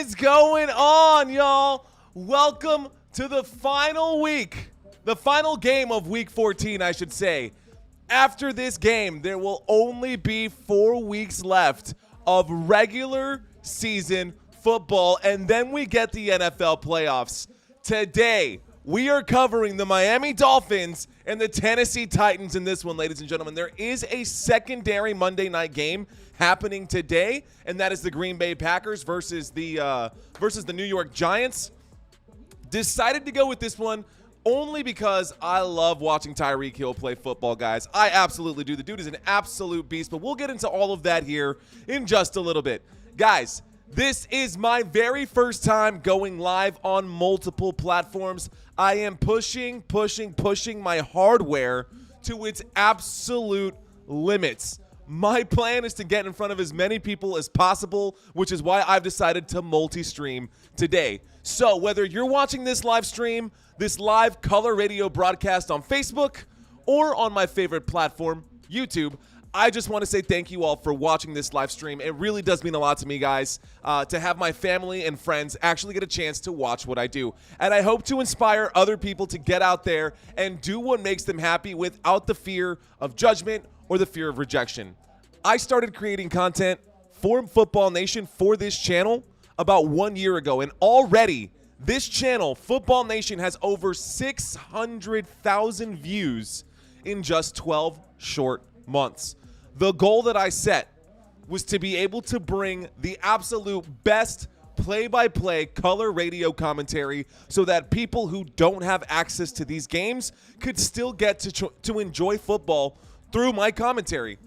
is going on, y'all? Welcome to the final week, the final game of week 14, I should say. After this game, there will only be 4 weeks left of regular season football, and then we get the NFL playoffs. Today, we are covering the Miami Dolphins and the Tennessee Titans in this one, ladies and gentlemen. There is a secondary Monday night game happening today, and that is the Green Bay Packers versus the New York Giants. Decided to go with this one only because I love watching Tyreek Hill play football, guys. I absolutely do. The dude is an absolute beast, but we'll get into all of that here in just a little bit. Guys, this is my very first time going live on multiple platforms. I am pushing my hardware to its absolute limits. My plan is to get in front of as many people as possible, which is why I've decided to multi-stream today. So whether you're watching this live stream, this live color radio broadcast on Facebook, or on my favorite platform, YouTube, I just want to say thank you all for watching this live stream. It really does mean a lot to me, guys, to have my family and friends actually get a chance to watch what I do. And I hope to inspire other people to get out there and do what makes them happy without the fear of judgment or the fear of rejection. I started creating content for Football Nation for this channel about 1 year ago, and already this channel, Football Nation, has over 600,000 views in just 12 short months. The goal that I set was to be able to bring the absolute best play-by-play color radio commentary so that people who don't have access to these games could still get to enjoy football through my commentary.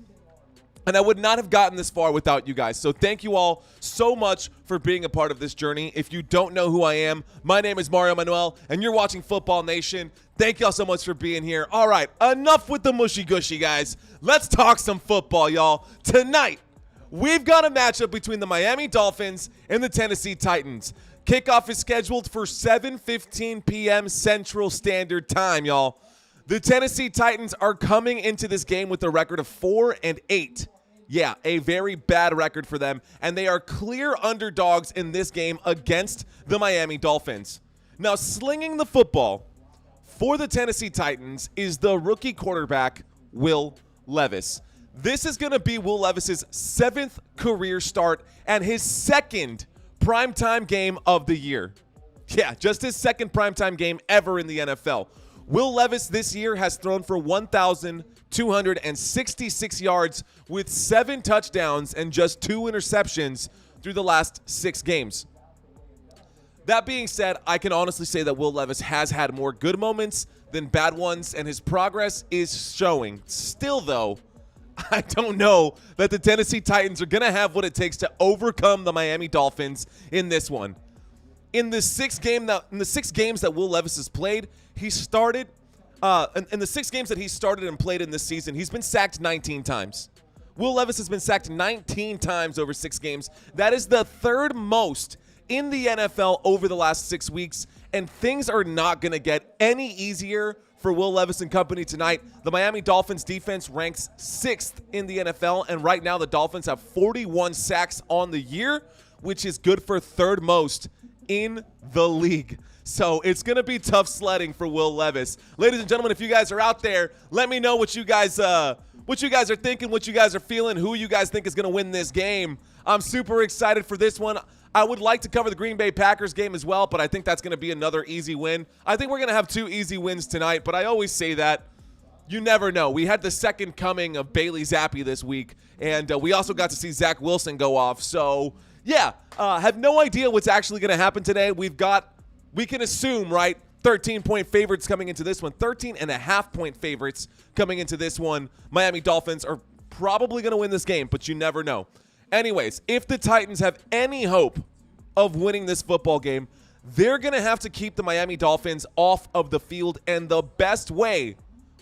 And I would not have gotten this far without you guys. So thank you all so much for being a part of this journey. If you don't know who I am, my name is Mario Manuel, and you're watching Football Nation. Thank y'all so much for being here. All right, enough with the mushy-gushy, guys. Let's talk some football, y'all. Tonight, we've got a matchup between the Miami Dolphins and the Tennessee Titans. Kickoff is scheduled for 7:15 p.m. Central Standard Time, y'all. The Tennessee Titans are coming into this game with a record of 4-8. Yeah, a very bad record for them, and they are clear underdogs in this game against the Miami Dolphins. Now, slinging the football for the Tennessee Titans is the rookie quarterback, Will Levis. This is going to be Will Levis's 7th career start and his 2nd primetime game of the year. Yeah, just his 2nd primetime game ever in the NFL. Will Levis this year has thrown for 1,266 yards with 7 touchdowns and just 2 interceptions through the last 6 games. That being said, I can honestly say that Will Levis has had more good moments than bad ones, and his progress is showing. Still, though, I don't know that the Tennessee Titans are going to have what it takes to overcome the Miami Dolphins in this one. In the 6 games that Will Levis has played, he started in the 6 games that he started and played in this season, he's been sacked 19 times. Will Levis has been sacked 19 times over 6 games. That is the 3rd most in the NFL over the last 6 weeks, and things are not going to get any easier for Will Levis and company tonight. The Miami Dolphins defense ranks 6th in the NFL, and right now the Dolphins have 41 sacks on the year, which is good for 3rd most in the league. So it's going to be tough sledding for Will Levis. Ladies and gentlemen, if you guys are out there, let me know what you guys are thinking, what you guys are feeling, who you guys think is going to win this game. I'm super excited for this one. I would like to cover the Green Bay Packers game as well, but I think that's going to be another easy win. I think we're going to have 2 easy wins tonight, but I always say that. You never know. We had the second coming of Bailey Zappi this week, and we also got to see Zach Wilson go off. So, yeah, have no idea what's actually going to happen today. We can assume, right, 13-point favorites coming into this one, 13.5-point favorites coming into this one. Miami Dolphins are probably going to win this game, but you never know. Anyways, if the Titans have any hope of winning this football game, they're going to have to keep the Miami Dolphins off of the field, and the best way,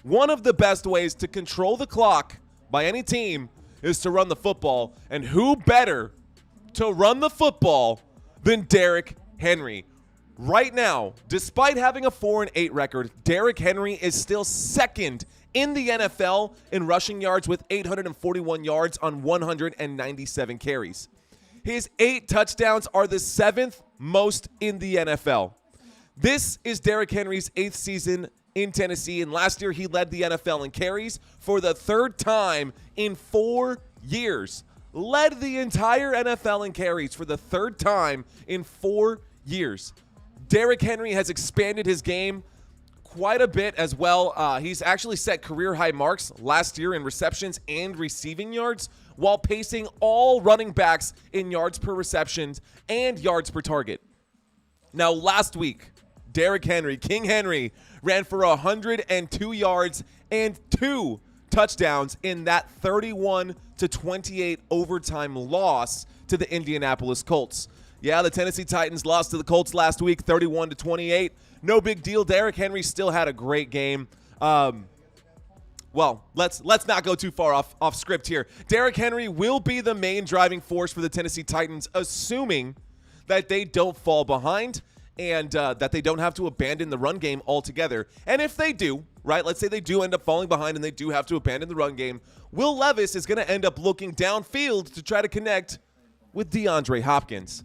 one of the best ways to control the clock by any team is to run the football, and who better to run the football than Derrick Henry? Right now, despite having a 4-8 record, Derrick Henry is still 2nd in the NFL in rushing yards with 841 yards on 197 carries. His 8 touchdowns are the 7th most in the NFL. This is Derrick Henry's 8th season in Tennessee, and last year he led the NFL in carries for the 3rd time in 4 years. Led the entire NFL in carries for the 3rd time in 4 years. Derrick Henry has expanded his game quite a bit as well. He's actually set career-high marks last year in receptions and receiving yards, while pacing all running backs in yards per reception and yards per target. Now, last week, Derrick Henry, King Henry, ran for 102 yards and 2 touchdowns in that 31-28 overtime loss to the Indianapolis Colts. Yeah, the Tennessee Titans lost to the Colts last week, 31-28. No big deal. Derrick Henry still had a great game. Well, let's not go too far off script here. Derrick Henry will be the main driving force for the Tennessee Titans, assuming that they don't fall behind and that they don't have to abandon the run game altogether. And if they do, right, let's say they do end up falling behind and they do have to abandon the run game, Will Levis is going to end up looking downfield to try to connect with DeAndre Hopkins.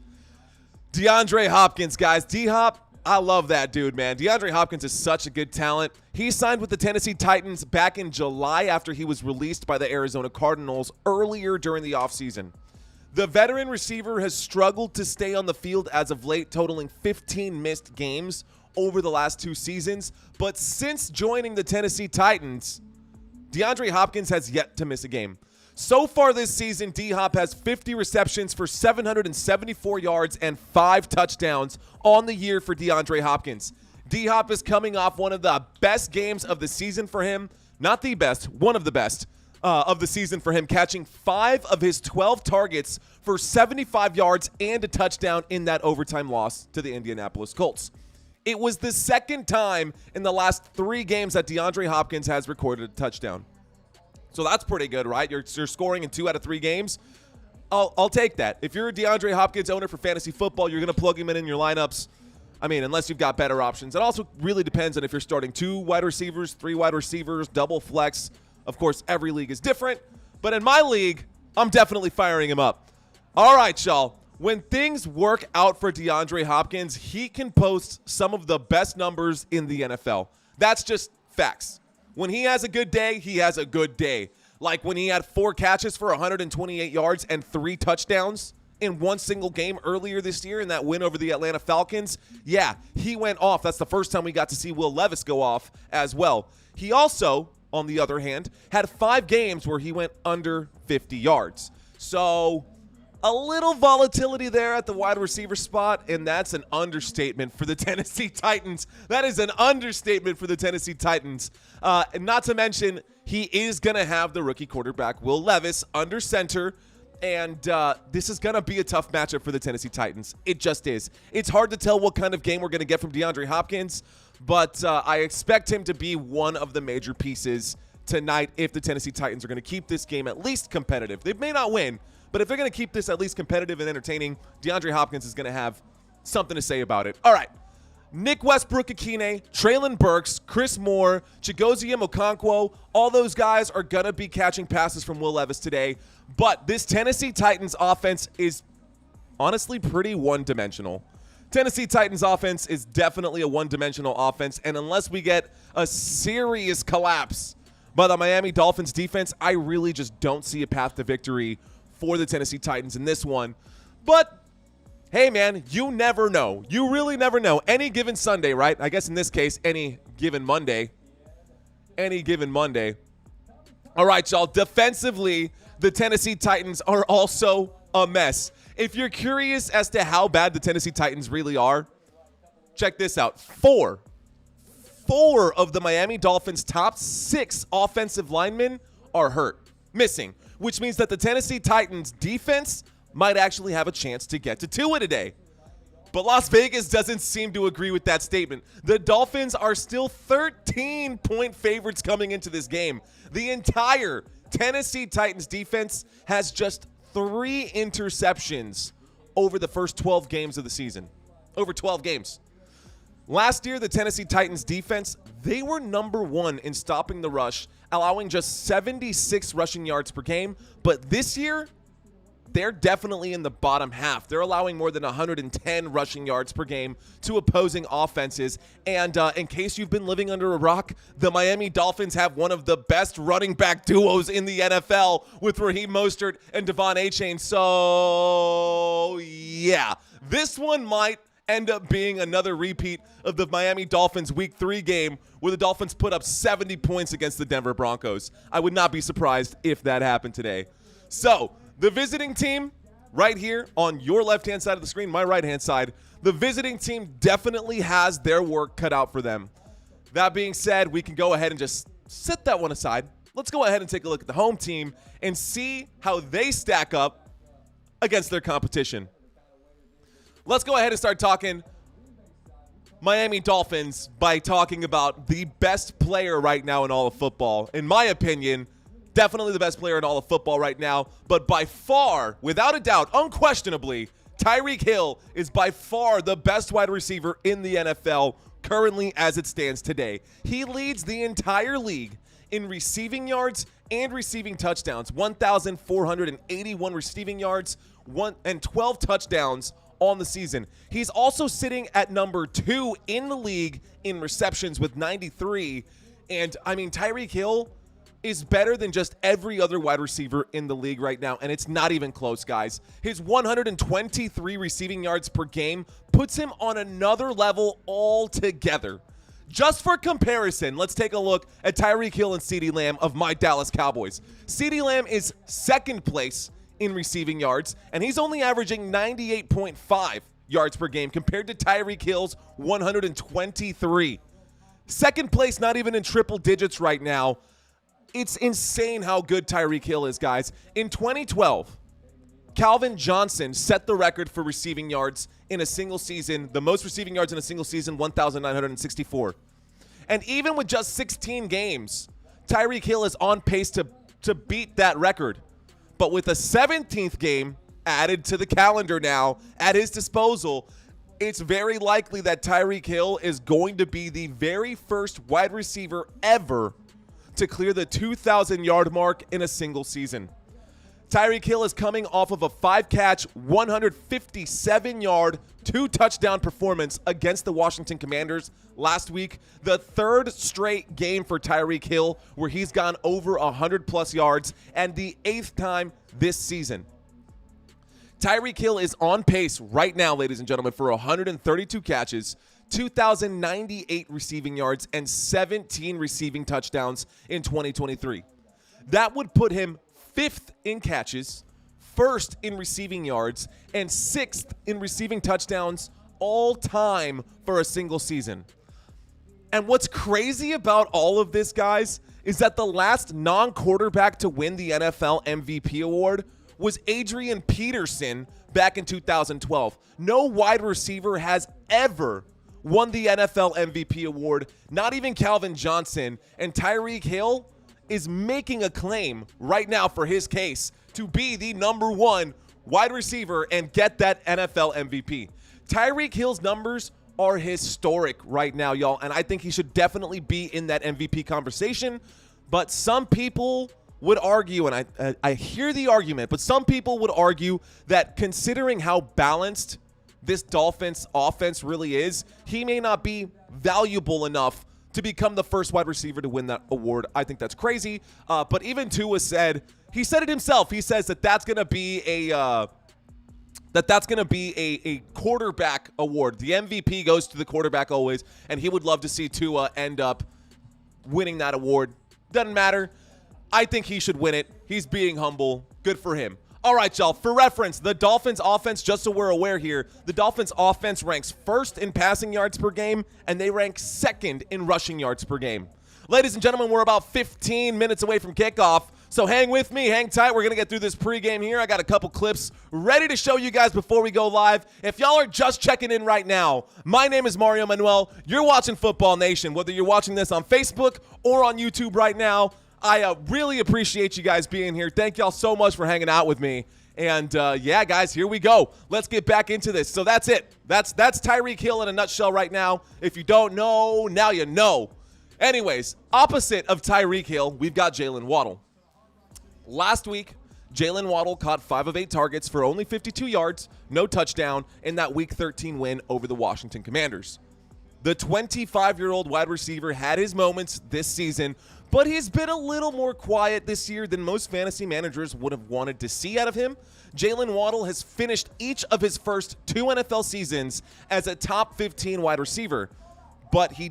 DeAndre Hopkins, guys. D-Hop, I love that dude, man. DeAndre Hopkins is such a good talent. He signed with the Tennessee Titans back in July after he was released by the Arizona Cardinals earlier during the offseason. The veteran receiver has struggled to stay on the field as of late, totaling 15 missed games over the last 2 seasons. But since joining the Tennessee Titans, DeAndre Hopkins has yet to miss a game. So far this season, D-Hop has 50 receptions for 774 yards and 5 touchdowns on the year for DeAndre Hopkins. D-Hop is coming off one of the best games of the season for him. Not the best, one of the best of the season for him, catching 5 of his 12 targets for 75 yards and a touchdown in that overtime loss to the Indianapolis Colts. It was the 2nd time in the last 3 games that DeAndre Hopkins has recorded a touchdown. So that's pretty good, right? You're scoring in 2 out of 3 games. I'll take that. If you're a DeAndre Hopkins owner for fantasy football, you're going to plug him in your lineups. I mean, unless you've got better options. It also really depends on if you're starting 2 wide receivers, 3 wide receivers, double flex. Of course, every league is different. But in my league, I'm definitely firing him up. All right, y'all. When things work out for DeAndre Hopkins, he can post some of the best numbers in the NFL. That's just facts. When he has a good day, he has a good day. Like when he had 4 catches for 128 yards and 3 touchdowns in one single game earlier this year in that win over the Atlanta Falcons. Yeah, he went off. That's the first time we got to see Will Levis go off as well. He also, on the other hand, had 5 games where he went under 50 yards. So a little volatility there at the wide receiver spot, and that's an understatement for the Tennessee Titans. That is an understatement for the Tennessee Titans. Not to mention, he is going to have the rookie quarterback, Will Levis, under center, and this is going to be a tough matchup for the Tennessee Titans. It just is. It's hard to tell what kind of game we're going to get from DeAndre Hopkins, but I expect him to be one of the major pieces tonight if the Tennessee Titans are going to keep this game at least competitive. They may not win, but if they're going to keep this at least competitive and entertaining, DeAndre Hopkins is going to have something to say about it. All right. Nick Westbrook-Akine, Treylon Burks, Chris Moore, Chigozie Okonkwo, all those guys are going to be catching passes from Will Levis today. But this Tennessee Titans offense is honestly pretty one-dimensional. Tennessee Titans offense is definitely a one-dimensional offense, and unless we get a serious collapse by the Miami Dolphins defense, I really just don't see a path to victory for the Tennessee Titans in this one. But hey, man, you never know. You really never know. Any given Sunday, right? I guess in this case, any given Monday. Any given Monday. All right, y'all. Defensively, the Tennessee Titans are also a mess. If you're curious as to how bad the Tennessee Titans really are, check this out. Four of the Miami Dolphins' top 6 offensive linemen are hurt, missing, which means that the Tennessee Titans defense might actually have a chance to get to Tua today. But Las Vegas doesn't seem to agree with that statement. The Dolphins are still 13-point favorites coming into this game. The entire Tennessee Titans defense has just 3 interceptions over the first 12 games of the season. Over 12 games. Last year, the Tennessee Titans defense, they were number 1 in stopping the rush, allowing just 76 rushing yards per game. But this year, they're definitely in the bottom half. They're allowing more than 110 rushing yards per game to opposing offenses. And in case you've been living under a rock, the Miami Dolphins have one of the best running back duos in the NFL with Raheem Mostert and Devon Achane. So, yeah, this one might end up being another repeat of the Miami Dolphins Week 3 game where the Dolphins put up 70 points against the Denver Broncos. I would not be surprised if that happened today. So, the visiting team right here on your left-hand side of the screen, my right-hand side, the visiting team definitely has their work cut out for them. That being said, we can go ahead and just set that one aside. Let's go ahead and take a look at the home team and see how they stack up against their competition. Let's go ahead and start talking Miami Dolphins by talking about the best player right now in all of football. In my opinion, definitely the best player in all of football right now, but by far, without a doubt, unquestionably, Tyreek Hill is by far the best wide receiver in the NFL currently as it stands today. He leads the entire league in receiving yards and receiving touchdowns, 1,481 receiving yards, 12 touchdowns on the season. He's also sitting at number 2 in the league in receptions with 93. And I mean, Tyreek Hill is better than just every other wide receiver in the league right now, and it's not even close, guys. His 123 receiving yards per game puts him on another level altogether. Just for comparison, let's take a look at Tyreek Hill and CeeDee Lamb of my Dallas Cowboys. CeeDee Lamb is second place in receiving yards, and he's only averaging 98.5 yards per game compared to Tyreek Hill's 123. Second place, not even in triple digits right now. It's insane how good Tyreek Hill is, guys. In 2012, Calvin Johnson set the record for receiving yards in a single season, the most receiving yards in a single season, 1,964. And even with just 16 games, Tyreek Hill is on pace to beat that record. But with a 17th game added to the calendar now at his disposal, it's very likely that Tyreek Hill is going to be the very first wide receiver ever to clear the 2,000-yard mark in a single season. Tyreek Hill is coming off of a 5-catch, 157-yard, 2-touchdown performance against the Washington Commanders last week, the third straight game for Tyreek Hill where he's gone over 100-plus yards, and the 8th time this season. Tyreek Hill is on pace right now, ladies and gentlemen, for 132 catches, 2,098 receiving yards, and 17 receiving touchdowns in 2023. That would put him 5th in catches, 1st in receiving yards, and 6th in receiving touchdowns all time for a single season. And what's crazy about all of this, guys, is that the last non-quarterback to win the NFL MVP award was Adrian Peterson back in 2012. No wide receiver has ever won the NFL MVP award, not even Calvin Johnson, and Tyreek Hill is making a claim right now for his case to be the number 1 wide receiver and get that NFL MVP. Tyreek Hill's numbers are historic right now, y'all, and I think he should definitely be in that MVP conversation, but some people would argue, and I hear the argument, but some people would argue that considering how balanced this Dolphins offense really is, he may not be valuable enough to become the first wide receiver to win that award. I think that's crazy. But even Tua said, he said it himself. He says that that's going to be a quarterback award. The MVP goes to the quarterback always, and he would love to see Tua end up winning that award. Doesn't matter. I think he should win it. He's being humble. Good for him. All right, y'all. For reference, the Dolphins offense, just so we're aware here, the Dolphins offense ranks 1st in passing yards per game, and they rank 2nd in rushing yards per game. Ladies and gentlemen, we're about 15 minutes away from kickoff, so hang with me, hang tight. We're going to get through this pregame here. I got a couple clips ready to show you guys before we go live. If y'all are just checking in right now, my name is Mario Manuel. You're watching Football Nation. Whether you're watching this on Facebook or on YouTube right now, I really appreciate you guys being here. Thank y'all so much for hanging out with me. And, yeah, guys, here we go. Let's get back into this. So that's it. That's Tyreek Hill in a nutshell right now. If you don't know, now you know. Anyways, opposite of Tyreek Hill, we've got Jalen Waddle. Last week, Jalen Waddle caught 5 of 8 targets for only 52 yards, no touchdown, in that Week 13 win over the Washington Commanders. The 25-year-old wide receiver had his moments this season, but he's been a little more quiet this year than most fantasy managers would have wanted to see out of him. Jalen Waddle has finished each of his first 2 NFL seasons as a top 15 wide receiver, but he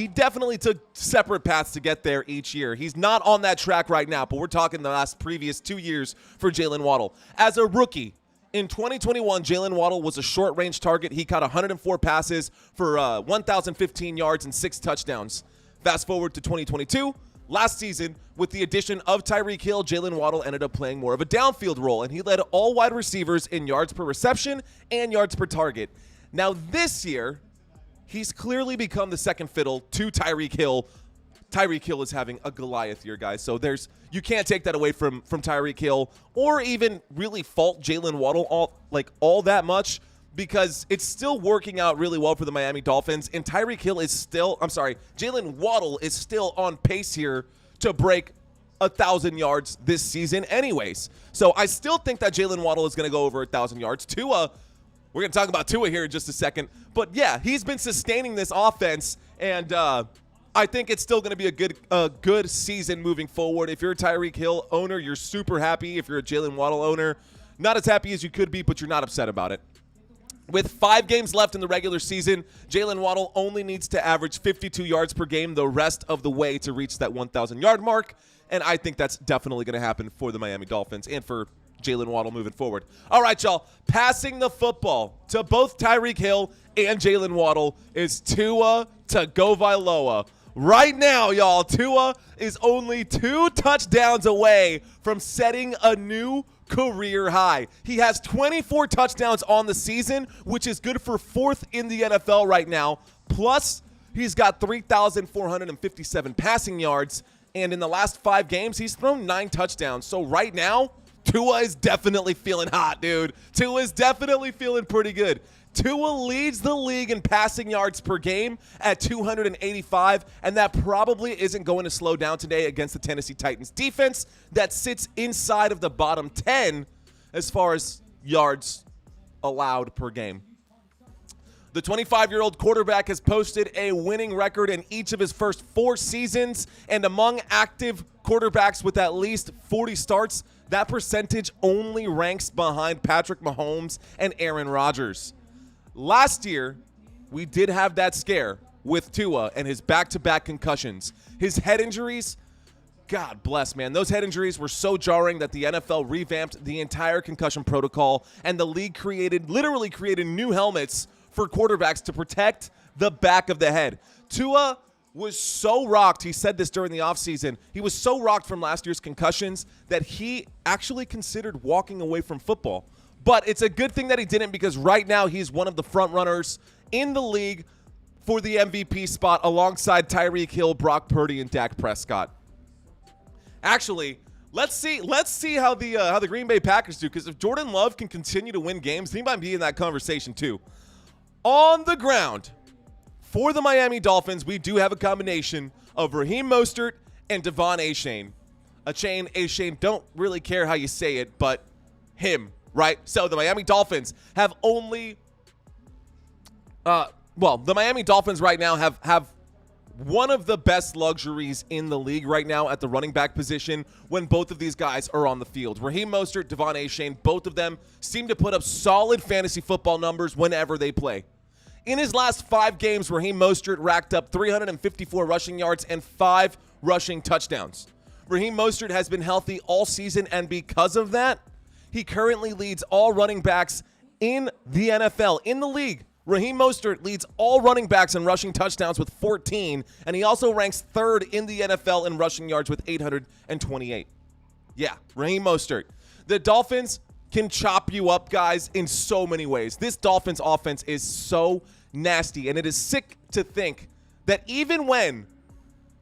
definitely took separate paths to get there each year. He's not on that track right now, but we're talking the previous 2 years for Jalen Waddle. As a rookie, in 2021, Jalen Waddle was a short-range target. He caught 104 passes for 1,015 yards and 6 touchdowns. Fast forward to 2022, last season, with the addition of Tyreek Hill, Jalen Waddle ended up playing more of a downfield role, and he led all wide receivers in yards per reception and yards per target. Now this year, he's clearly become the second fiddle to Tyreek Hill. Tyreek Hill is having a Goliath year, guys. So you can't take that away from Tyreek Hill or even really fault Jalen Waddle all that much, because it's still working out really well for the Miami Dolphins. And Jalen Waddle is still on pace here to break 1,000 yards this season anyways. So I still think that Jalen Waddle is going to go over 1,000 yards. Tua, we're going to talk about Tua here in just a second. But yeah, he's been sustaining this offense, and I think it's still going to be a good season moving forward. If you're a Tyreek Hill owner, you're super happy. If you're a Jalen Waddle owner, not as happy as you could be, but you're not upset about it. With 5 games left in the regular season, Jalen Waddle only needs to average 52 yards per game the rest of the way to reach that 1,000-yard mark, and I think that's definitely going to happen for the Miami Dolphins and for Jalen Waddle moving forward. All right, y'all, passing the football to both Tyreek Hill and Jalen Waddle is Tua Tagovailoa. Right now, y'all, Tua is only 2 touchdowns away from setting a new career high. He has 24 touchdowns on the season, which is good for 4th in the NFL right now. Plus, he's got 3,457 passing yards, and in the last 5 games, he's thrown 9 touchdowns. So right now, Tua is definitely feeling hot, dude. Tua is definitely feeling pretty good. Tua leads the league in passing yards per game at 285, and that probably isn't going to slow down today against the Tennessee Titans defense that sits inside of the bottom 10 as far as yards allowed per game. The 25-year-old quarterback has posted a winning record in each of his first 4 seasons, and among active quarterbacks with at least 40 starts, that percentage only ranks behind Patrick Mahomes and Aaron Rodgers. Last year, we did have that scare with Tua and his back-to-back concussions. His head injuries, God bless, man. Those head injuries were so jarring that the NFL revamped the entire concussion protocol, and the league literally created new helmets for quarterbacks to protect the back of the head. Tua was so rocked, he said this during the offseason, he was so rocked from last year's concussions that he actually considered walking away from football. But it's a good thing that he didn't, because right now he's one of the front runners in the league for the MVP spot alongside Tyreek Hill, Brock Purdy, and Dak Prescott. Actually, let's see how the Green Bay Packers do, because if Jordan Love can continue to win games, he might be in that conversation too. On the ground for the Miami Dolphins, we do have a combination of Raheem Mostert and Devon Achane. Achane, don't really care how you say it, but him. Right? So the Miami Dolphins have the Miami Dolphins right now have one of the best luxuries in the league right now at the running back position when both of these guys are on the field. Raheem Mostert, Devon Achane, both of them seem to put up solid fantasy football numbers whenever they play. In his last 5 games, Raheem Mostert racked up 354 rushing yards and 5 rushing touchdowns. Raheem Mostert has been healthy all season, and because of that, he currently leads all running backs in the NFL. In the league, Raheem Mostert leads all running backs in rushing touchdowns with 14, and he also ranks 3rd in the NFL in rushing yards with 828. Yeah, Raheem Mostert. The Dolphins can chop you up, guys, in so many ways. This Dolphins offense is so nasty, and it is sick to think that even when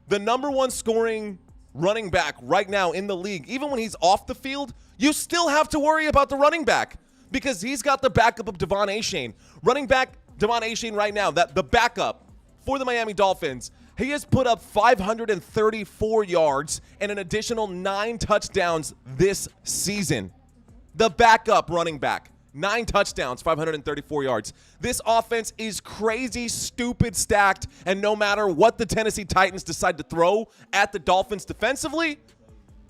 the number 1 scoring running back right now in the league, even when he's off the field, you still have to worry about the running back because he's got the backup of Devon Achane. Running back Devon Achane right now, that the backup for the Miami Dolphins, He has put up 534 yards and an additional 9 touchdowns this season. The backup running back, 9 touchdowns, 534 yards. This offense is crazy, stupid stacked, and no matter what the Tennessee Titans decide to throw at the Dolphins defensively,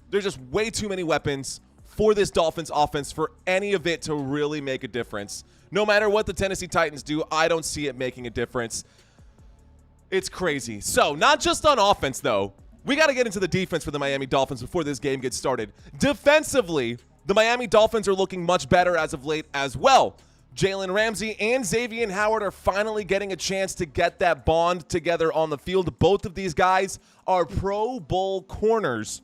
there's just way too many weapons for this Dolphins offense for any of it to really make a difference. No matter what the Tennessee Titans do, I don't see it making a difference. It's crazy. So, not just on offense, though. We got to get into the defense for the Miami Dolphins before this game gets started. Defensively, the Miami Dolphins are looking much better as of late as well. Jalen Ramsey and Xavier Howard are finally getting a chance to get that bond together on the field. Both of these guys are Pro Bowl corners.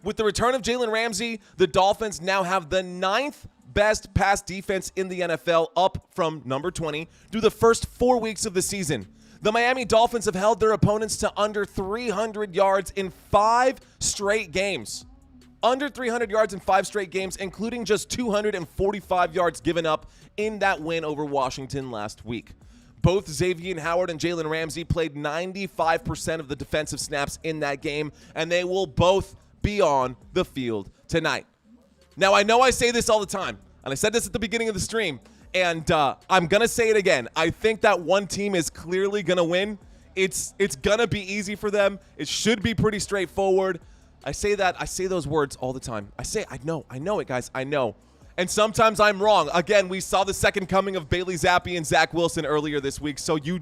With the return of Jalen Ramsey, the Dolphins now have the 9th best pass defense in the NFL, up from number 20 through the first 4 weeks of the season. The Miami Dolphins have held their opponents to under 300 yards in 5 straight games. Under 300 yards in 5 straight games, including just 245 yards given up in that win over Washington last week. Both Xavier Howard and Jalen Ramsey played 95% of the defensive snaps in that game, and they will both be on the field tonight. Now, I know I say this all the time, and I said this at the beginning of the stream, and I'm going to say it again. I think that one team is clearly going to win. It's going to be easy for them. It should be pretty straightforward. I say those words all the time. I know it, guys. I know. And sometimes I'm wrong. Again, we saw the second coming of Bailey Zappi and Zach Wilson earlier this week, so you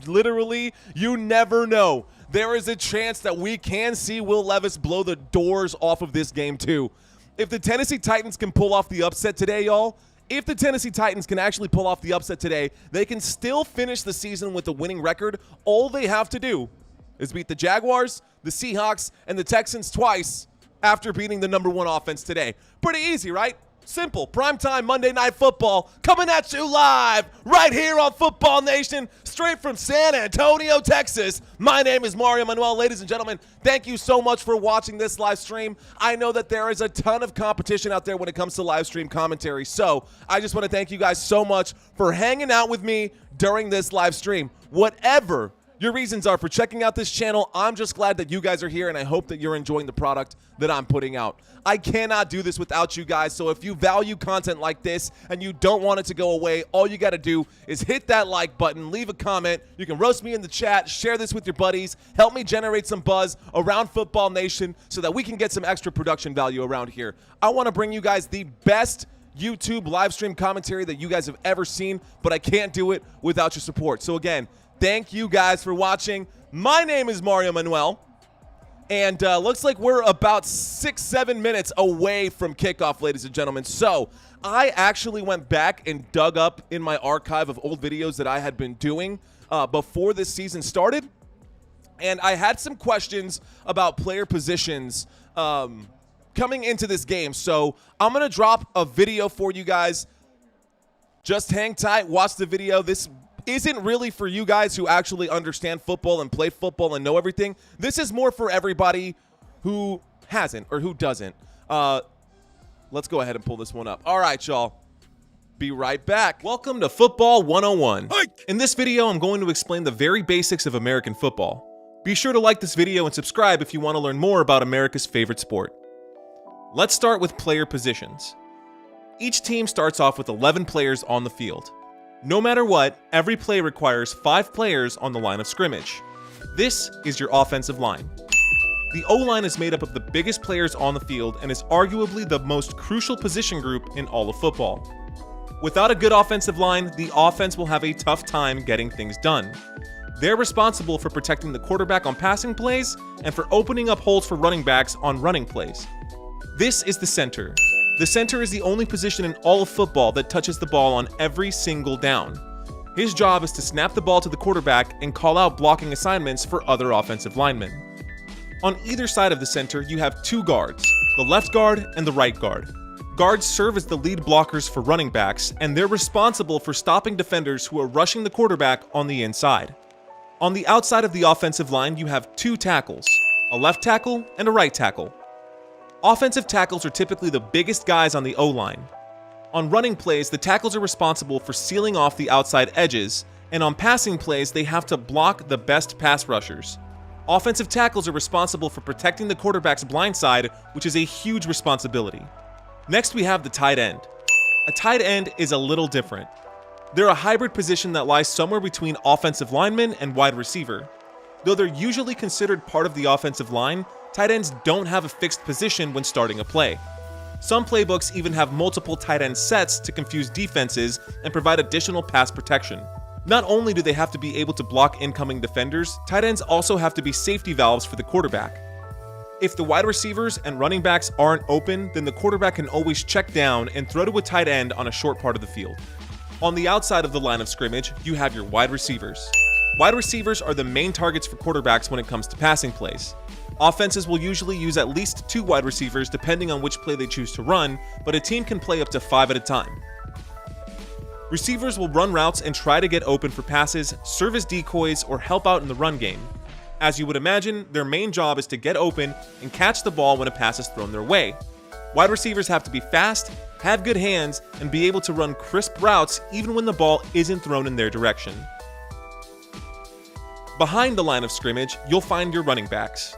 never know. There is a chance that we can see Will Levis blow the doors off of this game too. If the Tennessee Titans can pull off the upset today, y'all, if the Tennessee Titans can actually pull off the upset today, they can still finish the season with a winning record. All they have to do is beat the Jaguars, the Seahawks, and the Texans twice after beating the number 1 offense today. Pretty easy, right? Simple. Primetime Monday Night Football coming at you live right here on Football Nation, straight from San Antonio, Texas. My name is Mario Manuel. Ladies and gentlemen, thank you so much for watching this live stream. I know that there is a ton of competition out there when it comes to live stream commentary, so I just want to thank you guys so much for hanging out with me during this live stream. Whatever your reasons are for checking out this channel, I'm just glad that you guys are here, and I hope that you're enjoying the product that I'm putting out. I cannot do this without you guys, so if you value content like this and you don't want it to go away, all you got to do is hit that like button, leave a comment. You can roast me in the chat, share this with your buddies, help me generate some buzz around Football Nation so that we can get some extra production value around here. I want to bring you guys the best YouTube live stream commentary that you guys have ever seen, but I can't do it without your support. So again, thank you guys for watching. My name is Mario Manuel, and looks like we're about 6-7 minutes away from kickoff, ladies and gentlemen. So I actually went back and dug up in my archive of old videos that I had been doing before this season started, and I had some questions about player positions coming into this game. So I'm going to drop a video for you guys. Just hang tight, watch the video. This isn't really for you guys who actually understand football and play football and know everything. This is more for everybody who hasn't or who doesn't. Let's go ahead and pull this one up. All right, y'all. Be right back. Welcome to Football 101. In this video, I'm going to explain the very basics of American football. Be sure to like this video and subscribe if you want to learn more about America's favorite sport. Let's start with player positions. Each team starts off with 11 players on the field. No matter what, every play requires 5 players on the line of scrimmage. This is your offensive line. The O-line is made up of the biggest players on the field and is arguably the most crucial position group in all of football. Without a good offensive line, the offense will have a tough time getting things done. They're responsible for protecting the quarterback on passing plays and for opening up holes for running backs on running plays. This is the center. The center is the only position in all of football that touches the ball on every single down. His job is to snap the ball to the quarterback and call out blocking assignments for other offensive linemen. On either side of the center, you have 2 guards, the left guard and the right guard. Guards serve as the lead blockers for running backs, and they're responsible for stopping defenders who are rushing the quarterback on the inside. On the outside of the offensive line, you have 2 tackles, a left tackle and a right tackle. Offensive tackles are typically the biggest guys on the O-line. On running plays, the tackles are responsible for sealing off the outside edges, and on passing plays, they have to block the best pass rushers. Offensive tackles are responsible for protecting the quarterback's blind side, which is a huge responsibility. Next, we have the tight end. A tight end is a little different. They're a hybrid position that lies somewhere between offensive lineman and wide receiver. Though they're usually considered part of the offensive line, tight ends don't have a fixed position when starting a play. Some playbooks even have multiple tight end sets to confuse defenses and provide additional pass protection. Not only do they have to be able to block incoming defenders, tight ends also have to be safety valves for the quarterback. If the wide receivers and running backs aren't open, then the quarterback can always check down and throw to a tight end on a short part of the field. On the outside of the line of scrimmage, you have your wide receivers. Wide receivers are the main targets for quarterbacks when it comes to passing plays. Offenses will usually use at least 2 wide receivers depending on which play they choose to run, but a team can play up to 5 at a time. Receivers will run routes and try to get open for passes, serve as decoys, or help out in the run game. As you would imagine, their main job is to get open and catch the ball when a pass is thrown their way. Wide receivers have to be fast, have good hands, and be able to run crisp routes even when the ball isn't thrown in their direction. Behind the line of scrimmage, you'll find your running backs.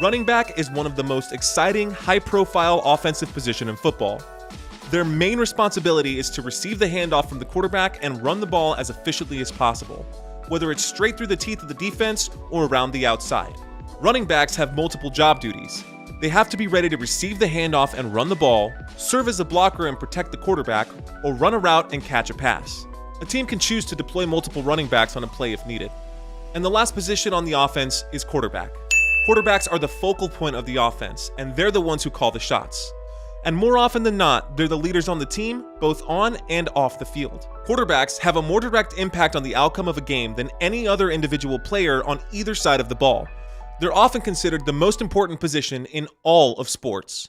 Running back is one of the most exciting, high-profile offensive position in football. Their main responsibility is to receive the handoff from the quarterback and run the ball as efficiently as possible, whether it's straight through the teeth of the defense or around the outside. Running backs have multiple job duties. They have to be ready to receive the handoff and run the ball, serve as a blocker and protect the quarterback, or run a route and catch a pass. A team can choose to deploy multiple running backs on a play if needed. And the last position on the offense is quarterback. Quarterbacks are the focal point of the offense, and they're the ones who call the shots. And more often than not, they're the leaders on the team, both on and off the field. Quarterbacks have a more direct impact on the outcome of a game than any other individual player on either side of the ball. They're often considered the most important position in all of sports.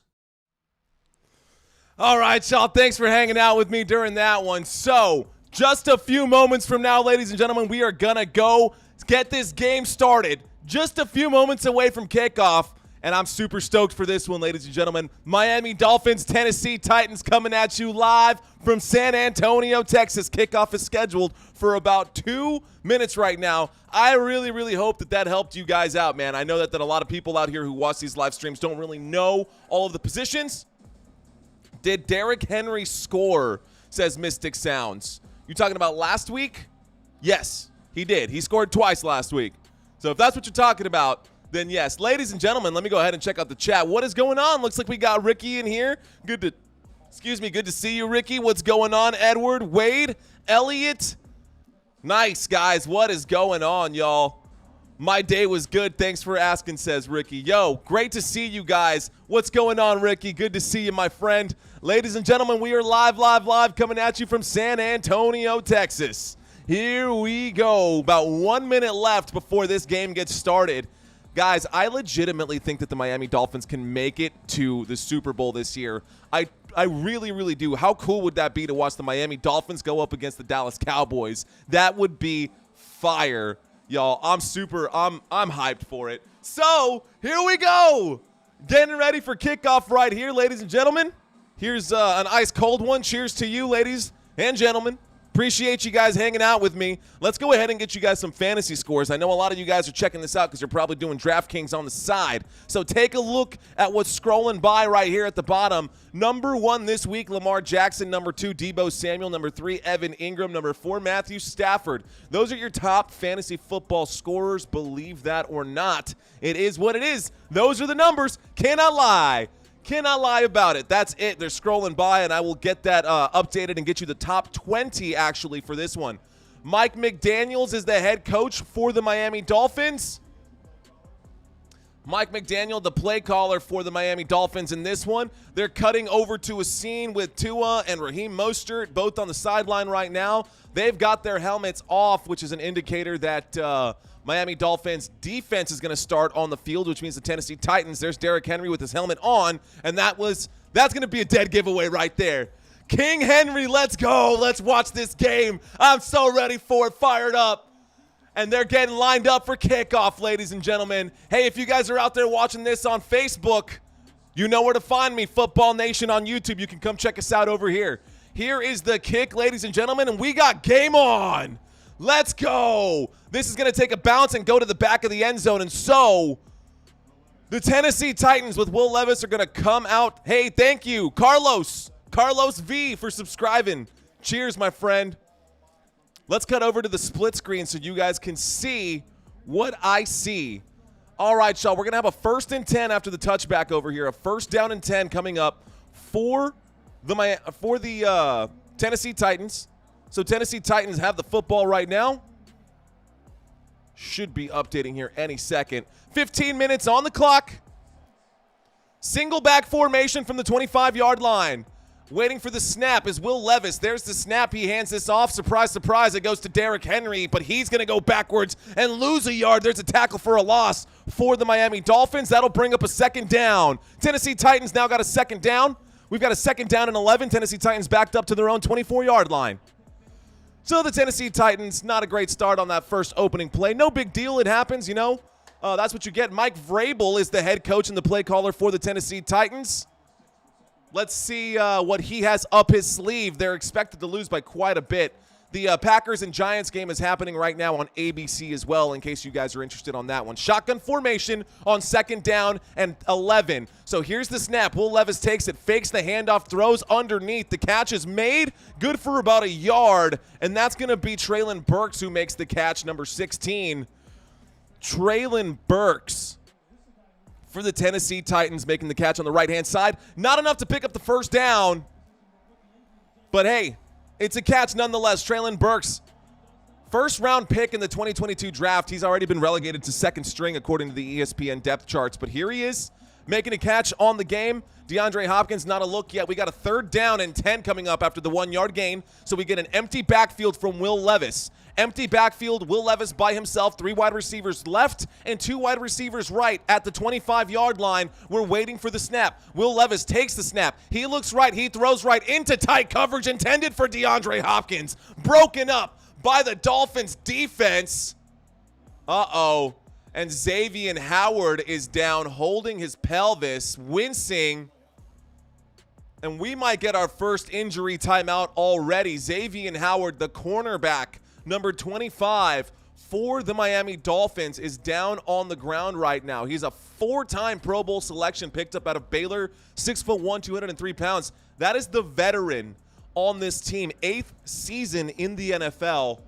All right, y'all, thanks for hanging out with me during that one. So, just a few moments from now, ladies and gentlemen, we are gonna go get this game started. Just a few moments away from kickoff. And I'm super stoked for this one, ladies and gentlemen. Miami Dolphins, Tennessee Titans coming at you live from San Antonio, Texas. Kickoff is scheduled for about 2 minutes right now. I really, really hope that helped you guys out, man. I know that a lot of people out here who watch these live streams don't really know all of the positions. Did Derrick Henry score, says Mystic Sounds. You talking about last week? Yes, he did. He scored twice last week. So if that's what you're talking about, then yes. Ladies and gentlemen, let me go ahead and check out the chat. What is going on? Looks like we got Ricky in here. Good to see you, Ricky. What's going on? Edward, Wade, Elliot. Nice, guys. What is going on, y'all? My day was good. Thanks for asking, says Ricky. Yo, great to see you guys. What's going on, Ricky? Good to see you, my friend. Ladies and gentlemen, we are live coming at you from San Antonio, Texas. Here we go. About 1 minute left before this game gets started. Guys, I legitimately think that the Miami Dolphins can make it to the Super Bowl this year. I really, really do. How cool would that be to watch the Miami Dolphins go up against the Dallas Cowboys? That would be fire, y'all. I'm hyped for it. So, here we go. Getting ready for kickoff right here, ladies and gentlemen. Here's an ice cold one. Cheers to you, ladies and gentlemen. Appreciate you guys hanging out with me. Let's go ahead and get you guys some fantasy scores. I know a lot of you guys are checking this out because you're probably doing DraftKings on the side. So take a look at what's scrolling by right here at the bottom. Number 1 this week, Lamar Jackson. Number 2, Deebo Samuel. Number 3, Evan Ingram. Number 4, Matthew Stafford. Those are your top fantasy football scorers. Believe that or not, it is what it is. Those are the numbers. Cannot lie. Cannot lie about it. That's it. They're scrolling by, and I will get that updated and get you the top 20, actually, for this one. Mike McDaniels is the head coach for the Miami Dolphins. Mike McDaniel, the play caller for the Miami Dolphins in this one. They're cutting over to a scene with Tua and Raheem Mostert, both on the sideline right now. They've got their helmets off, which is an indicator that Miami Dolphins defense is going to start on the field, which means the Tennessee Titans. There's Derrick Henry with his helmet on, and that's going to be a dead giveaway right there. King Henry, let's go. Let's watch this game. I'm so ready for it, fired up. And they're getting lined up for kickoff, ladies and gentlemen. Hey, if you guys are out there watching this on Facebook, you know where to find me, Football Nation on YouTube. You can come check us out over here. Here is the kick, ladies and gentlemen, and we got game on. Let's go. This is going to take a bounce and go to the back of the end zone. And so the Tennessee Titans with Will Levis are going to come out. Hey, thank you, Carlos V, for subscribing. Cheers, my friend. Let's cut over to the split screen so you guys can see what I see. All right, y'all, we're going to have a 1st and 10 after the touchback over here. A 1st down and 10 coming up for the Tennessee Titans. So Tennessee Titans have the football right now. Should be updating here any second. 15 minutes on the clock. Single back formation from the 25-yard line. Waiting for the snap is Will Levis. There's the snap. He hands this off. Surprise, surprise. It goes to Derrick Henry, but he's going to go backwards and lose a yard. There's a tackle for a loss for the Miami Dolphins. That'll bring up a 2nd down. Tennessee Titans now got a 2nd down. We've got a 2nd down and 11. Tennessee Titans backed up to their own 24-yard line. So the Tennessee Titans, not a great start on that first opening play. No big deal. It happens, you know. That's what you get. Mike Vrabel is the head coach and the play caller for the Tennessee Titans. Let's see what he has up his sleeve. They're expected to lose by quite a bit. The Packers and Giants game is happening right now on ABC as well, in case you guys are interested on that one. Shotgun formation on 2nd down and 11. So here's the snap. Will Levis takes it, fakes the handoff, throws underneath. The catch is made, good for about a yard, and that's going to be Treylon Burks who makes the catch, number 16. Treylon Burks for the Tennessee Titans making the catch on the right-hand side. Not enough to pick up the 1st down, but hey, it's a catch nonetheless. Treylon Burks, 1st-round pick in the 2022 draft. He's already been relegated to 2nd string according to the ESPN depth charts, but here he is making a catch on the game. DeAndre Hopkins, not a look yet. We got a 3rd down and 10 coming up after the 1-yard gain, so we get an empty backfield from Will Levis. Empty backfield, Will Levis by himself, 3 wide receivers left and 2 wide receivers right at the 25-yard line. We're waiting for the snap. Will Levis takes the snap. He looks right. He throws right into tight coverage intended for DeAndre Hopkins. Broken up by the Dolphins defense. Uh-oh. And Xavier Howard is down holding his pelvis, wincing. And we might get our first injury timeout already. Xavier Howard, the cornerback, number 25 for the Miami Dolphins, is down on the ground right now. He's a 4-time Pro Bowl selection picked up out of Baylor, 6'1", 203 pounds. That is the veteran on this team, 8th season in the NFL.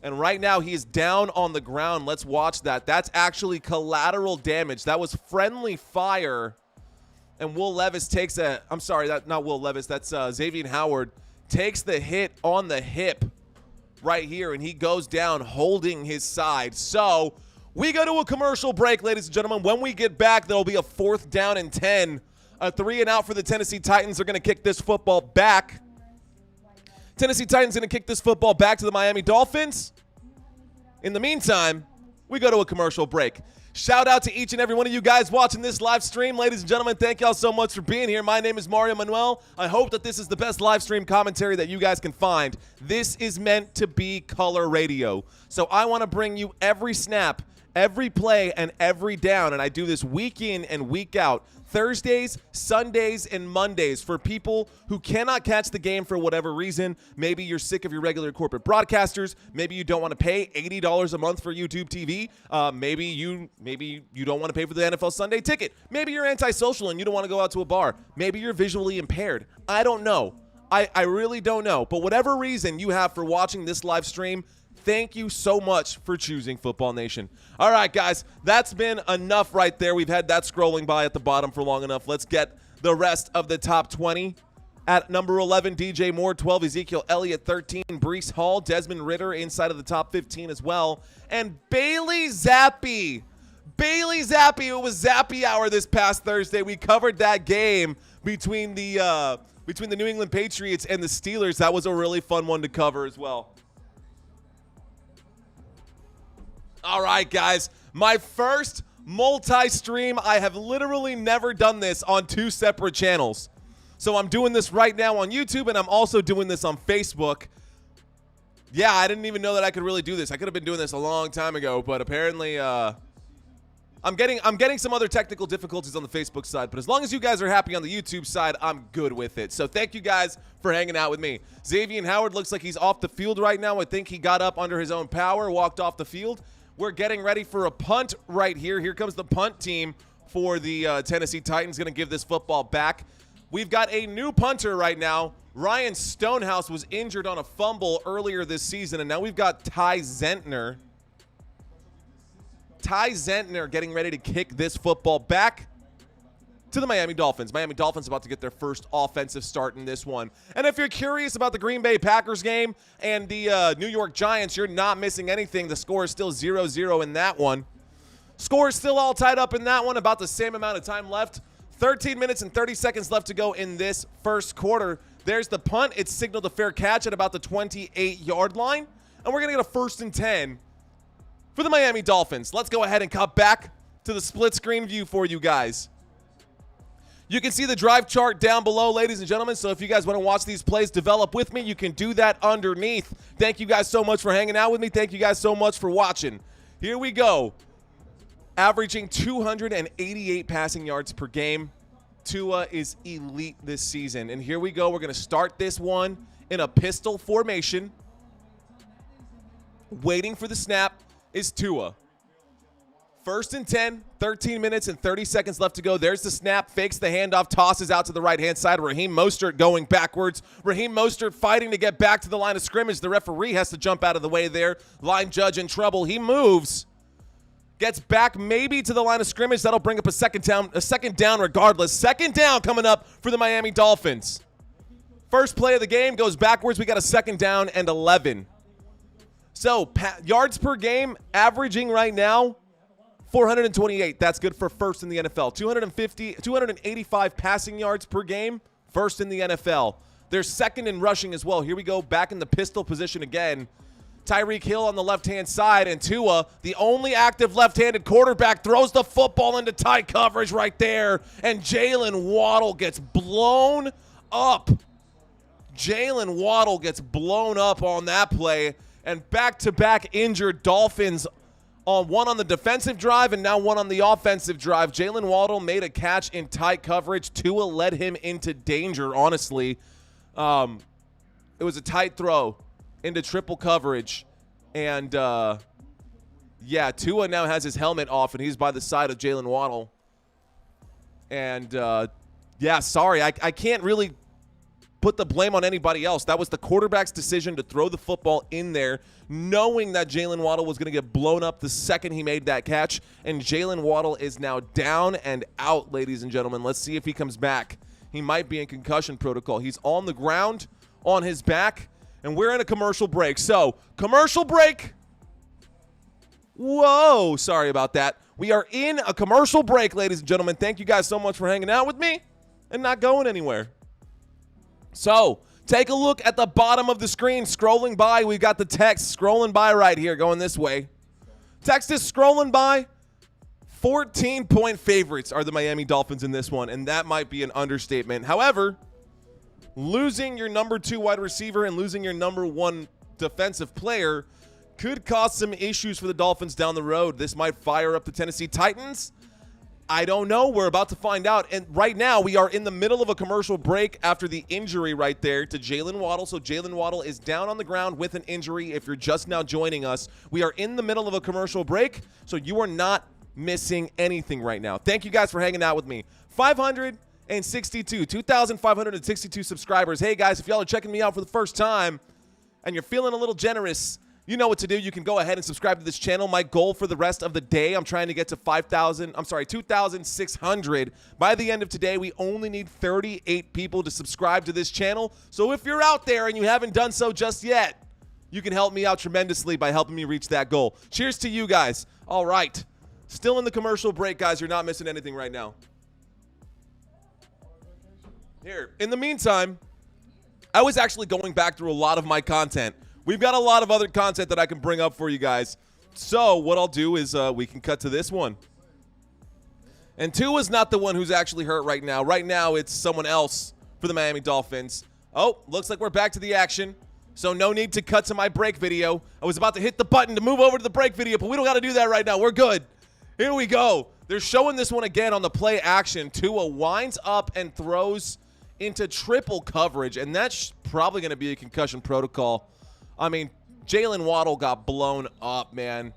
And right now he is down on the ground. Let's watch that. That's actually collateral damage. That was friendly fire. And Will Levis takes a, I'm sorry, that's not Will Levis. That's Xavier Howard takes the hit on the hip right here, and he goes down holding his side. So we go to a commercial break, ladies and gentlemen. When we get back, there'll be a 4th down and 10. A 3 and out for the Tennessee Titans. They're going to kick this football back. Tennessee Titans going to kick this football back to the Miami Dolphins. In the meantime, we go to a commercial break. Shout out to each and every one of you guys watching this live stream. Ladies and gentlemen, thank y'all so much for being here. My name is Mario Manuel. I hope that this is the best live stream commentary that you guys can find. This is meant to be color radio. So I want to bring you every snap, every play, and every down. And I do this week in and week out. Thursdays, Sundays, and Mondays for people who cannot catch the game for whatever reason. Maybe you're sick of your regular corporate broadcasters. Maybe you don't want to pay $80 a month for YouTube TV. Maybe you don't want to pay for the NFL Sunday ticket. Maybe you're antisocial and you don't want to go out to a bar. Maybe you're visually impaired. I don't know. I really don't know. But whatever reason you have for watching this live stream, thank you so much for choosing Football Nation. All right, guys, that's been enough right there. We've had that scrolling by at the bottom for long enough. Let's get the rest of the top 20. At number 11, DJ Moore, 12, Ezekiel Elliott, 13, Breece Hall, Desmond Ridder inside of the top 15 as well. And Bailey Zappi. Bailey Zappi. It was Zappi Hour this past Thursday. We covered that game between the New England Patriots and the Steelers. That was a really fun one to cover as well. All right, guys, my first multi-stream. I have literally never done this on 2 separate channels. So I'm doing this right now on YouTube, and I'm also doing this on Facebook. Yeah, I didn't even know that I could really do this. I could have been doing this a long time ago, but apparently I I'm getting some other technical difficulties on the Facebook side, but as long as you guys are happy on the YouTube side, I'm good with it. So thank you guys for hanging out with me. Xavier Howard looks like he's off the field right now. I think he got up under his own power, walked off the field. We're getting ready for a punt right here. Here comes the punt team for the Tennessee Titans, going to give this football back. We've got a new punter right now. Ryan Stonehouse was injured on a fumble earlier this season, and now we've got Ty Zentner. Ty Zentner getting ready to kick this football back to the Miami Dolphins. Miami Dolphins about to get their first offensive start in this one. And if you're curious about the Green Bay Packers game and the New York Giants, you're not missing anything. The score is still 0-0 in that one. Score is still all tied up in that one. About the same amount of time left. 13 minutes and 30 seconds left to go in this first quarter. There's the punt. It's signaled a fair catch at about the 28-yard line. And we're going to get a 1st and 10 for the Miami Dolphins. Let's go ahead and cut back to the split screen view for you guys. You can see the drive chart down below, ladies and gentlemen. So if you guys want to watch these plays develop with me, you can do that underneath. Thank you guys so much for hanging out with me. Thank you guys so much for watching. Here we go. Averaging 288 passing yards per game. Tua is elite this season. And here we go. We're going to start this one in a pistol formation. Waiting for the snap is Tua. 1st and 10, 13 minutes and 30 seconds left to go. There's the snap, fakes the handoff, tosses out to the right-hand side. Raheem Mostert going backwards. Raheem Mostert fighting to get back to the line of scrimmage. The referee has to jump out of the way there. Line judge in trouble. He moves. Gets back maybe to the line of scrimmage. That'll bring up a second down regardless. Second down coming up for the Miami Dolphins. First play of the game goes backwards. We got a 2nd down and 11. So, yards per game averaging right now, 428. That's good for first in the NFL. 285 passing yards per game, first in the NFL. They're second in rushing as well. Here we go, back in the pistol position again. Tyreek Hill on the left-hand side, and Tua, the only active left-handed quarterback, throws the football into tight coverage right there, and Jalen Waddle gets blown up. Jalen Waddle gets blown up on that play. And back-to-back injured Dolphins, one on the defensive drive and now one on the offensive drive. Jalen Waddle made a catch in tight coverage. Tua led him into danger, honestly. It was a tight throw into triple coverage. And, yeah, Tua now has his helmet off, and he's by the side of Jalen Waddle. And, yeah, sorry, I can't really put the blame on anybody else. That was the quarterback's decision to throw the football in there, knowing that Jalen Waddle was going to get blown up the second he made that catch. And Jalen Waddle is now down and out, ladies and gentlemen. Let's see if he comes back. He might be in concussion protocol. He's on the ground, on his back, and we're in a commercial break. So, commercial break. Whoa, sorry about that. We are in a commercial break, ladies and gentlemen. Thank you guys so much for hanging out with me and not going anywhere. So, take a look at the bottom of the screen. Scrolling by, we've got the text scrolling by right here, going this way. Text is scrolling by. 14-point favorites are the Miami Dolphins in this one, and that might be an understatement. However, losing your number 2 wide receiver and losing your number 1 defensive player could cause some issues for the Dolphins down the road. This might fire up the Tennessee Titans. I don't know. We're about to find out. And right now, we are in the middle of a commercial break after the injury right there to Jalen Waddle. So Jalen Waddle is down on the ground with an injury. If you're just now joining us, we are in the middle of a commercial break, so you are not missing anything right now. Thank you guys for hanging out with me. 2,562 subscribers. Hey, guys, if y'all are checking me out for the first time and you're feeling a little generous, you know what to do. You can go ahead and subscribe to this channel. My goal for the rest of the day, I'm trying to get to 2,600. By the end of today, we only need 38 people to subscribe to this channel. So if you're out there and you haven't done so just yet, you can help me out tremendously by helping me reach that goal. Cheers to you guys. All right. Still in the commercial break, guys. You're not missing anything right now. Here. In the meantime, I was actually going back through a lot of my content. We've got a lot of other content that I can bring up for you guys. So what I'll do is we can cut to this one. And Tua's not the one who's actually hurt right now. Right now, it's someone else for the Miami Dolphins. Oh, looks like we're back to the action. So no need to cut to my break video. I was about to hit the button to move over to the break video, but we don't got to do that right now. We're good. Here we go. They're showing this one again on the play action. Tua winds up and throws into triple coverage, and that's probably going to be a concussion protocol. I mean, Jalen Waddle got blown up, man.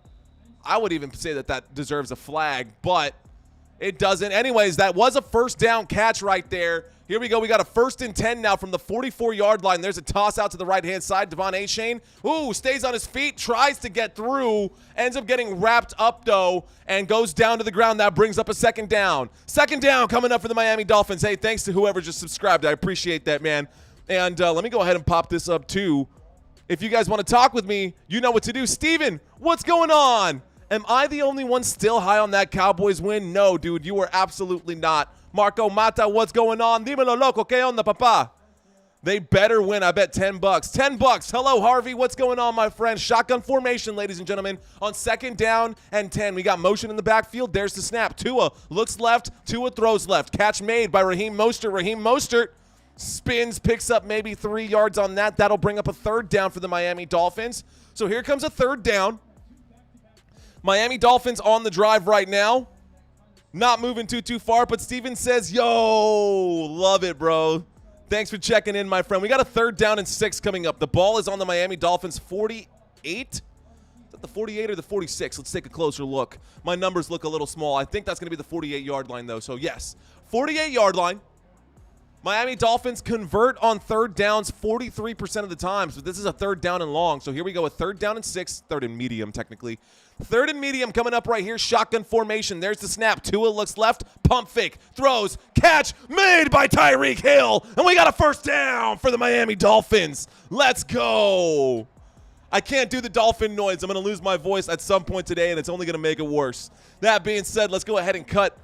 I would even say that that deserves a flag, but it doesn't. Anyways, that was a first down catch right there. Here we go. We got a 1st and 10 now from the 44-yard line. There's a toss out to the right-hand side. Devon Achane, ooh, stays on his feet, tries to get through, ends up getting wrapped up, though, and goes down to the ground. That brings up a 2nd down. 2nd down coming up for the Miami Dolphins. Hey, thanks to whoever just subscribed. I appreciate that, man. And let me go ahead and pop this up, too. If you guys want to talk with me, you know what to do. Steven, what's going on? Am I the only one still high on that Cowboys win? No, dude, you are absolutely not. Marco Mata, what's going on? Dímelo, loco, ¿qué onda, papá? They better win. I bet $10. $10. Hello, Harvey. What's going on, my friend? Shotgun formation, ladies and gentlemen. On 2nd down and 10. We got motion in the backfield. There's the snap. Tua looks left. Tua throws left. Catch made by Raheem Mostert. Raheem Mostert spins, picks up maybe 3 yards on that. That'll bring up a 3rd down for the Miami Dolphins. So here comes a 3rd down. Miami Dolphins on the drive right now. Not moving too far, but Steven says, yo, love it, bro. Thanks for checking in, my friend. We got a 3rd down and 6 coming up. The ball is on the Miami Dolphins 48. Is that the 48 or the 46? Let's take a closer look. My numbers look a little small. I think that's going to be the 48-yard line, though. So, yes, 48-yard line. Miami Dolphins convert on 3rd downs 43% of the time. So this is a 3rd down and long. So here we go with 3rd down and 6. 3rd and medium, technically. 3rd and medium coming up right here. Shotgun formation. There's the snap. Tua looks left. Pump fake. Throws. Catch made by Tyreek Hill. And we got a 1st down for the Miami Dolphins. Let's go. I can't do the dolphin noise. I'm going to lose my voice at some point today, and it's only going to make it worse. That being said, let's go ahead and cut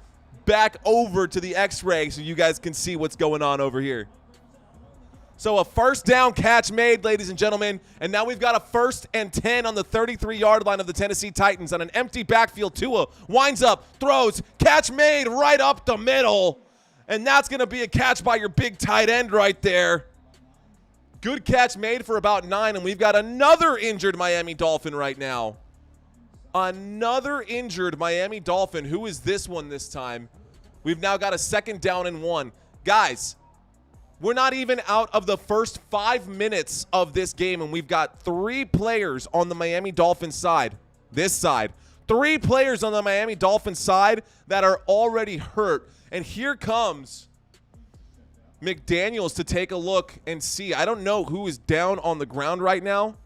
back over to the X-ray so you guys can see what's going on over here. So a 1st down catch made, ladies and gentlemen, and now we've got a 1st and 10 on the 33-yard line of the Tennessee Titans on an empty backfield. Tua winds up, throws, catch made right up the middle, and that's going to be a catch by your big tight end right there. Good catch made for about 9, and we've got another injured Miami Dolphin right now. Another injured Miami Dolphin. Who is this one this time? We've now got a 2nd down and 1. Guys, we're not even out of the first 5 minutes of this game, and we've got 3 players on the Miami Dolphins side. This side. 3 players on the Miami Dolphins side that are already hurt. And here comes McDaniels to take a look and see. I don't know who is down on the ground right now.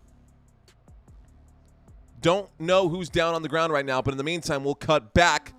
Don't know who's down on the ground right now, but in the meantime, we'll cut back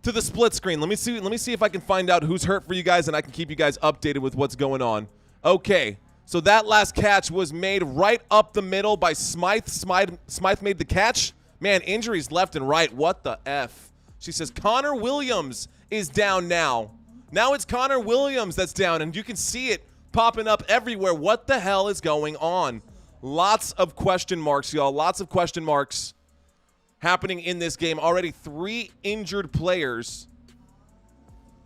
to the split screen. Let me see if I can find out who's hurt for you guys, and I can keep you guys updated with what's going on. Okay, so that last catch was made right up the middle by Smythe. Smythe made the catch. Man, injuries left and right. What the F? She says Connor Williams is down now. Now it's Connor Williams that's down, and you can see it popping up everywhere. What the hell is going on? Lots of question marks, y'all. Lots of question marks happening in this game. Already 3 injured players.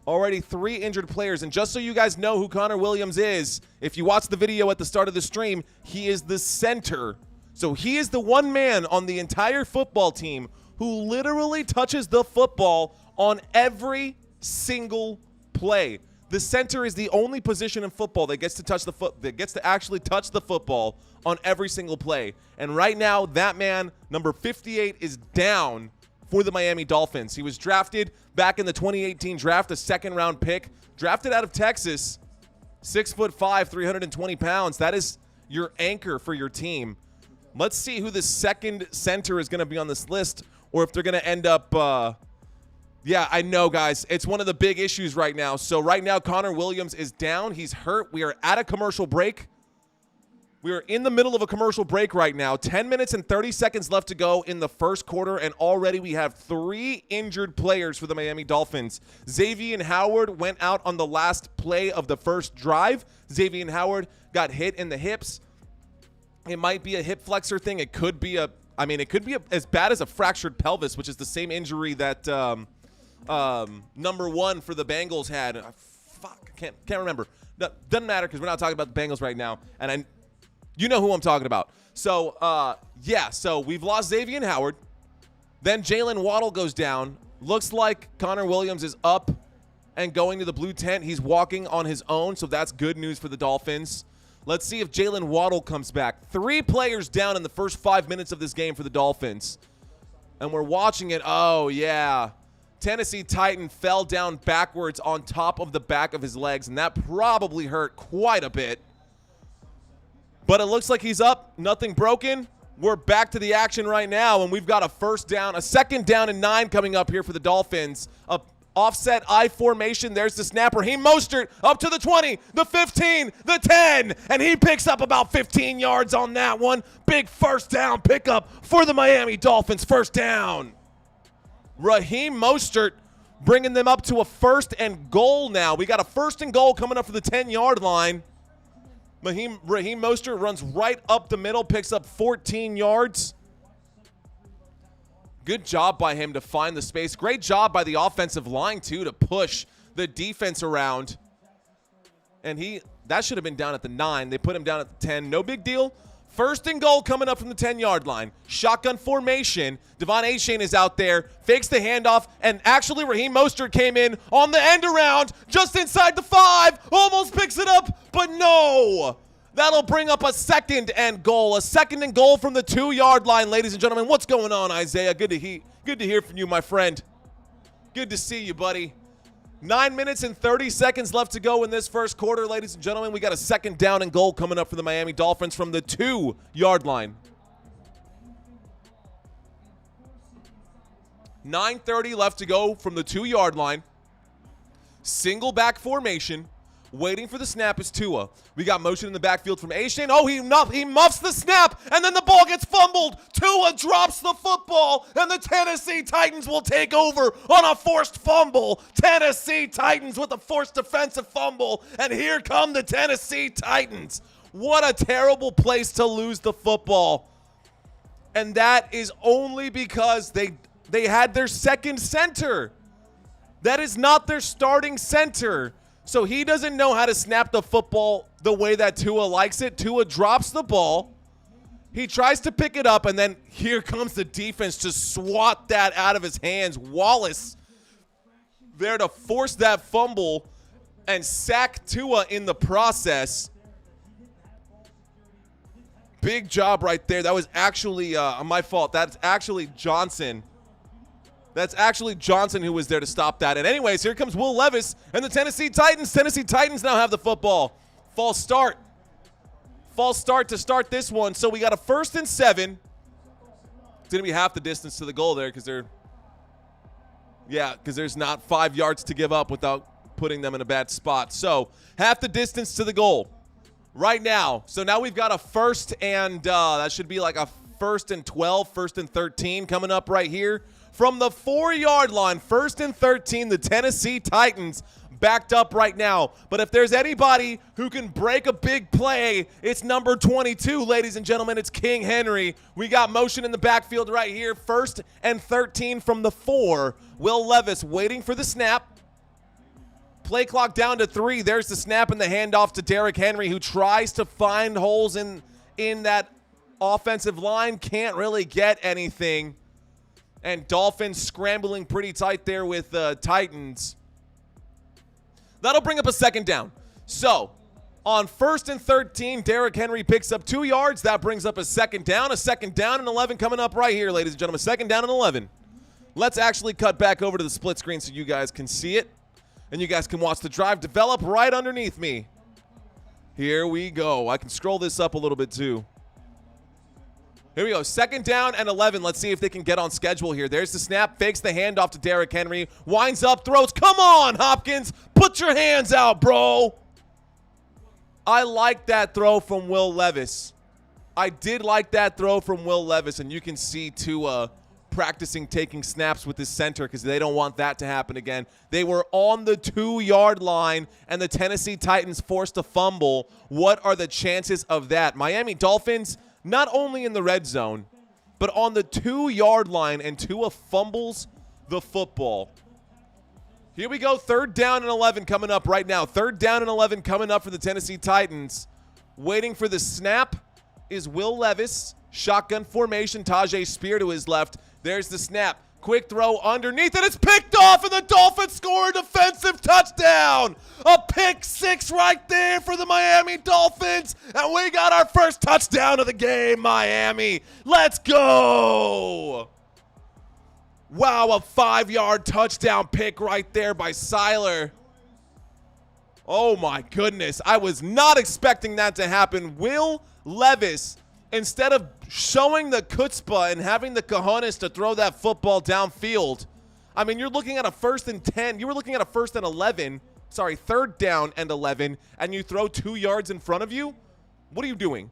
And just so you guys know who Connor Williams is, if you watch the video at the start of the stream, he is the center. So he is the one man on the entire football team who literally touches the football on every single play. The center is the only position in football that gets to actually touch the football on every single play. And right now, that man, number 58, is down for the Miami Dolphins. He was drafted back in the 2018 draft, a 2nd-round pick, drafted out of Texas, 6'5", 320 pounds. That is your anchor for your team. Let's see who the 2nd center is going to be on this list, or if they're going to end up yeah, I know, guys. It's one of the big issues right now. So right now, Connor Williams is down. He's hurt. We are at a commercial break. We are in the middle of a commercial break right now. 10 minutes and 30 seconds left to go in the first quarter, and already we have 3 injured players for the Miami Dolphins. Xavier Howard went out on the last play of the first drive. Xavier Howard got hit in the hips. It might be a hip flexor thing. It could be as bad as a fractured pelvis, which is the same injury that number 1 for the Bengals had. Can't remember. Doesn't matter because we're not talking about the Bengals right now, and you know who I'm talking about. So yeah, so we've lost Xavier Howard. Then Jalen Waddle goes down. Looks like Connor Williams is up and going to the blue tent. He's walking on his own, so that's good news for the Dolphins. Let's see if Jalen Waddle comes back. 3 players down in the first 5 minutes of this game for the Dolphins. And we're watching it. Oh, yeah. Tennessee Titan fell down backwards on top of the back of his legs, and that probably hurt quite a bit. But it looks like he's up. Nothing broken. We're back to the action right now, and we've got a second down and 9 coming up here for the Dolphins. A offset I formation. There's the snap. Raheem Mostert up to the 20, the 15, the 10, and he picks up about 15 yards on that one. Big first down pickup for the Miami Dolphins. First down. Raheem Mostert bringing them up to a 1st and goal now. We got a 1st and goal coming up for the 10-yard line. Raheem Mostert runs right up the middle, picks up 14 yards. Good job by him to find the space. Great job by the offensive line, too, to push the defense around. And that should have been down at the 9. They put him down at the 10. No big deal. 1st and goal coming up from the 10-yard line. Shotgun formation. Devon Achane is out there, fakes the handoff, and actually Raheem Mostert came in on the end around, just inside the 5, almost picks it up, but no. That'll bring up a 2nd and goal. A 2nd and goal from the 2-yard line, ladies and gentlemen. What's going on, Isaiah? Good to hear from you, my friend. Good to see you, buddy. 9 minutes and 30 seconds left to go in this first quarter, ladies and gentlemen. We got a 2nd down and goal coming up for the Miami Dolphins from the 2-yard line. 9:30 left to go from the 2-yard line. Single back formation. Waiting for the snap is Tua. We got motion in the backfield from Achane. Oh, he muffs the snap, and then the ball gets fumbled. Tua drops the football, and the Tennessee Titans will take over on a forced fumble. Tennessee Titans with a forced defensive fumble, and here come the Tennessee Titans. What a terrible place to lose the football. And that is only because they had their 2nd center. That is not their starting center. So he doesn't know how to snap the football the way that Tua likes it. Tua drops the ball. He tries to pick it up, and then here comes the defense to swat that out of his hands. Wallace there to force that fumble and sack Tua in the process. Big job right there. That was actually my fault. That's actually Johnson. That's actually Johnson who was there to stop that. And anyways, here comes Will Levis and the Tennessee Titans. Tennessee Titans now have the football. False start. False start to start this one. So we got a 1st and 7. It's going to be half the distance to the goal there because there's not 5 yards to give up without putting them in a bad spot. So half the distance to the goal right now. So now we've got a 1st and that should be like a 1st and 12, 1st and 13 coming up right here. From the 4-yard line, 1st and 13, the Tennessee Titans backed up right now. But if there's anybody who can break a big play, it's number 22, ladies and gentlemen. It's King Henry. We got motion in the backfield right here. 1st and 13 from the 4. Will Levis waiting for the snap. Play clock down to 3. There's the snap and the handoff to Derrick Henry, who tries to find holes in that offensive line. Can't really get anything. And Dolphins scrambling pretty tight there with the Titans. That'll bring up a 2nd down. So, on 1st and 13, Derrick Henry picks up 2 yards. That brings up a 2nd down. A 2nd down and 11 coming up right here, ladies and gentlemen. 2nd down and 11. Let's actually cut back over to the split screen so you guys can see it. And you guys can watch the drive develop right underneath me. Here we go. I can scroll this up a little bit too. Here we go. 2nd down and 11. Let's see if they can get on schedule here. There's the snap. Fakes the handoff to Derrick Henry. Winds up. Throws. Come on, Hopkins. Put your hands out, bro. I like that throw from Will Levis. I did like that throw from Will Levis. And you can see Tua practicing taking snaps with his center because they don't want that to happen again. They were on the 2-yard line, and the Tennessee Titans forced a fumble. What are the chances of that? Miami Dolphins not only in the red zone, but on the 2-yard line, and Tua fumbles the football. Here we go, 3rd down and 11 coming up right now. 3rd down and 11 coming up for the Tennessee Titans. Waiting for the snap is Will Levis. Shotgun formation, Tajay Spear to his left. There's the snap. Quick throw underneath, and it's picked off, and the Dolphins score a defensive touchdown. A pick six right there for the Miami Dolphins, and we got our first touchdown of the game, Miami. Let's go. Wow, a 5-yard touchdown pick right there by Seiler. Oh my goodness, I was not expecting that to happen. Will Levis, instead of showing the chutzpah and having the cojones to throw that football downfield, I mean, you're looking at a 1st and 10. You were looking at a 1st and 11. Sorry, 3rd down and 11, and you throw 2 yards in front of you? What are you doing?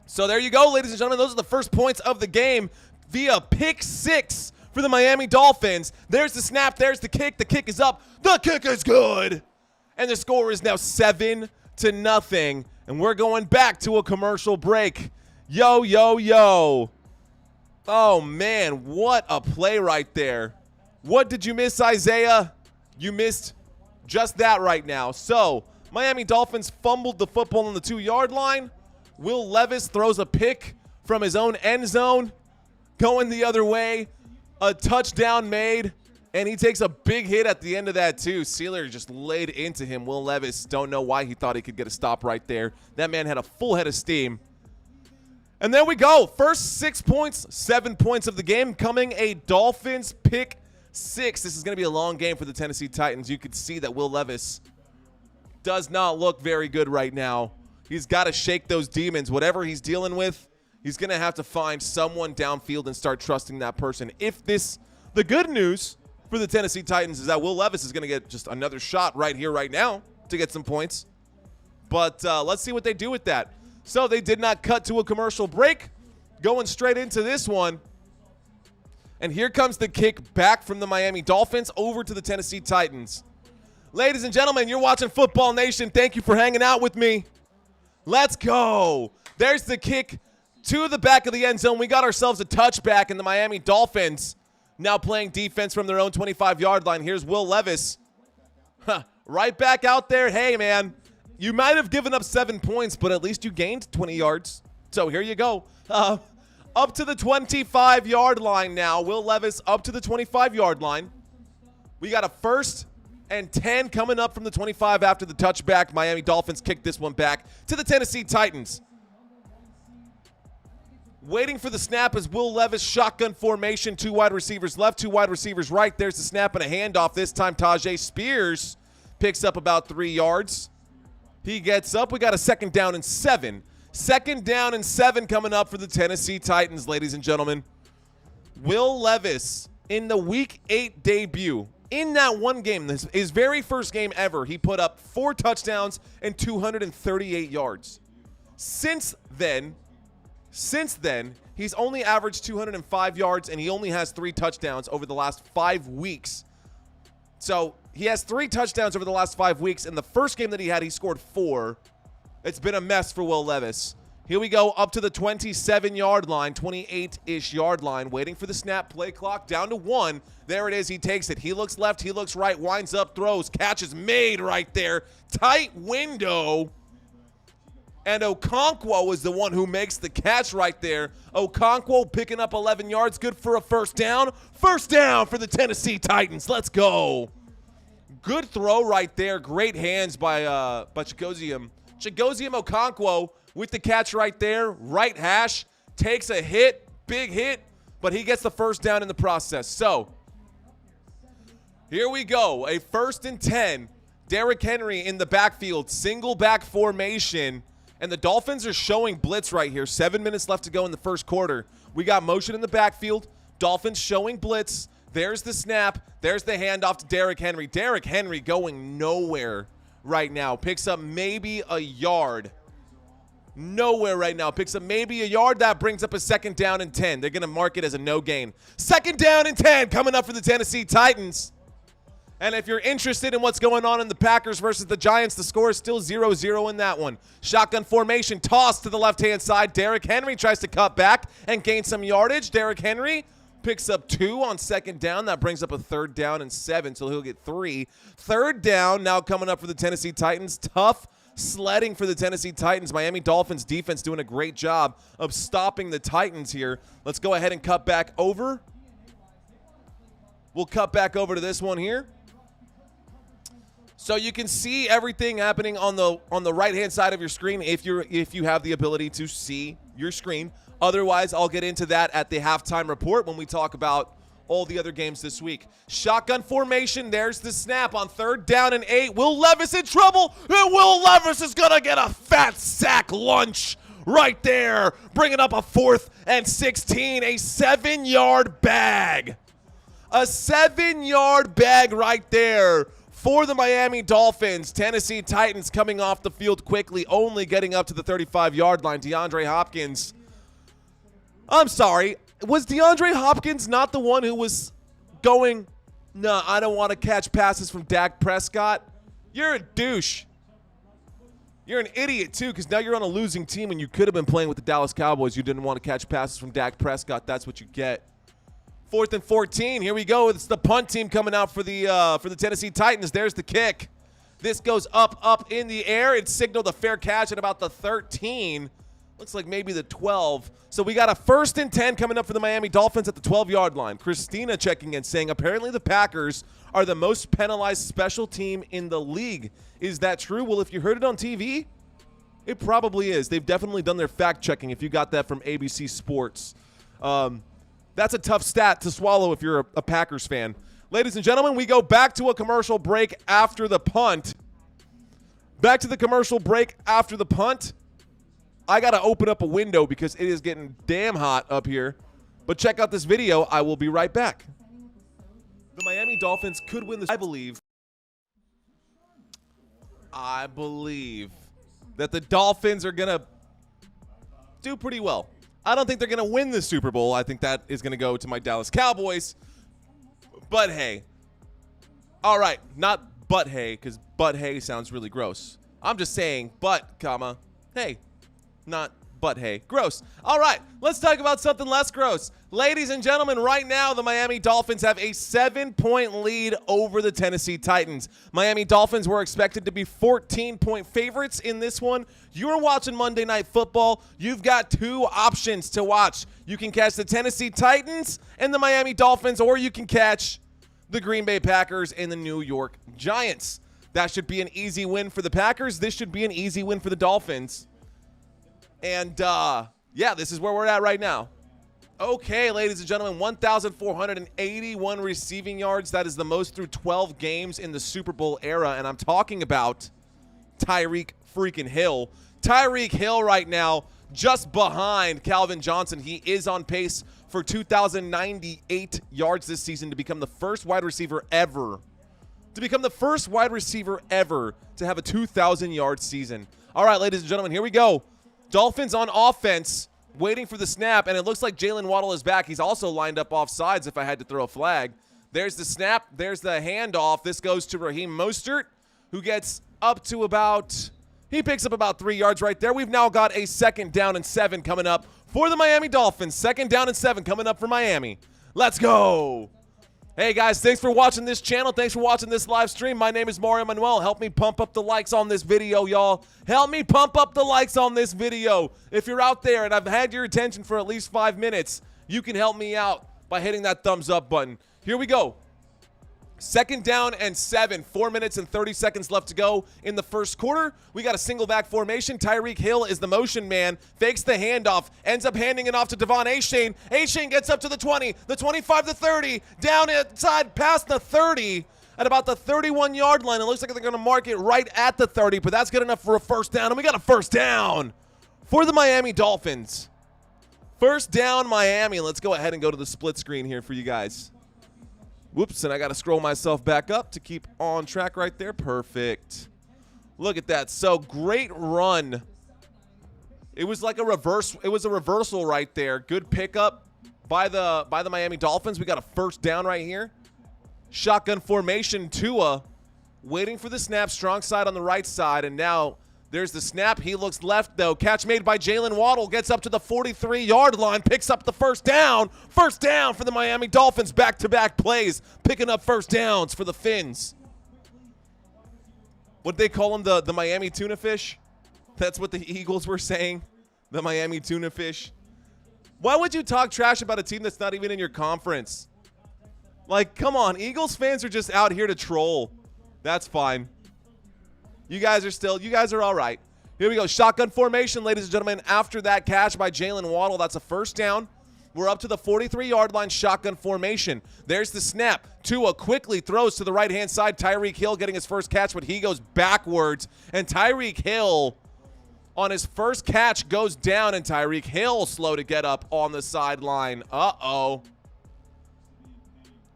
So there you go, ladies and gentlemen. Those are the first points of the game via pick six for the Miami Dolphins. There's the snap. There's the kick. The kick is up. The kick is good. And the score is now 7-0. And we're going back to a commercial break. Yo, yo, yo. Oh, man, what a play right there. What did you miss, Isaiah? You missed just that right now. So, Miami Dolphins fumbled the football on the 2-yard line. Will Levis throws a pick from his own end zone. Going the other way. A touchdown made. And he takes a big hit at the end of that, too. Sealer just laid into him. Will Levis, don't know why he thought he could get a stop right there. That man had a full head of steam. And there we go. First 6 points, 7 points of the game coming. A Dolphins pick six. This is going to be a long game for the Tennessee Titans. You can see that Will Levis does not look very good right now. He's got to shake those demons. Whatever he's dealing with, he's going to have to find someone downfield and start trusting that person. The good news for the Tennessee Titans is that Will Levis is going to get just another shot right here, right now to get some points. But let's see what they do with that. So they did not cut to a commercial break. Going straight into this one. And here comes the kick back from the Miami Dolphins over to the Tennessee Titans. Ladies and gentlemen, you're watching Football Nation. Thank you for hanging out with me. Let's go. There's the kick to the back of the end zone. We got ourselves a touchback, and the Miami Dolphins now playing defense from their own 25-yard line. Here's Will Levis. Right back out there. Hey, man, you might have given up 7 points, but at least you gained 20 yards. So here you go. Up to the 25-yard line now. Will Levis up to the 25-yard line. We got a 1st and 10 coming up from the 25 after the touchback. Miami Dolphins kick this one back to the Tennessee Titans. Waiting for the snap is Will Levis, shotgun formation, 2 wide receivers left, 2 wide receivers right. There's the snap and a handoff. This time Tajay Spears picks up about 3 yards. He gets up. We got a 2nd down and 7. 2nd down and 7 coming up for the Tennessee Titans, ladies and gentlemen. Will Levis in the Week 8 debut. In that one game, his very first game ever, he put up 4 touchdowns and 238 yards. Since then, he's only averaged 205 yards, and he only has 3 touchdowns over the last 5 weeks. So he has 3 touchdowns over the last 5 weeks. In the first game that he had, he scored 4. It's been a mess for Will Levis. Here we go up to the 27-yard line, 28-ish yard line, waiting for the snap, play clock, down to 1. There it is. He takes it. He looks left. He looks right. Winds up, throws. Catch is made right there. Tight window. And Okonkwo is the one who makes the catch right there. Okonkwo picking up 11 yards. Good for a 1st down. 1st down for the Tennessee Titans. Let's go. Good throw right there. Great hands by Chigozium. Chigozium Okonkwo with the catch right there. Right hash. Takes a hit. Big hit. But he gets the 1st down in the process. So, here we go. A 1st and 10. Derrick Henry in the backfield. Single back formation. And the Dolphins are showing blitz right here. 7 minutes left to go in the first quarter. We got motion in the backfield. Dolphins showing blitz. There's the snap. There's the handoff to Derrick Henry. Derrick Henry going nowhere right now. Picks up maybe a yard. Nowhere right now. Picks up maybe a yard. That brings up a 2nd down and 10. They're going to mark it as a no gain. 2nd down and 10 coming up for the Tennessee Titans. And if you're interested in what's going on in the Packers versus the Giants, the score is still 0-0 in that one. Shotgun formation, toss to the left-hand side. Derrick Henry tries to cut back and gain some yardage. Derrick Henry picks up 2 on 2nd down. That brings up a 3rd down and 7, so he'll get 3. 3rd down now coming up for the Tennessee Titans. Tough sledding for the Tennessee Titans. Miami Dolphins defense doing a great job of stopping the Titans here. Let's go ahead and cut back over We'll cut back over to this one here. So you can see everything happening on the right-hand side of your screen if you have the ability to see your screen. Otherwise, I'll get into that at the halftime report when we talk about all the other games this week. Shotgun formation. There's the snap on 3rd down and 8. Will Levis in trouble? And Will Levis is going to get a fat sack lunch right there. Bringing up a 4th and 16. A 7-yard bag. A 7-yard bag right there for the Miami Dolphins. Tennessee Titans coming off the field quickly, only getting up to the 35-yard line. DeAndre Hopkins. I'm sorry. Was DeAndre Hopkins not the one who was going, no, I don't want to catch passes from Dak Prescott? You're a douche. You're an idiot, too, because now you're on a losing team and you could have been playing with the Dallas Cowboys. You didn't want to catch passes from Dak Prescott. That's what you get. 4th and 14. Here we go. It's the punt team coming out for the Tennessee Titans. There's the kick. This goes up in the air. It's signaled a fair catch at about the 13. Looks like maybe the 12. So we got a 1st and 10 coming up for the Miami Dolphins at the 12-yard line. Christina checking in saying apparently the Packers are the most penalized special team in the league. Is that true? Well, if you heard it on TV, it probably is. They've definitely done their fact checking if you got that from ABC Sports. That's a tough stat to swallow if you're a Packers fan. Ladies and gentlemen, we go back to a commercial break after the punt. Back to the commercial break after the punt. I got to open up a window because it is getting damn hot up here. But check out this video. I will be right back. The Miami Dolphins could win this. I believe that the Dolphins are going to do pretty well. I don't think they're going to win the Super Bowl. I think that is going to go to my Dallas Cowboys. But hey. All right. Not but hey, because but hey sounds really gross. I'm just saying but, comma, hey. Not but hey. Gross. All right. Let's talk about something less gross. Ladies and gentlemen, right now the Miami Dolphins have a 7-point lead over the Tennessee Titans. Miami Dolphins were expected to be 14-point favorites in this one. You're watching Monday Night Football. You've got 2 options to watch. You can catch the Tennessee Titans and the Miami Dolphins, or you can catch the Green Bay Packers and the New York Giants. That should be an easy win for the Packers. This should be an easy win for the Dolphins. And, yeah, this is where we're at right now. Okay, ladies and gentlemen, 1,481 receiving yards. That is the most through 12 games in the Super Bowl era. And I'm talking about Tyreek freaking Hill. Tyreek Hill right now just behind Calvin Johnson. He is on pace for 2,098 yards this season to become the first wide receiver ever. To become the first wide receiver ever to have a 2,000-yard season. All right, ladies and gentlemen, here we go. Dolphins on offense, waiting for the snap, and it looks like Jalen Waddle is back. He's also lined up off sides if I had to throw a flag. There's the snap. There's the handoff. This goes to Raheem Mostert, who gets up to about, he picks up about 3 yards right there. We've now got a 2nd down and 7 coming up for the Miami Dolphins. 2nd down and 7 coming up for Miami. Let's go. Hey, guys, thanks for watching this channel. Thanks for watching this live stream. My name is Mario Manuel. Help me pump up the likes on this video, y'all. Help me pump up the likes on this video. If you're out there and I've had your attention for at least 5 minutes, you can help me out by hitting that thumbs up button. Here we go. 2nd down and 7. 4 minutes and 30 seconds left to go in the first quarter. We got a single back formation. Tyreek Hill is the motion man. Fakes the handoff. Ends up handing it off to Devon Achane. Achane gets up to the 20, the 25, the 30. Down inside past the 30 at about the 31-yard line. It looks like they're going to mark it right at the 30, but that's good enough for a 1st down. And we got a 1st down for the Miami Dolphins. 1st down, Miami. Let's go ahead and go to the split screen here for you guys. Whoops, and I got to scroll myself back up to keep on track right there. Perfect. Look at that. So great run. It was like a reverse. It was a reversal right there. Good pickup by the Miami Dolphins. We got a 1st down right here. Shotgun formation. Tua waiting for the snap. Strong side on the right side, and now there's the snap. He looks left, though. Catch made by Jalen Waddle. Gets up to the 43-yard line. Picks up the 1st down. 1st down for the Miami Dolphins. Back-to-back plays. Picking up 1st downs for the Fins. What did they call them? The Miami tuna fish? That's what the Eagles were saying. The Miami tuna fish. Why would you talk trash about a team that's not even in your conference? Like, come on. Eagles fans are just out here to troll. That's fine. You guys are all right. Here we go. Shotgun formation, ladies and gentlemen. After that catch by Jalen Waddle, that's a first down. We're up to the 43-yard line, shotgun formation. There's the snap. Tua quickly throws to the right-hand side. Tyreek Hill getting his first catch, but he goes backwards. And Tyreek Hill, on his first catch, goes down, and Tyreek Hill slow to get up on the sideline. Uh-oh.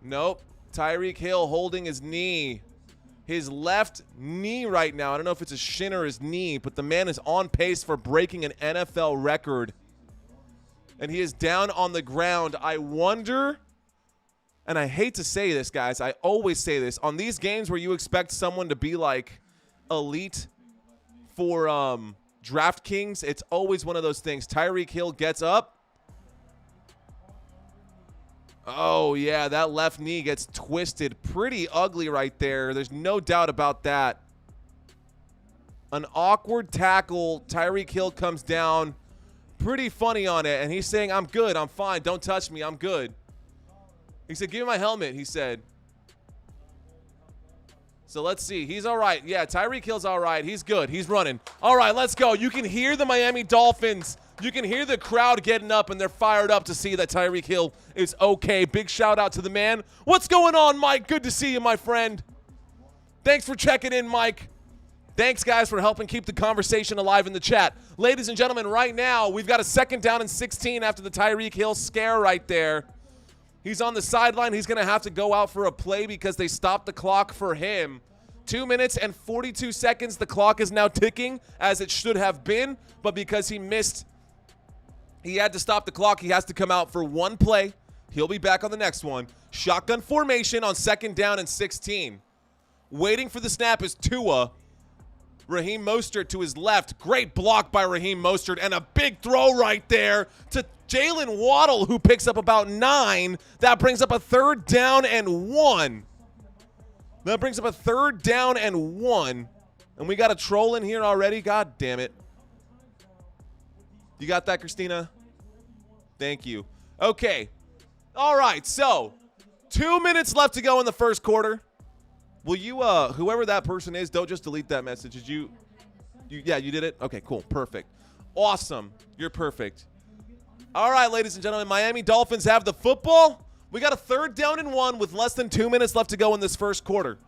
Nope. Tyreek Hill holding his knee. His left knee right now. I don't know if it's his shin or his knee, but the man is on pace for breaking an NFL record. And he is down on the ground. I wonder, and I hate to say this, guys. I always say this. On these games where you expect someone to be like elite for DraftKings, it's always one of those things. Tyreek Hill gets up. Oh, yeah, that left knee gets twisted pretty ugly right there. There's no doubt about that. An awkward tackle. Tyreek Hill comes down pretty funny on it, and he's saying, I'm good, I'm fine, don't touch me, I'm good. He said, give me my helmet, he said. So let's see. He's all right. Yeah, Tyreek Hill's all right. He's good. He's running. All right, let's go. You can hear the Miami Dolphins. You can hear the crowd getting up, and they're fired up to see that Tyreek Hill is okay. Big shout out to the man. What's going on, Mike? Good to see you, my friend. Thanks for checking in, Mike. Thanks, guys, for helping keep the conversation alive in the chat. Ladies and gentlemen, right now, we've got a 2nd down and 16 after the Tyreek Hill scare right there. He's on the sideline. He's going to have to go out for a play because they stopped the clock for him. 2 minutes and 42 seconds. The clock is now ticking as it should have been, but because he missed, he had to stop the clock. He has to come out for one play. He'll be back on the next one. Shotgun formation on 2nd down and 16. Waiting for the snap is Tua. Raheem Mostert to his left. Great block by Raheem Mostert, and a big throw right there to Jalen Waddle, who picks up about 9. That brings up a 3rd down and 1. That brings up a 3rd down and 1. And we got a troll in here already? God damn it. You got that, Christina? Thank you. Okay. All right, so 2 minutes left to go in the first quarter. Will you, whoever that person is, don't just delete that message. Did you yeah, you did it? Okay, cool. Perfect. Awesome. You're perfect. All right, ladies and gentlemen, Miami Dolphins have the football. We got a 3rd down and 1 with less than 2 minutes left to go in this first quarter.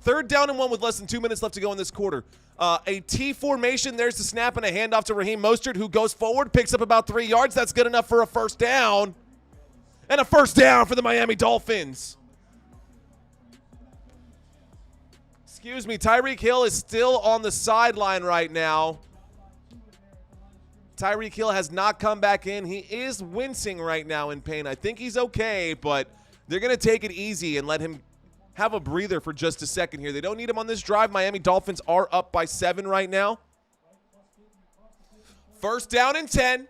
3rd down and 1 with less than 2 minutes left to go in this quarter. A T formation. There's the snap and a handoff to Raheem Mostert, who goes forward, picks up about 3 yards. That's good enough for a 1st down. And a 1st down for the Miami Dolphins. Excuse me, Tyreek Hill is still on the sideline right now. Tyreek Hill has not come back in. He is wincing right now in pain. I think he's okay, but they're going to take it easy and let him have a breather for just a second here. They don't need him on this drive. Miami Dolphins are up by 7 right now. 1st down and 10.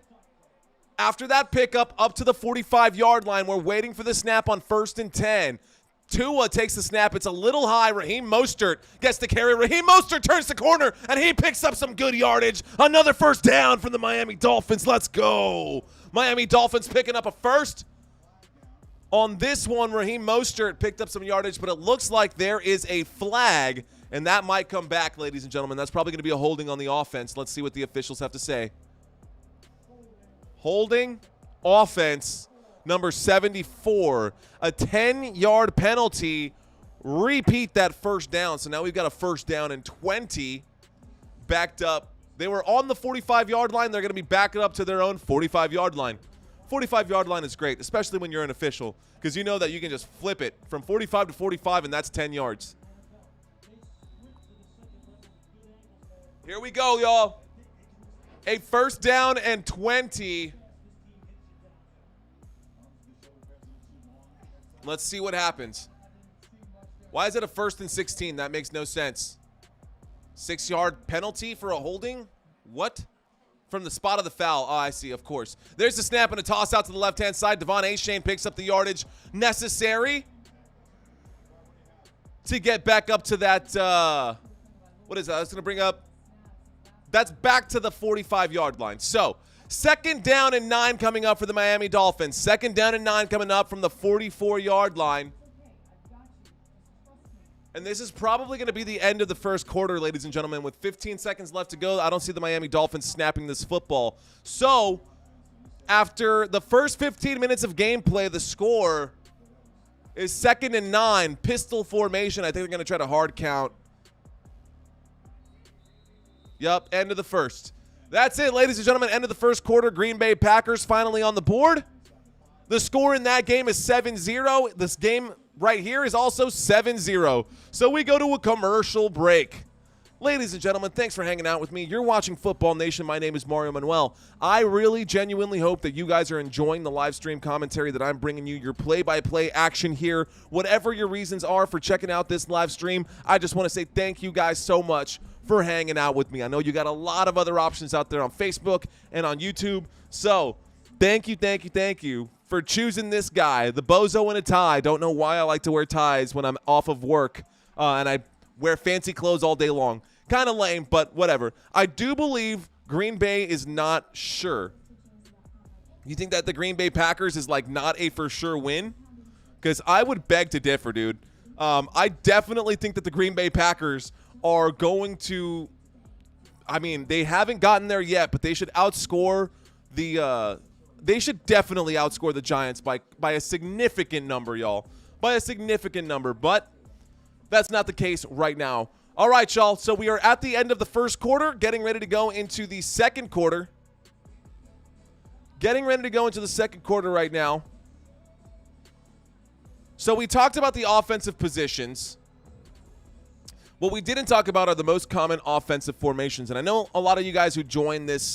After that pickup, up to the 45-yard line. We're waiting for the snap on 1st and 10. Tua takes the snap. It's a little high. Raheem Mostert gets the carry. Raheem Mostert turns the corner, and he picks up some good yardage. Another 1st down for the Miami Dolphins. Let's go. Miami Dolphins picking up a 1st. On this one, Raheem Mostert picked up some yardage, but it looks like there is a flag, and that might come back, ladies and gentlemen. That's probably going to be a holding on the offense. Let's see what the officials have to say. Holding, offense, number 74. A 10-yard penalty. Repeat that 1st down. So now we've got a 1st down and 20 backed up. They were on the 45-yard line. They're going to be backing up to their own 45-yard line. 45-yard line is great, especially when you're an official, because you know that you can just flip it from 45 to 45, and that's 10 yards. Here we go, y'all. A 1st down and 20. Let's see what happens. Why is it a 1st and 16? That makes no sense. 6-yard penalty for a holding? What? From the spot of the foul. Oh, I see, of course. There's the snap and a toss out to the left-hand side. Devon Achane picks up the yardage necessary to get back up to that. What is that? That's going to bring up. That's back to the 45-yard line. So, 2nd down and 9 coming up for the Miami Dolphins. 2nd down and 9 coming up from the 44-yard line. And this is probably going to be the end of the first quarter, ladies and gentlemen. With 15 seconds left to go, I don't see the Miami Dolphins snapping this football. So, after the first 15 minutes of gameplay, the score is 2nd and 9, pistol formation. I think they're going to try to hard count. Yep, end of the first. That's it, ladies and gentlemen. End of the first quarter. Green Bay Packers finally on the board. The score in that game is 7-0. This game right here is also 7-0. So we go to a commercial break. Ladies and gentlemen, thanks for hanging out with me. You're watching Football Nation. My name is Mario Manuel. I really genuinely hope that you guys are enjoying the live stream commentary that I'm bringing you, your play-by-play action here. Whatever your reasons are for checking out this live stream, I just want to say thank you guys so much for hanging out with me. I know you got a lot of other options out there on Facebook and on YouTube. So thank you for choosing this guy, the bozo in a tie. Don't know why I like to wear ties when I'm off of work, and I wear fancy clothes all day long. Kind of lame, but whatever. I do believe Green Bay is not sure. You think that the Green Bay Packers is like not a for sure win? Because I would beg to differ, dude. I definitely think that the Green Bay Packers are going to, I mean, they haven't gotten there yet, but they should outscore the, they should definitely outscore the Giants by a significant number, y'all. By a significant number, but that's not the case right now. All right, y'all, so we are at the end of the first quarter, getting ready to go into the second quarter. Getting ready to go into the second quarter right now. So we talked about the offensive positions. What we didn't talk about are the most common offensive formations. And I know a lot of you guys who join this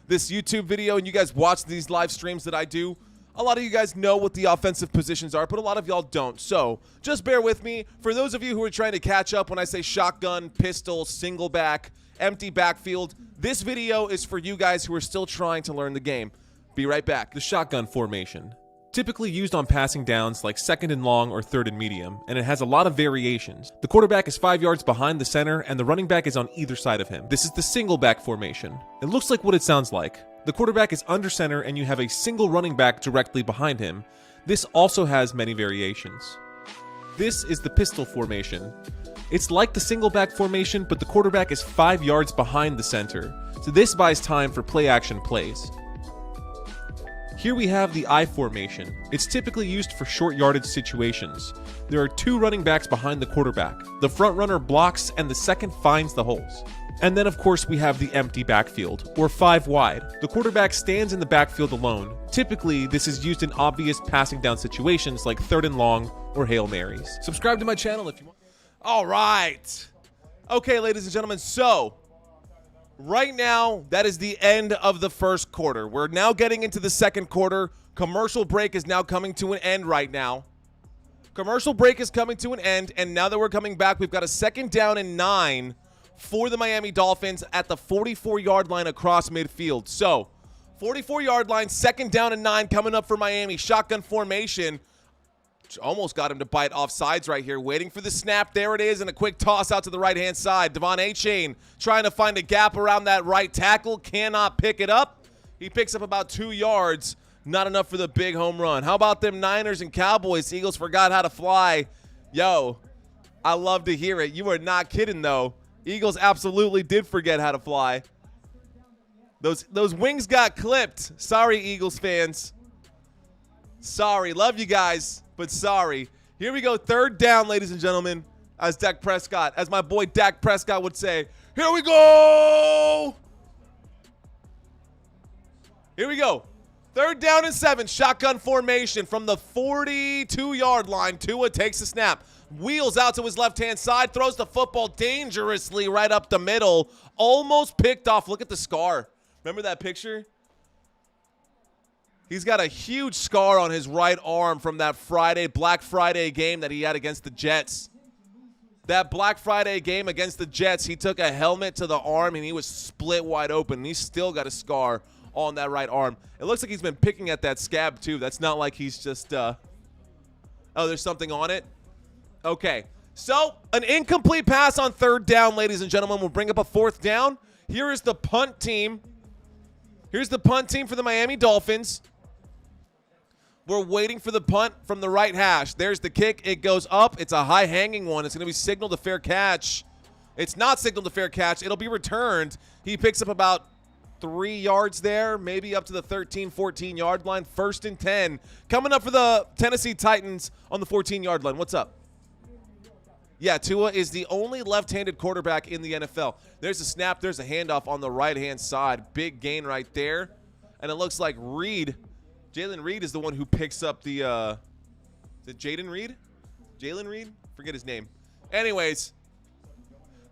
this YouTube video and you guys watch these live streams that I do, a lot of you guys know what the offensive positions are, but a lot of y'all don't. So just bear with me. For those of you who are trying to catch up when I say shotgun, pistol, single back, empty backfield, this video is for you guys who are still trying to learn the game. Be right back. The shotgun formation. Typically used on passing downs like 2nd and long or 3rd and medium, and it has a lot of variations. The quarterback is 5 yards behind the center, and the running back is on either side of him. This is the single back formation. It looks like what it sounds like. The quarterback is under center, and you have a single running back directly behind him. This also has many variations. This is the pistol formation. It's like the single back formation, but the quarterback is 5 yards behind the center, so this buys time for play-action plays. Here we have the I formation. It's typically used for short yardage situations. There are 2 running backs behind the quarterback. The front runner blocks and the second finds the holes. And then of course we have the empty backfield, or 5 wide. The quarterback stands in the backfield alone. Typically this is used in obvious passing down situations like 3rd and long or Hail Marys. Subscribe to my channel if you want. All right. Okay, ladies and gentlemen, so right now, that is the end of the first quarter. We're now getting into the second quarter. Commercial break is now coming to an end right now. Commercial break is coming to an end, and now that we're coming back, we've got a 2nd down and 9 for the Miami Dolphins at the 44-yard line across midfield. So, 44-yard line, 2nd down and 9 coming up for Miami. Shotgun formation. Almost got him to bite off sides right here. Waiting for the snap. There it is, and a quick toss out to the right-hand side. Devon Achane trying to find a gap around that right tackle. Cannot pick it up. He picks up about 2 yards. Not enough for the big home run. How about them Niners and Cowboys? Eagles forgot how to fly. Yo, I love to hear it. You are not kidding, though. Eagles absolutely did forget how to fly. Those wings got clipped. Sorry, Eagles fans. Sorry. Love you guys, but sorry. Here we go. 3rd down, ladies and gentlemen, as my boy Dak Prescott would say. Here we go. Here we go. 3rd down and 7. Shotgun formation from the 42-yard line. Tua takes the snap. Wheels out to his left-hand side. Throws the football dangerously right up the middle. Almost picked off. Look at the scar. Remember that picture? He's got a huge scar on his right arm from that Black Friday game that he had against the Jets. That Black Friday game against the Jets, he took a helmet to the arm and he was split wide open. And he's still got a scar on that right arm. It looks like he's been picking at that scab too. That's not like he's just, oh, there's something on it. Okay, so an incomplete pass on 3rd down, ladies and gentlemen. We'll bring up a 4th down. Here is the punt team. Here's the punt team for the Miami Dolphins. We're waiting for the punt from the right hash. There's the kick. It goes up. It's a high-hanging one. It's going to be signaled a fair catch. It's not signaled a fair catch. It'll be returned. He picks up about 3 yards there, maybe up to the 13, 14-yard line. 1st and 10. Coming up for the Tennessee Titans on the 14-yard line. What's up? Yeah, Tua is the only left-handed quarterback in the NFL. There's a snap. There's a handoff on the right-hand side. Big gain right there. And it looks like Jalen Reed is the one who picks up the is it Jaden Reed? Jalen Reed? Forget his name. Anyways,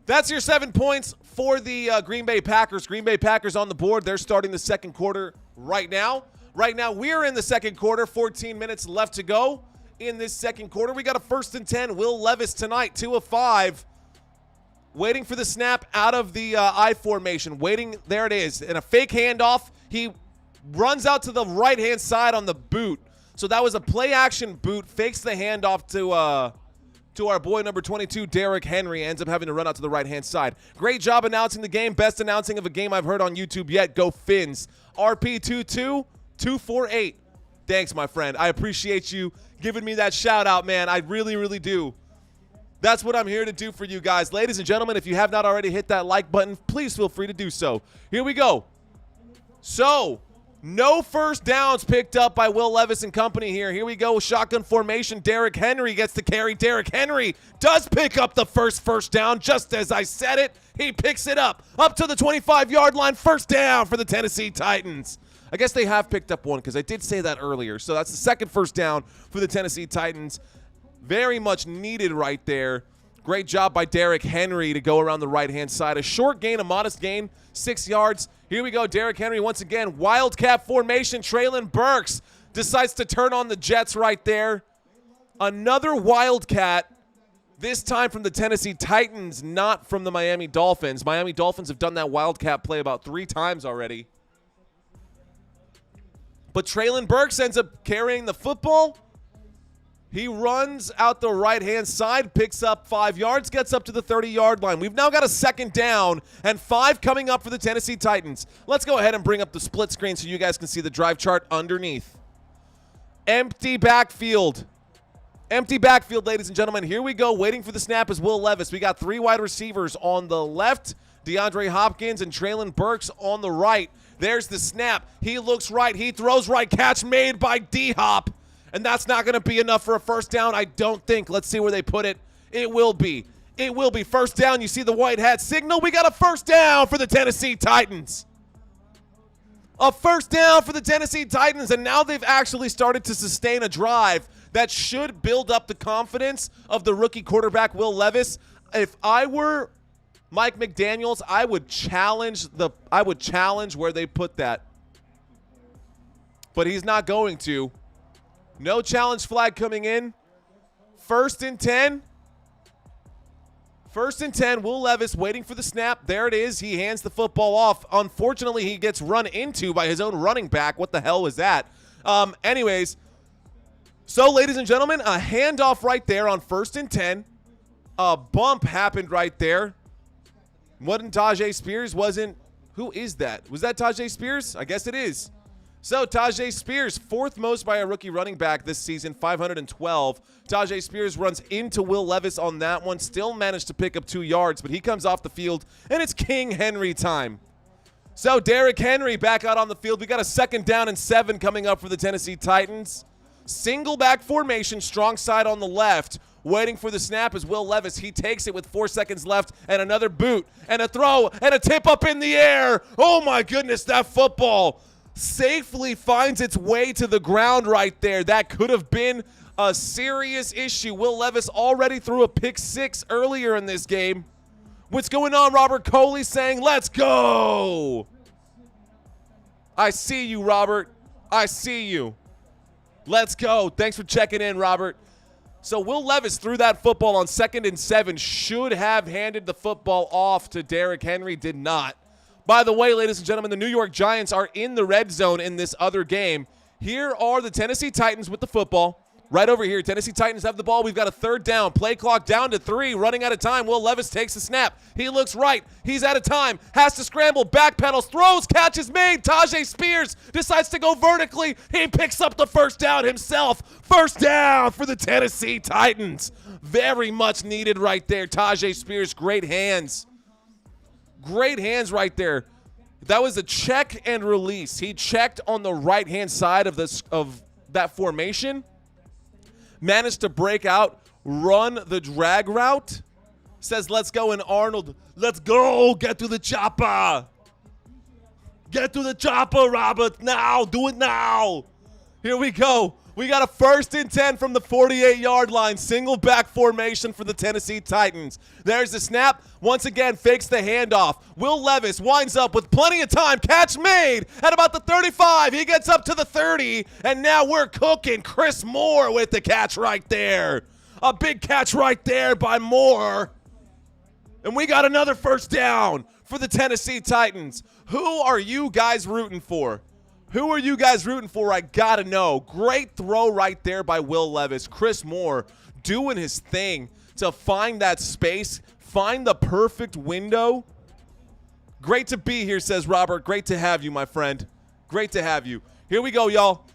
that's your 7 points for the Green Bay Packers. Green Bay Packers on the board. They're starting the second quarter right now. Right now, we're in the second quarter. 14 minutes left to go in this second quarter. We got a 1st and 10. Will Levis tonight, 2 of 5. Waiting for the snap out of the I formation. Waiting. There it is. And a fake handoff. He runs out to the right-hand side on the boot. So that was a play-action boot. Fakes the handoff to our boy number 22, Derrick Henry. Ends up having to run out to the right-hand side. Great job announcing the game. Best announcing of a game I've heard on YouTube yet. Go Fins. RP22248. Thanks, my friend. I appreciate you giving me that shout-out, man. I really, really do. That's what I'm here to do for you guys. Ladies and gentlemen, if you have not already hit that like button, please feel free to do so. Here we go. So, no first downs picked up by Will Levis and company here. Here we go. Shotgun formation. Derrick Henry gets the carry. Derrick Henry does pick up the first down. Just as I said it, he picks it up to the 25-yard line. First down for the Tennessee Titans. I guess they have picked up one because I did say that earlier. So that's the second first down for the Tennessee Titans. Very much needed right there. Great job by Derrick Henry to go around the right-hand side. A short gain, a modest gain, 6 yards. Here we go. Derrick Henry once again. Wildcat formation. Treylon Burks decides to turn on the Jets right there. Another Wildcat, this time from the Tennessee Titans, not from the Miami Dolphins. Miami Dolphins have done that Wildcat play about 3 times already. But Treylon Burks ends up carrying the football. He runs out the right-hand side, picks up 5 yards, gets up to the 30-yard line. We've now got a 2nd down and 5 coming up for the Tennessee Titans. Let's go ahead and bring up the split screen so you guys can see the drive chart underneath. Empty backfield. Empty backfield, ladies and gentlemen. Here we go. Waiting for the snap is Will Levis. We got 3 wide receivers on the left, DeAndre Hopkins and Treylon Burks on the right. There's the snap. He looks right. He throws right. Catch made by D-Hop. And that's not going to be enough for a first down, I don't think. Let's see where they put it. It will be. It will be. First down. You see the white hat signal. We got a first down for the Tennessee Titans. A first down for the Tennessee Titans. And now they've actually started to sustain a drive that should build up the confidence of the rookie quarterback, Will Levis. If I were Mike McDaniels, I would challenge where they put that. But he's not going to. No challenge flag coming in. 1st and 10. 1st and 10. Will Levis waiting for the snap. There it is. He hands the football off. Unfortunately, he gets run into by his own running back. What the hell was that? Anyways, so ladies and gentlemen, a handoff right there on 1st and 10. A bump happened right there. Wasn't Tajay Spears? Who is that? Was that Tajay Spears? I guess it is. So Tajay Spears, 4th most by a rookie running back this season, 512. Tajay Spears runs into Will Levis on that one. Still managed to pick up 2 yards, but he comes off the field, and it's King Henry time. So Derrick Henry back out on the field. We got a 2nd down and 7 coming up for the Tennessee Titans. Single back formation, strong side on the left. Waiting for the snap is Will Levis. He takes it with 4 seconds left, and another boot, and a throw, and a tip up in the air. Oh, my goodness, that football safely finds its way to the ground right there. That could have been a serious issue. Will Levis already threw a pick 6 earlier in this game. What's going on? Robert Coley saying, let's go. I see you, Robert. I see you. Let's go. Thanks for checking in, Robert. So Will Levis threw that football on 2nd and 7. Should have handed the football off to Derrick Henry. Did not. By the way, ladies and gentlemen, the New York Giants are in the red zone in this other game. Here are the Tennessee Titans with the football. Right over here, Tennessee Titans have the ball. We've got a third down. Play clock down to 3, running out of time. Will Levis takes the snap. He looks right. He's out of time. Has to scramble, backpedals, throws, catch is made. Tajay Spears decides to go vertically. He picks up the first down himself. First down for the Tennessee Titans. Very much needed right there. Tajay Spears, great hands. Great hands right there. That was a check and release. He checked on the right-hand side of that formation. Managed to break out, run the drag route. Says, let's go, and Arnold, let's go. Get to the chopper. Get to the chopper, Robert. Now. Do it now. Here we go. We got a 1st and 10 from the 48-yard line. Single back formation for the Tennessee Titans. There's the snap. Once again, fakes the handoff. Will Levis winds up with plenty of time. Catch made at about the 35. He gets up to the 30, and now we're cooking. Chris Moore with the catch right there. A big catch right there by Moore. And we got another first down for the Tennessee Titans. Who are you guys rooting for? Who are you guys rooting for? I gotta know. Great throw right there by Will Levis. Chris Moore doing his thing to find that space, find the perfect window. Great to be here, says Robert. Great to have you, my friend. Great to have you. Here we go, y'all.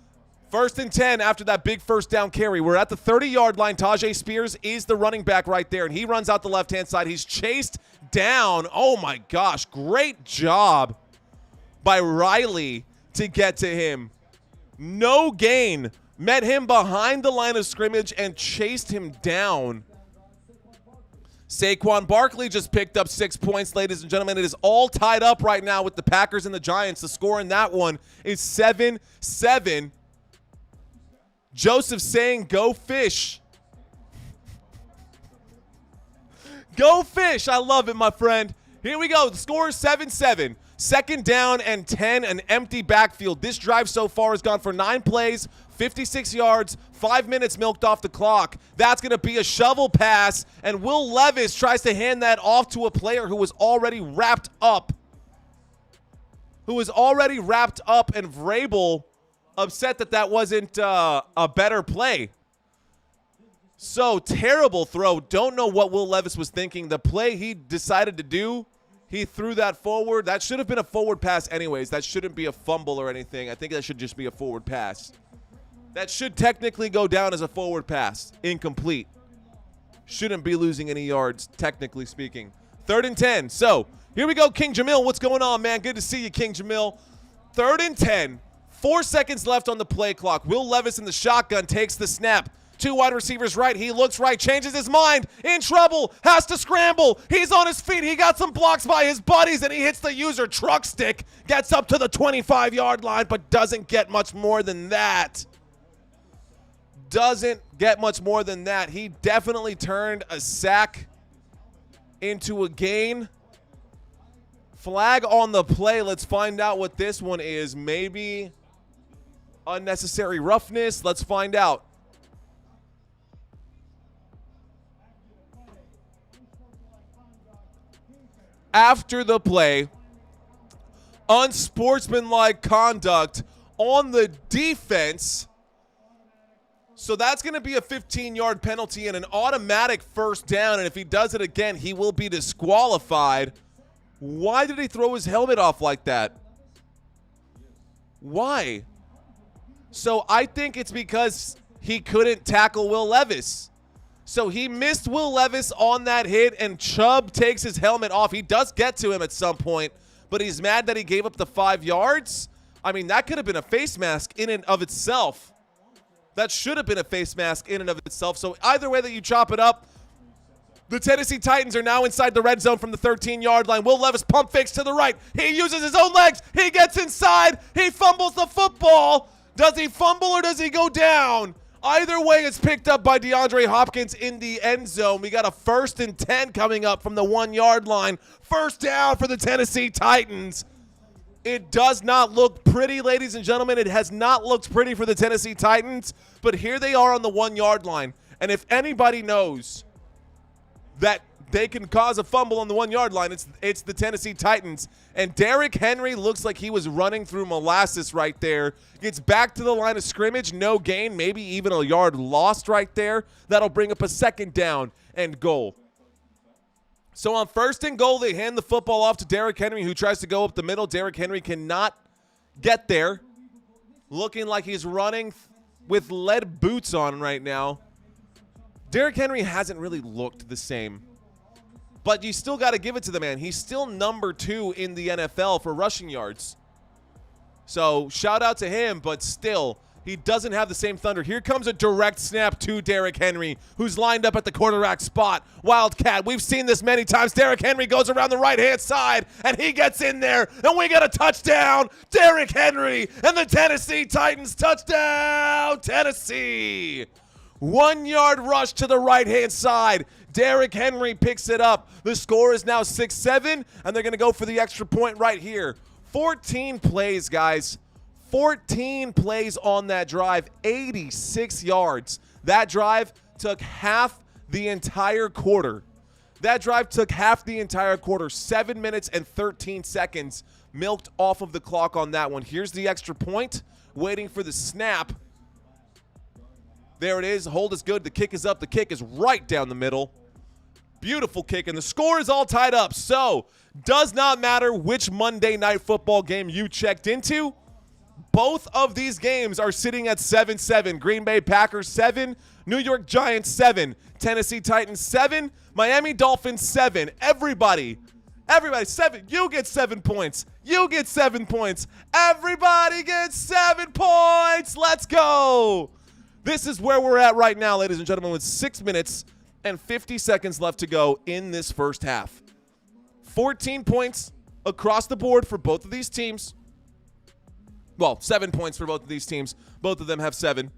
1st and 10 after that big first down carry. We're at the 30-yard line. Tajay Spears is the running back right there, and he runs out the left-hand side. He's chased down. Oh, my gosh. Great job by Riley to get to him. No gain. Met him behind the line of scrimmage and chased him down. Saquon Barkley just picked up 6 points, ladies and gentlemen. It is all tied up right now with the Packers and the Giants. The score in that one is 7-7. Joseph saying, go fish. Go fish. I love it, my friend. Here we go. The score is 7-7. 2nd down and 10, an empty backfield. This drive so far has gone for 9 plays, 56 yards, 5 minutes milked off the clock. That's going to be a shovel pass, and Will Levis tries to hand that off to a player who was already wrapped up. And Vrabel upset that wasn't a better play. So, terrible throw. Don't know what Will Levis was thinking. The play he decided to do, he threw that forward. That should have been a forward pass anyways. That shouldn't be a fumble or anything. I think that should just be a forward pass. That should technically go down as a forward pass. Incomplete. Shouldn't be losing any yards, technically speaking. 3rd and 10. So, here we go, King Jamil. What's going on, man? Good to see you, King Jamil. 3rd and 10. 4 seconds left on the play clock. Will Levis in the shotgun takes the snap. 2 wide receivers right. He looks right, changes his mind. In trouble, has to scramble. He's on his feet. He got some blocks by his buddies, and he hits the user truck stick. Gets up to the 25-yard line, but doesn't get much more than that. Doesn't get much more than that. He definitely turned a sack into a gain. Flag on the play. Let's find out what this one is. Maybe unnecessary roughness. Let's find out. After the play, unsportsmanlike conduct on the defense. So that's going to be a 15-yard penalty and an automatic first down. And if he does it again, he will be disqualified. Why did he throw his helmet off like that? Why? So I think it's because he couldn't tackle Will Levis. So he missed Will Levis on that hit, and Chubb takes his helmet off. He does get to him at some point, but he's mad that he gave up the 5 yards. I mean, that could have been a face mask in and of itself. That should have been a face mask in and of itself. So either way that you chop it up, the Tennessee Titans are now inside the red zone from the 13-yard line. Will Levis pump fakes to the right. He uses his own legs. He gets inside. He fumbles the football. Does he fumble or does he go down? Either way, it's picked up by DeAndre Hopkins in the end zone. We got a 1st and 10 coming up from the 1-yard line. First down for the Tennessee Titans. It does not look pretty, ladies and gentlemen. It has not looked pretty for the Tennessee Titans, but here they are on the 1-yard line. And if anybody knows that they can cause a fumble on the 1 yard line. It's the Tennessee Titans. And Derrick Henry looks like he was running through molasses right there. Gets back to the line of scrimmage, no gain, maybe even a yard lost right there. That'll bring up a 2nd down and goal. So on 1st and goal, they hand the football off to Derrick Henry, who tries to go up the middle. Derrick Henry cannot get there. Looking like he's running with lead boots on right now. Derrick Henry hasn't really looked the same. But you still got to give it to the man. He's still number 2 in the NFL for rushing yards. So shout out to him, but still, he doesn't have the same thunder. Here comes a direct snap to Derrick Henry, who's lined up at the quarterback spot. Wildcat, we've seen this many times. Derrick Henry goes around the right-hand side, and he gets in there, and we got a touchdown. Derrick Henry and the Tennessee Titans. Touchdown, Tennessee. 1 yard rush to the right-hand side. Derrick Henry picks it up. The score is now 6-7, and they're going to go for the extra point right here. 14 plays, guys. 14 plays on that drive, 86 yards. That drive took half the entire quarter. 7 minutes and 13 seconds milked off of the clock on that one. Here's the extra point, waiting for the snap. There it is. Hold is good. The kick is up. The kick is right down the middle. Beautiful kick, and the score is all tied up. So, does not matter which Monday Night Football game you checked into. Both of these games are sitting at 7-7. Green Bay Packers 7, New York Giants 7, Tennessee Titans 7, Miami Dolphins 7. Everybody 7. You get 7 points. You get 7 points. Everybody gets 7 points. Let's go. This is where we're at right now, ladies and gentlemen, with 6 minutes and 50 seconds left to go in this first half. 14 points across the board for both of these teams. Well, 7 points for both of these teams. Both of them have 7.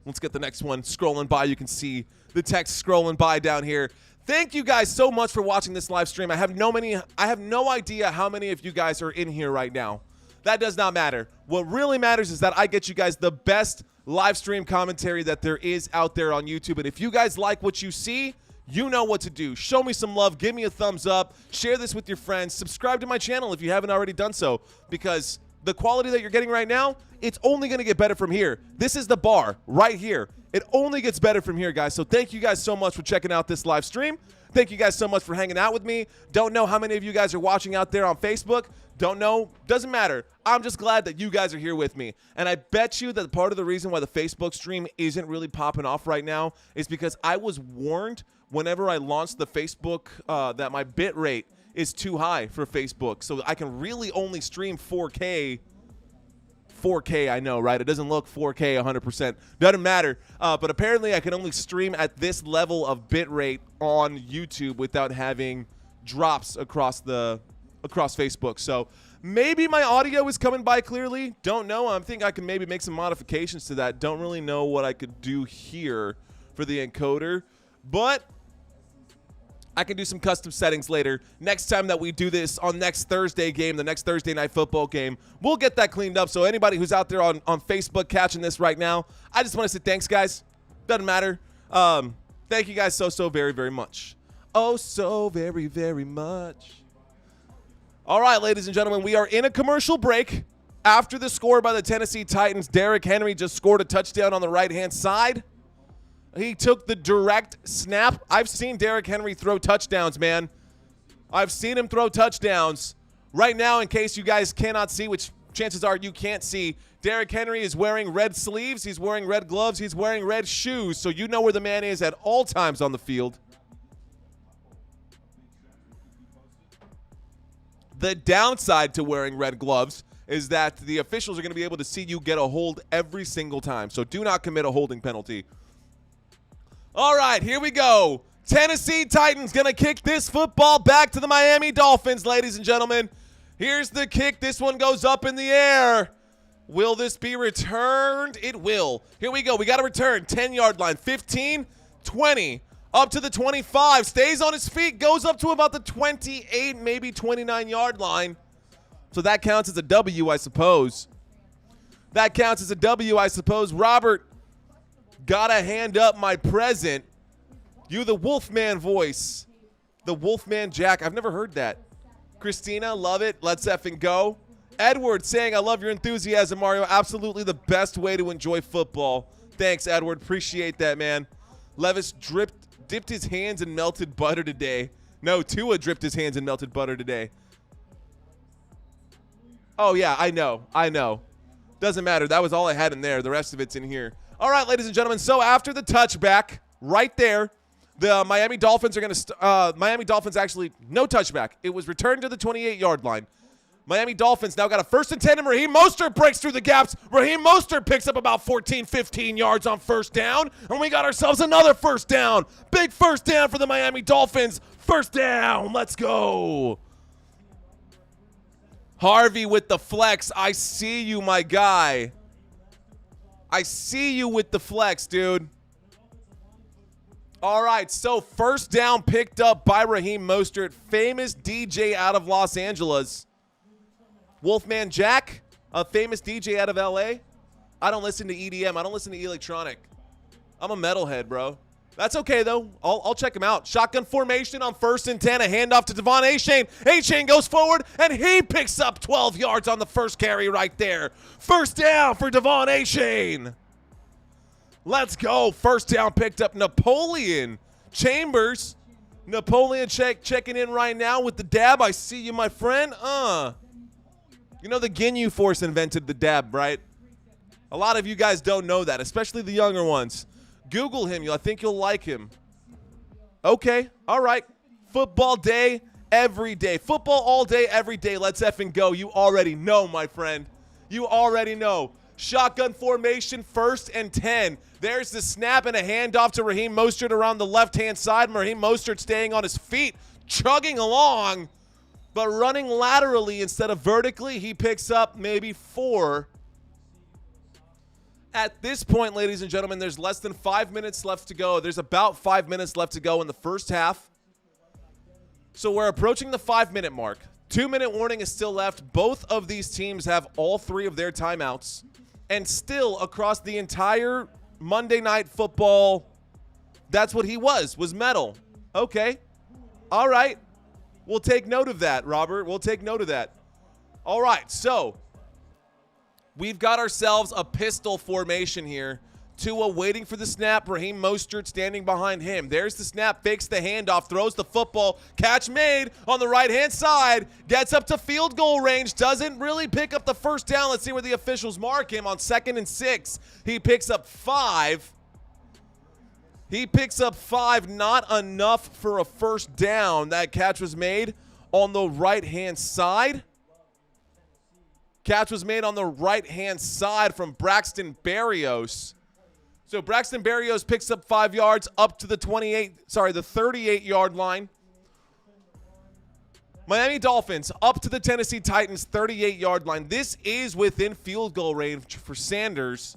Let's get the next one scrolling by. You can see the text scrolling by down here. Thank you guys so much for watching this live stream. I have no idea how many of you guys are in here right now. That does not matter. What really matters is that I get you guys the best live stream commentary that there is out there on YouTube. And if you guys like what you see, you know what to do. Show me some love. Give me a thumbs up. Share this with your friends. Subscribe to my channel if you haven't already done so, because the quality that you're getting right now, it's only going to get better from here. This is the bar right here. It only gets better from here, guys. So thank you guys so much for checking out this live stream. Thank you guys so much for hanging out with me. Don't know how many of you guys are watching out there on Facebook. Don't know. Doesn't matter. I'm just glad that you guys are here with me. And I bet you that part of the reason why the Facebook stream isn't really popping off right now is because I was warned whenever I launched the Facebook that my bit rate is too high for Facebook. So I can really only stream 4K. 4K, I know, right? It doesn't look 4K 100%. Doesn't matter. But apparently I can only stream at this level of bit rate on YouTube without having drops across Facebook. So maybe my audio is coming by clearly. Don't know. I think I can maybe make some modifications to that. Don't really know what I could do here for the encoder. But I can do some custom settings later. Next time that we do this on next Thursday game, the next Thursday Night Football game, we'll get that cleaned up. So anybody who's out there on Facebook catching this right now, I just want to say thanks, guys. Doesn't matter. Thank you guys so very, very much. Oh, so very, very much. All right, ladies and gentlemen, we are in a commercial break. After the score by the Tennessee Titans, Derrick Henry just scored a touchdown on the right-hand side. He took the direct snap. I've seen Derrick Henry throw touchdowns, man. I've seen him throw touchdowns. Right now, in case you guys cannot see, which chances are you can't see, Derrick Henry is wearing red sleeves. He's wearing red gloves. He's wearing red shoes. So you know where the man is at all times on the field. The downside to wearing red gloves is that the officials are going to be able to see you get a hold every single time. So do not commit a holding penalty. All right, here we go. Tennessee Titans going to kick this football back to the Miami Dolphins, ladies and gentlemen. Here's the kick. This one goes up in the air. Will this be returned? It will. Here we go. We got to return. 10-yard line. 15, 20, up to the 25. Stays on his feet. Goes up to about the 28, maybe 29-yard line. So that counts as a W, I suppose. That counts as a W, I suppose. Robert, gotta hand up my present. You the Wolfman voice. The Wolfman Jack. I've never heard that. Christina, love it. Let's effing go. Edward saying, I love your enthusiasm, Mario. Absolutely the best way to enjoy football. Thanks, Edward. Appreciate that, man. Levis dipped his hands in melted butter today. No, Tua dripped his hands in melted butter today. Oh, yeah, I know. Doesn't matter. That was all I had in there. The rest of it's in here. All right, ladies and gentlemen. So after the touchback, right there, the Miami Dolphins are going to Miami Dolphins actually, no touchback. It was returned to the 28-yard line. Miami Dolphins now got a 1st and 10, and Raheem Mostert breaks through the gaps. Raheem Mostert picks up about 14, 15 yards on first down, and we got ourselves another first down. Big first down for the Miami Dolphins. First down. Let's go. Harvey with the flex. I see you, my guy. I see you with the flex, dude. All right, so first down picked up by Raheem Mostert, famous DJ out of Los Angeles. Wolfman Jack, a famous DJ out of LA. I don't listen to EDM. I don't listen to electronic. I'm a metalhead, bro. That's okay, though. I'll check him out. Shotgun formation on 1st and 10. A handoff to Devon Achane. Achane goes forward, and he picks up 12 yards on the first carry right there. First down for Devon Achane. Let's go. First down picked up. Napoleon Chambers. Napoleon checking in right now with the dab. I see you, my friend. You know the Ginyu Force invented the dab, right? A lot of you guys don't know that, especially the younger ones. Google him. I think you'll like him. Okay. All right. Football day, every day. Football all day, every day. Let's effing go. You already know, my friend. You already know. Shotgun formation, 1st and 10. There's the snap and a handoff to Raheem Mostert around the left-hand side. Raheem Mostert staying on his feet, chugging along, but running laterally instead of vertically. He picks up maybe 4. At this point, ladies and gentlemen, there's less than 5 minutes left to go. There's about 5 minutes left to go in the first half. So we're approaching the 5-minute mark. 2-minute warning is still left. Both of these teams have all 3 of their timeouts. And still, across the entire Monday Night Football, that's what he was metal. Okay. All right. We'll take note of that, Robert. We'll take note of that. All right, so we've got ourselves a pistol formation here. Tua waiting for the snap. Raheem Mostert standing behind him. There's the snap, fakes the handoff, throws the football. Catch made on the right-hand side. Gets up to field goal range. Doesn't really pick up the first down. Let's see where the officials mark him on 2nd and 6. He picks up 5. He picks up 5. Not enough for a first down. That catch was made on the right-hand side. Catch was made on the right-hand side from Braxton Berrios. So Braxton Berrios picks up 5 yards up to the 38-yard line. Miami Dolphins up to the Tennessee Titans 38-yard line. This is within field goal range for Sanders,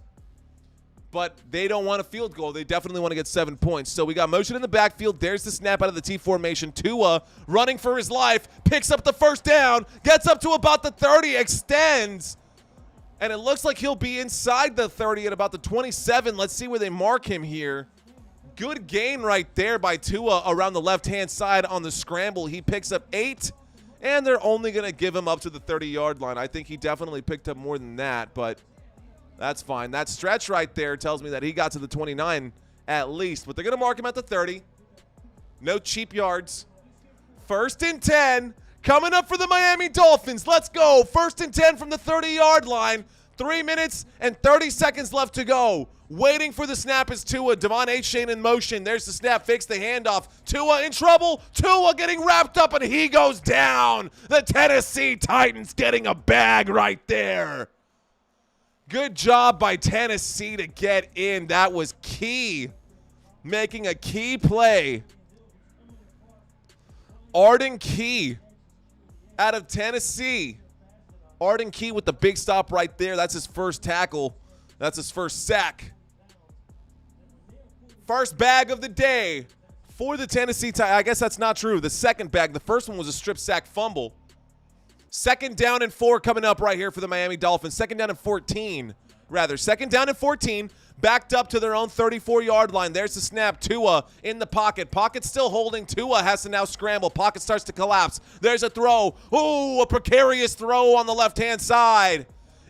but they don't want a field goal. They definitely want to get 7 points. So we got motion in the backfield. There's the snap out of the T formation. Tua running for his life, picks up the first down, gets up to about the 30, extends, and it looks like he'll be inside the 30 at about the 27. Let's see where they mark him here. Good gain right there by Tua around the left-hand side on the scramble. He picks up 8, and they're only going to give him up to the 30-yard line. I think he definitely picked up more than that, but that's fine. That stretch right there tells me that he got to the 29 at least, but they're going to mark him at the 30. No cheap yards. 1st and 10. Coming up for the Miami Dolphins. Let's go. 1st and 10 from the 30-yard line. 3 minutes and 30 seconds left to go. Waiting for the snap is Tua. Devon Achane in motion. There's the snap. Fakes the handoff. Tua in trouble. Tua getting wrapped up, and he goes down. The Tennessee Titans getting a bag right there. Good job by Tennessee to get in. That was key. Making a key play. Arden Key out of Tennessee. Arden Key with the big stop right there. That's his first tackle. That's his first sack. First bag of the day for the Tennessee Titans. I guess that's not true. The second bag. The first one was a strip sack fumble. 2nd down and 4 coming up right here for the Miami Dolphins. 2nd down and 14, rather. 2nd down and 14. backed up to their own 34-yard line. There's the snap. Tua in the pocket. Pocket's still holding. Tua has to now scramble. Pocket starts to collapse. There's a throw. Ooh, a precarious throw on the left-hand side.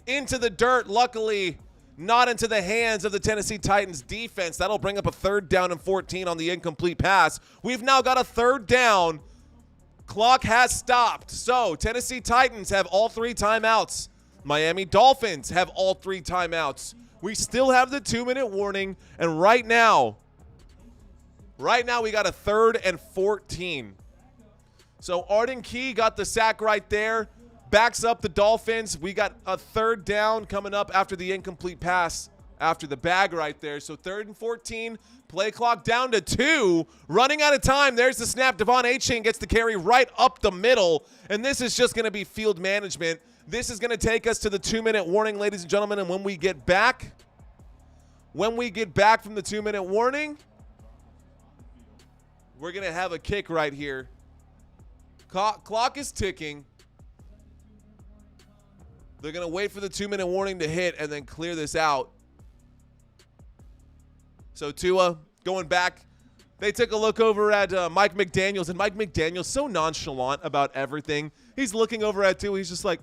Into the dirt, luckily not into the hands of the Tennessee Titans defense. That'll bring up a 3rd down and 14 on the incomplete pass. We've now got a 3rd down. Clock has stopped. So Tennessee Titans have all 3 timeouts. Miami Dolphins have all 3 timeouts. We still have the 2-minute warning, and right now we got a 3rd and 14. So Arden Key got the sack right there. Backs up the Dolphins. We got a 3rd down coming up after the incomplete pass, after the bag right there. So 3rd and 14, play clock down to 2. Running out of time. There's the snap. Devon Achane gets the carry right up the middle, and this is just going to be field management. This is going to take us to the 2-minute warning, ladies and gentlemen, and when we get back from the 2-minute warning, we're going to have a kick right here. Clock is ticking. They're going to wait for the 2-minute warning to hit and then clear this out. So Tua going back. They took a look over at Mike McDaniels, and Mike McDaniels so nonchalant about everything. He's looking over at Tua. He's just like,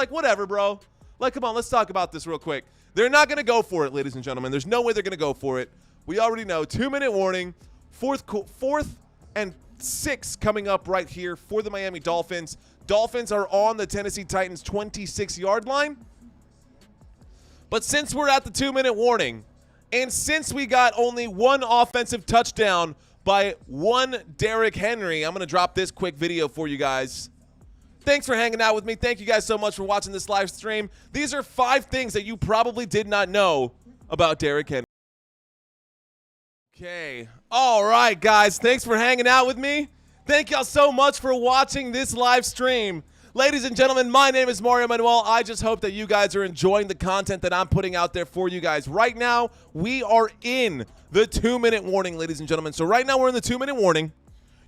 whatever, bro. Like, come on, let's talk about this real quick. They're not going to go for it, ladies and gentlemen. There's no way they're going to go for it. We already know. 2-minute warning. 4th and 6 coming up right here for the Miami Dolphins. Dolphins are on the Tennessee Titans 26-yard line. But since we're at the 2-minute warning, and since we got only 1 offensive touchdown by 1 Derrick Henry, I'm going to drop this quick video for you guys. Thanks for hanging out with me. Thank you guys so much for watching this live stream. These are 5 things that you probably did not know about Derrick Henry. Okay. All right, guys. Thanks for hanging out with me. Thank y'all so much for watching this live stream. Ladies and gentlemen, my name is Mario Manuel. I just hope that you guys are enjoying the content that I'm putting out there for you guys. Right now, we are in the 2-minute warning, ladies and gentlemen. So right now, we're in the 2-minute warning.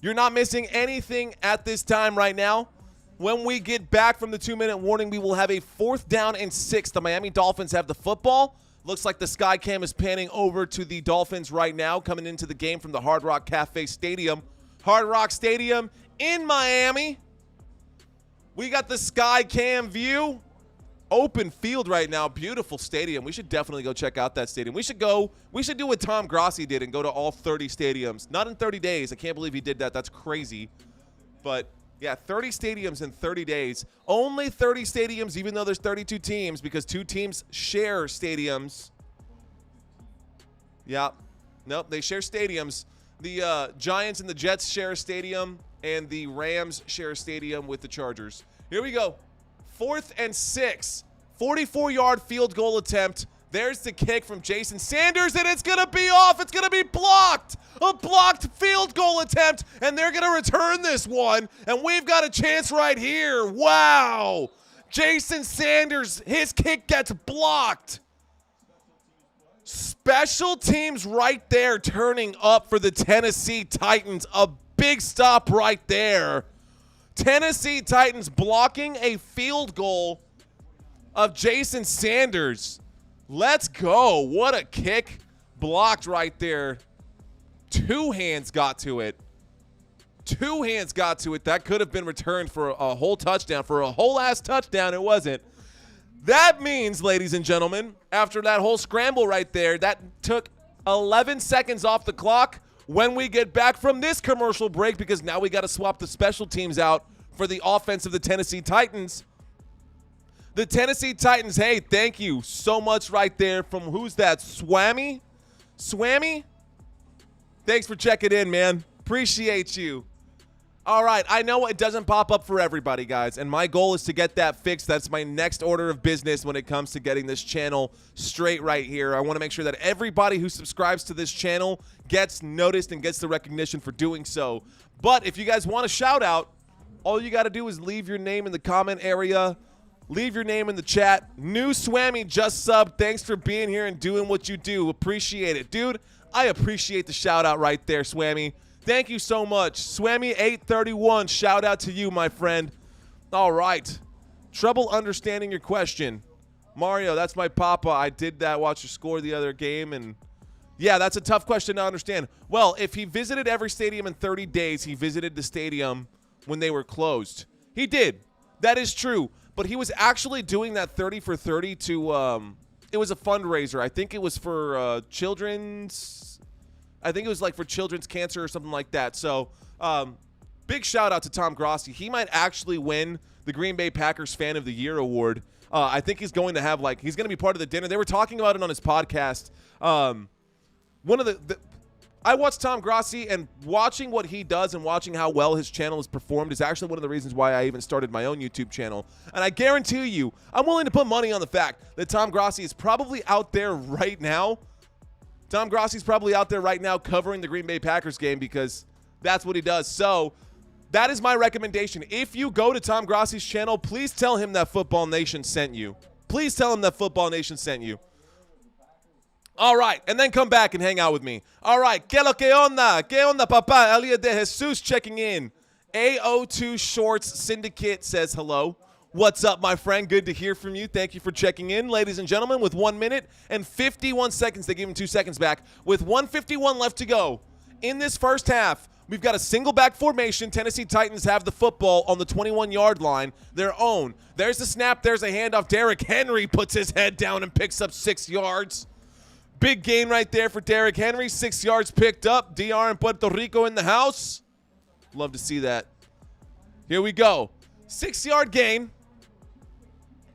You're not missing anything at this time right now. When we get back from the 2-minute warning, we will have a 4th down and 6. The Miami Dolphins have the football. Looks like the sky cam is panning over to the Dolphins right now, coming into the game from the Hard Rock Cafe Stadium. Hard Rock Stadium in Miami. We got the sky cam view. Open field right now. Beautiful stadium. We should definitely go check out that stadium. We should do what Tom Grossi did and go to all 30 stadiums. Not in 30 days. I can't believe he did that. That's crazy. But yeah, 30 stadiums in 30 days. Only 30 stadiums, even though there's 32 teams, because 2 teams share stadiums. Yeah. Nope, they share stadiums. The Giants and the Jets share a stadium, and the Rams share a stadium with the Chargers. Here we go. 4th and 6. 44-yard field goal attempt. There's the kick from Jason Sanders, and it's going to be off. It's going to be blocked. A blocked field goal attempt, and they're going to return this one, and we've got a chance right here. Wow. Jason Sanders, his kick gets blocked. Special teams right there turning up for the Tennessee Titans. A big stop right there. Tennessee Titans blocking a field goal of Jason Sanders. Let's go. What a kick. Blocked right there. 2 hands got to it. 2 hands got to it. That could have been returned for a whole touchdown. For a whole ass touchdown, it wasn't. That means, ladies and gentlemen, after that whole scramble right there, that took 11 seconds off the clock. When we get back from this commercial break, because now we got to swap the special teams out for the offense of the Tennessee Titans. The Tennessee Titans, hey, thank you so much right there from, who's that, Swammy? Swammy? Thanks for checking in, man. Appreciate you. All right, I know it doesn't pop up for everybody, guys, and my goal is to get that fixed. That's my next order of business when it comes to getting this channel straight right here. I want to make sure that everybody who subscribes to this channel gets noticed and gets the recognition for doing so. But if you guys want a shout out, all you got to do is leave your name in the comment area. Leave your name in the chat. New Swammy just subbed. Thanks for being here and doing what you do. Appreciate it. Dude, I appreciate the shout out right there, Swammy. Thank you so much. Swammy831, shout out to you, my friend. All right. Trouble understanding your question. Mario, that's my papa. I did that, watch your score the other game, and yeah, that's a tough question to understand. Well, if he visited every stadium in 30 days, he visited the stadium when they were closed. He did. That is true. But he was actually doing that 30 for 30 to it was a fundraiser. I think it was for children's for children's cancer or something like that. So, big shout out to Tom Grossi. He might actually win the Green Bay Packers Fan of the Year award. I think he's going to have he's going to be part of the dinner. They were talking about it on his podcast. One of the I watched Tom Grossi, and watching what he does and watching how well his channel has performed is actually one of the reasons why I even started my own YouTube channel. And I guarantee you, I'm willing to put money on the fact that Tom Grossi is probably out there right now. Tom Grossi's probably out there right now covering the Green Bay Packers game because that's what he does. So that is my recommendation. If you go to Tom Grossi's channel, please tell him that Football Nation sent you. Please tell him that Football Nation sent you. All right, and then come back and hang out with me. All right, que onda? Que onda, papá? Elia de Jesus checking in. AO2 Shorts Syndicate says hello. What's up, my friend? Good to hear from you. Thank you for checking in. Ladies and gentlemen, with 1 minute and 51 seconds, they gave him 2 seconds back. With 1:51 left to go in this first half, we've got a single back formation. Tennessee Titans have the football on the 21-yard line, their own. There's the snap. There's a handoff. Derrick Henry puts his head down and picks up 6 yards. Big gain right there for Derrick Henry. 6 yards picked up. DR and Puerto Rico in the house. Love to see that. Here we go. 6-yard gain.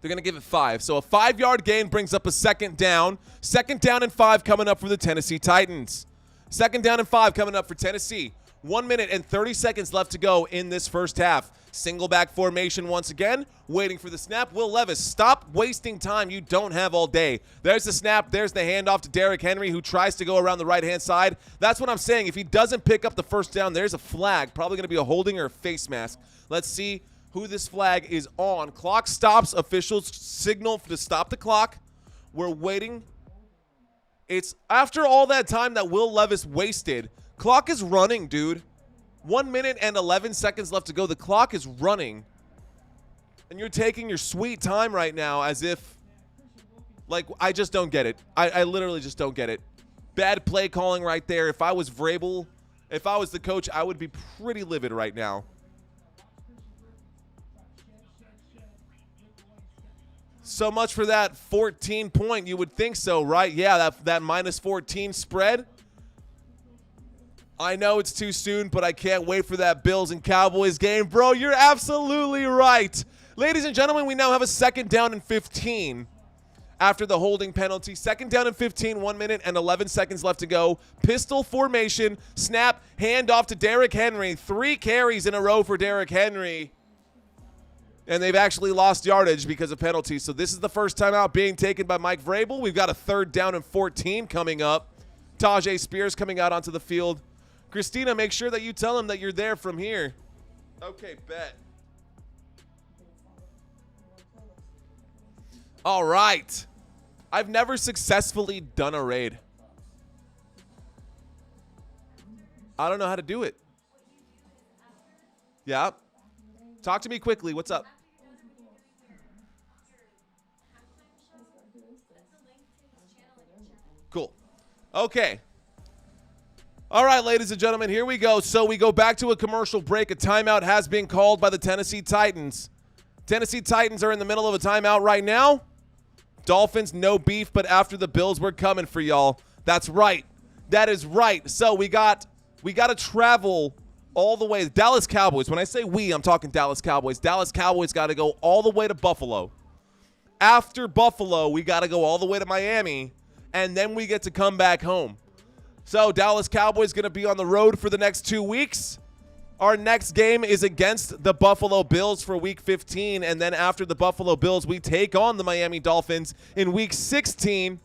They're going to give it 5. So a 5-yard gain brings up a second down. Second down and 5 coming up for the Tennessee Titans. Second down and 5 coming up for Tennessee. 1 minute and 30 seconds left to go in this first half. Single back formation once again. Waiting for the snap. Will Levis, stop wasting time you don't have all day. There's the snap. There's the handoff to Derrick Henry, who tries to go around the right-hand side. That's what I'm saying. If he doesn't pick up the first down, there's a flag. Probably going to be a holding or a face mask. Let's see who this flag is on. Clock stops. Officials signal to stop the clock. We're waiting. It's after all that time that Will Levis wasted. Clock is running, dude. 1 minute and 11 seconds left to go. The clock is running. And you're taking your sweet time right now as if, I just don't get it. I literally just don't get it. Bad play calling right there. If I was Vrabel, if I was the coach, I would be pretty livid right now. So much for that 14 point. You would think so, right? Yeah, that minus 14 spread. I know it's too soon, but I can't wait for that Bills and Cowboys game. Bro, you're absolutely right. Ladies and gentlemen, we now have a second down and 15 after the holding penalty. Second down and 15, 1 minute and 11 seconds left to go. Pistol formation, snap, handoff to Derrick Henry. 3 carries in a row for Derrick Henry. And they've actually lost yardage because of penalties. So this is the first time out being taken by Mike Vrabel. We've got a third down and 14 coming up. Tajay Spears coming out onto the field. Christina, make sure that you tell him that you're there from here. Okay, bet. All right. I've never successfully done a raid. I don't know how to do it. Yeah. Talk to me quickly. What's up? Cool. Okay. All right, ladies and gentlemen, here we go. So we go back to a commercial break. A timeout has been called by the Tennessee Titans. Tennessee Titans are in the middle of a timeout right now. Dolphins, no beef, but after the Bills, we're coming for y'all. That's right. That is right. So we got to travel all the way. Dallas Cowboys. When I say we, I'm talking Dallas Cowboys. Dallas Cowboys got to go all the way to Buffalo. After Buffalo, we got to go all the way to Miami, and then we get to come back home. So Dallas Cowboys going to be on the road for the next 2 weeks. Our next game is against the Buffalo Bills for Week 15, and then after the Buffalo Bills, we take on the Miami Dolphins in Week 16.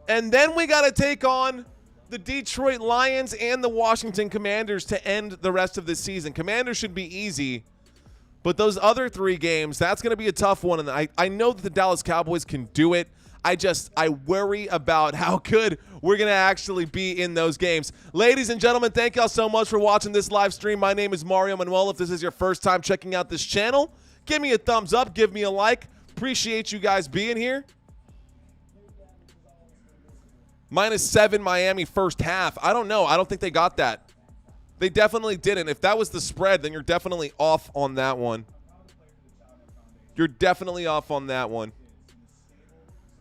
And then we got to take on the Detroit Lions and the Washington Commanders to end the rest of the season. Commanders should be easy, but those other 3 games, that's going to be a tough one, and I know that the Dallas Cowboys can do it. I worry about how good we're going to actually be in those games. Ladies and gentlemen, thank y'all so much for watching this live stream. My name is Mario Manuel. If this is your first time checking out this channel, give me a thumbs up, give me a like. Appreciate you guys being here. -7 Miami first half. I don't know. I don't think they got that. They definitely didn't. If that was the spread, then you're definitely off on that one. You're definitely off on that one.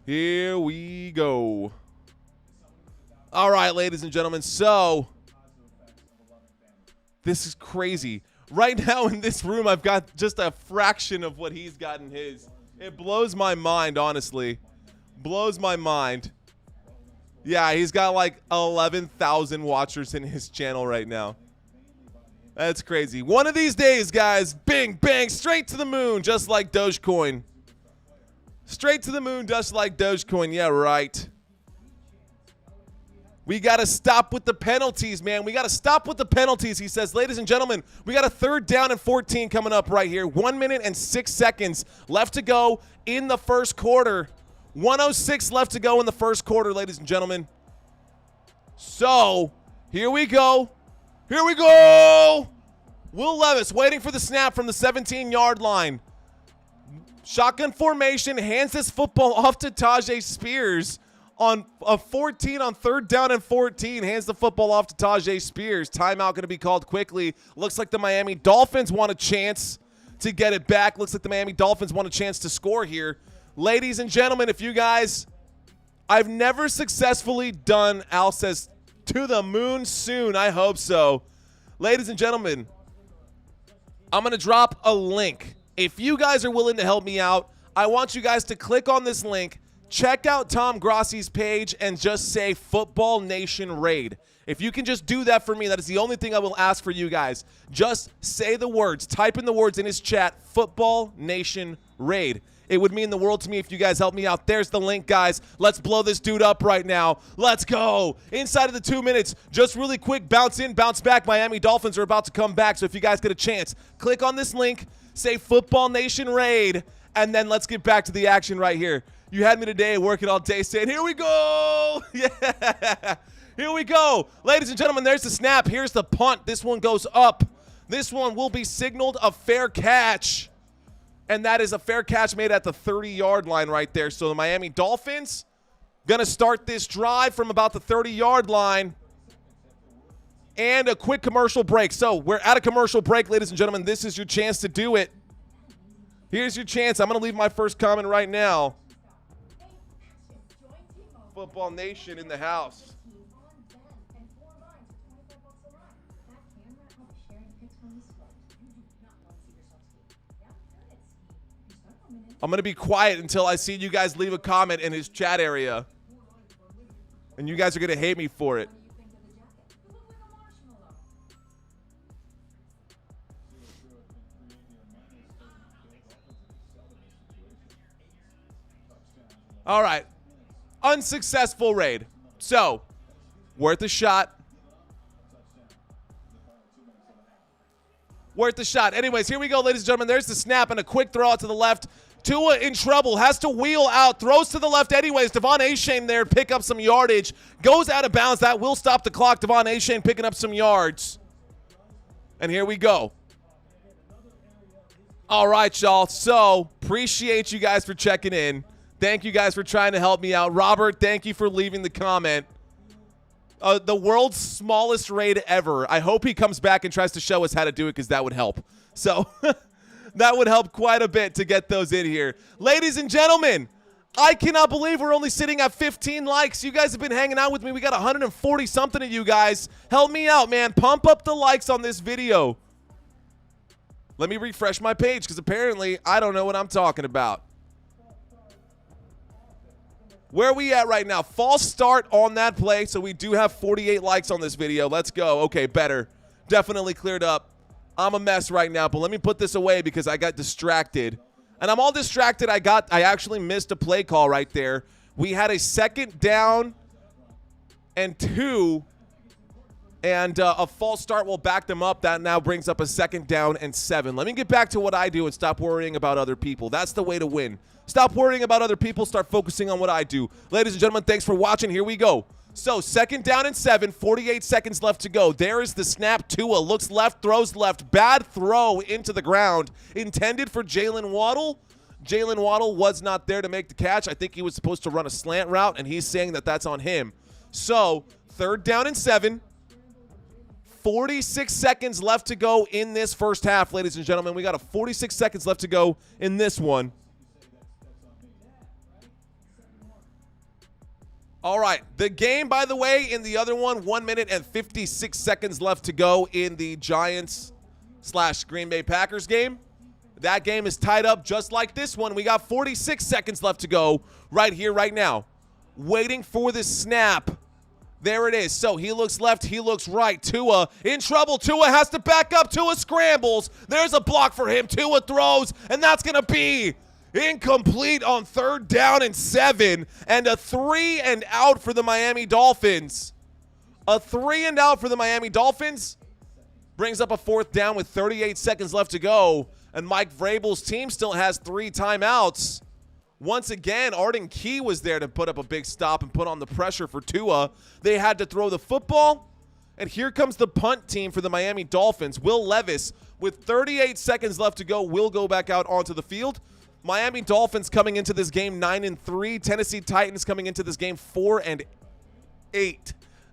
Here we go. All right, ladies and gentlemen. So, this is crazy. Right now in this room, I've got just a fraction of what he's got in his. It blows my mind, honestly. Blows my mind. Yeah, he's got like 11,000 watchers in his channel right now. That's crazy. One of these days, guys, bing, bang, straight to the moon, just like Dogecoin. Straight to the moon, just like Dogecoin. Yeah, right. We got to stop with the penalties, man. We got to stop with the penalties, he says. Ladies and gentlemen, we got a 3rd down and 14 coming up right here. 1 minute and 6 seconds left to go in the first quarter. 1:06 left to go in the first quarter, ladies and gentlemen. So, here we go. Here we go. Will Levis waiting for the snap from the 17-yard line. Shotgun formation, hands this football off to Tajay Spears on a 14 on 3rd down and 14. Hands the football off to Tajay Spears. Timeout going to be called quickly. Looks like the Miami Dolphins want a chance to get it back. Looks like the Miami Dolphins want a chance to score here. Ladies and gentlemen, if you guys, I've never successfully done, Al says, to the moon soon. I hope so. Ladies and gentlemen, I'm going to drop a link. If you guys are willing to help me out, I want you guys to click on this link, check out Tom Grossi's page, and just say Football Nation Raid. If you can just do that for me, that is the only thing I will ask for you guys. Just say the words, type in the words in his chat, Football Nation Raid. It would mean the world to me if you guys help me out. There's the link, guys. Let's blow this dude up right now. Let's go. Inside of the 2 minutes, just really quick, bounce in, bounce back. Miami Dolphins are about to come back, so if you guys get a chance, click on this link, say Football Nation Raid, and then let's get back to the action right here. You had me today working all day saying, here we go. Yeah. Here we go. Ladies and gentlemen, there's the snap. Here's the punt. This one goes up. This one will be signaled a fair catch. And that is a fair catch made at the 30-yard line right there. So the Miami Dolphins going to start this drive from about the 30-yard line. And a quick commercial break. So we're at a commercial break, ladies and gentlemen. This is your chance to do it. Here's your chance. I'm going to leave my first comment right now. Football Nation in the house. I'm going to be quiet until I see you guys leave a comment in his chat area. And you guys are going to hate me for it. All right. Unsuccessful raid. So, worth a shot. Worth a shot. Anyways, here we go, ladies and gentlemen. There's the snap and a quick throw out to the left. Tua in trouble, has to wheel out, throws to the left anyways. Devon Achane there, pick up some yardage. Goes out of bounds. That will stop the clock. Devon Achane picking up some yards. And here we go. All right, y'all. So, appreciate you guys for checking in. Thank you guys for trying to help me out. Robert, thank you for leaving the comment. The world's smallest raid ever. I hope he comes back and tries to show us how to do it because that would help. So, that would help quite a bit to get those in here. Ladies and gentlemen, I cannot believe we're only sitting at 15 likes. You guys have been hanging out with me. We got 140-something of you guys. Help me out, man. Pump up the likes on this video. Let me refresh my page because apparently I don't know what I'm talking about. Where are we at right now? False start on that play, so we do have 48 likes on this video. Let's go. Okay, better. Definitely cleared up. I'm a mess right now, but let me put this away because I got distracted. And I'm all distracted. I actually missed a play call right there. We had a 2nd down and 2, and a false start will back them up. That now brings up a 2nd down and 7. Let me get back to what I do and stop worrying about other people. That's the way to win. Stop worrying about other people. Start focusing on what I do. Ladies and gentlemen, thanks for watching. Here we go. So, 2nd down and 7, 48 seconds left to go. There is the snap. Tua looks left, throws left. Bad throw into the ground. Intended for Jalen Waddle. Jalen Waddle was not there to make the catch. I think he was supposed to run a slant route, and he's saying that that's on him. So, 3rd down and 7. 46 seconds left to go in this first half, ladies and gentlemen. We got 46 seconds left to go in this one. All right, the game, by the way, in the other one, 1 minute and 56 seconds left to go in the Giants/Green Bay Packers game. That game is tied up just like this one. We got 46 seconds left to go right here, right now. Waiting for the snap. There it is. So he looks left, he looks right. Tua in trouble. Tua has to back up. Tua scrambles. There's a block for him. Tua throws, and that's going to be incomplete on 3rd down and 7. And a 3 and out for the Miami Dolphins. A 3 and out for the Miami Dolphins brings up a 4th down with 38 seconds left to go. And Mike Vrabel's team still has 3 timeouts. Once again, Arden Key was there to put up a big stop and put on the pressure for Tua. They had to throw the football. And here comes the punt team for the Miami Dolphins. Will Levis, with 38 seconds left to go, will go back out onto the field. Miami Dolphins coming into this game 9-3. Tennessee Titans coming into this game 4-8.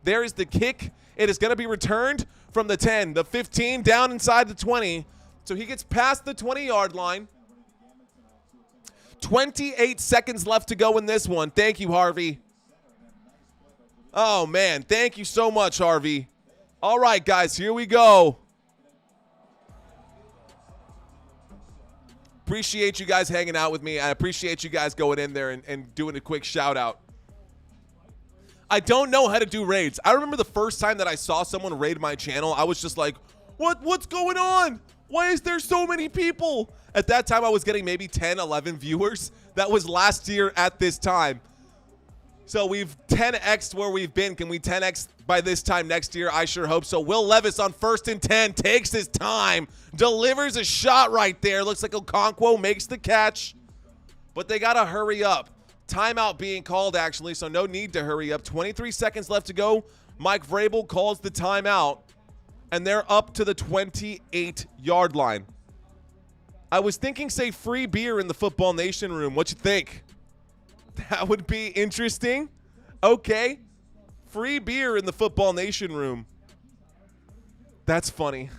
There is the kick. It is going to be returned from the 10, the 15, down inside the 20. So he gets past the 20-yard line. 28 seconds left to go in this one. Thank you, Harvey. Oh, man. Thank you so much, Harvey. All right, guys. Here we go. Appreciate you guys hanging out with me. I appreciate you guys going in there and doing a quick shout-out. I don't know how to do raids. I remember the first time that I saw someone raid my channel, I was just like, what's going on? Why is there so many people? At that time, I was getting maybe 10, 11 viewers. That was last year at this time. So we've 10x'd where we've been. Can we 10x by this time next year? I sure hope so. Will Levis on 1st and 10 takes his time, delivers a shot right there. Looks like Okonkwo makes the catch, but they got to hurry up. Timeout being called, actually, so no need to hurry up. 23 seconds left to go. Mike Vrabel calls the timeout, and they're up to the 28-yard line. I was thinking, say, free beer in the Football Nation room. What you think? That would be interesting. Okay. Free beer in the Football Nation room. That's funny.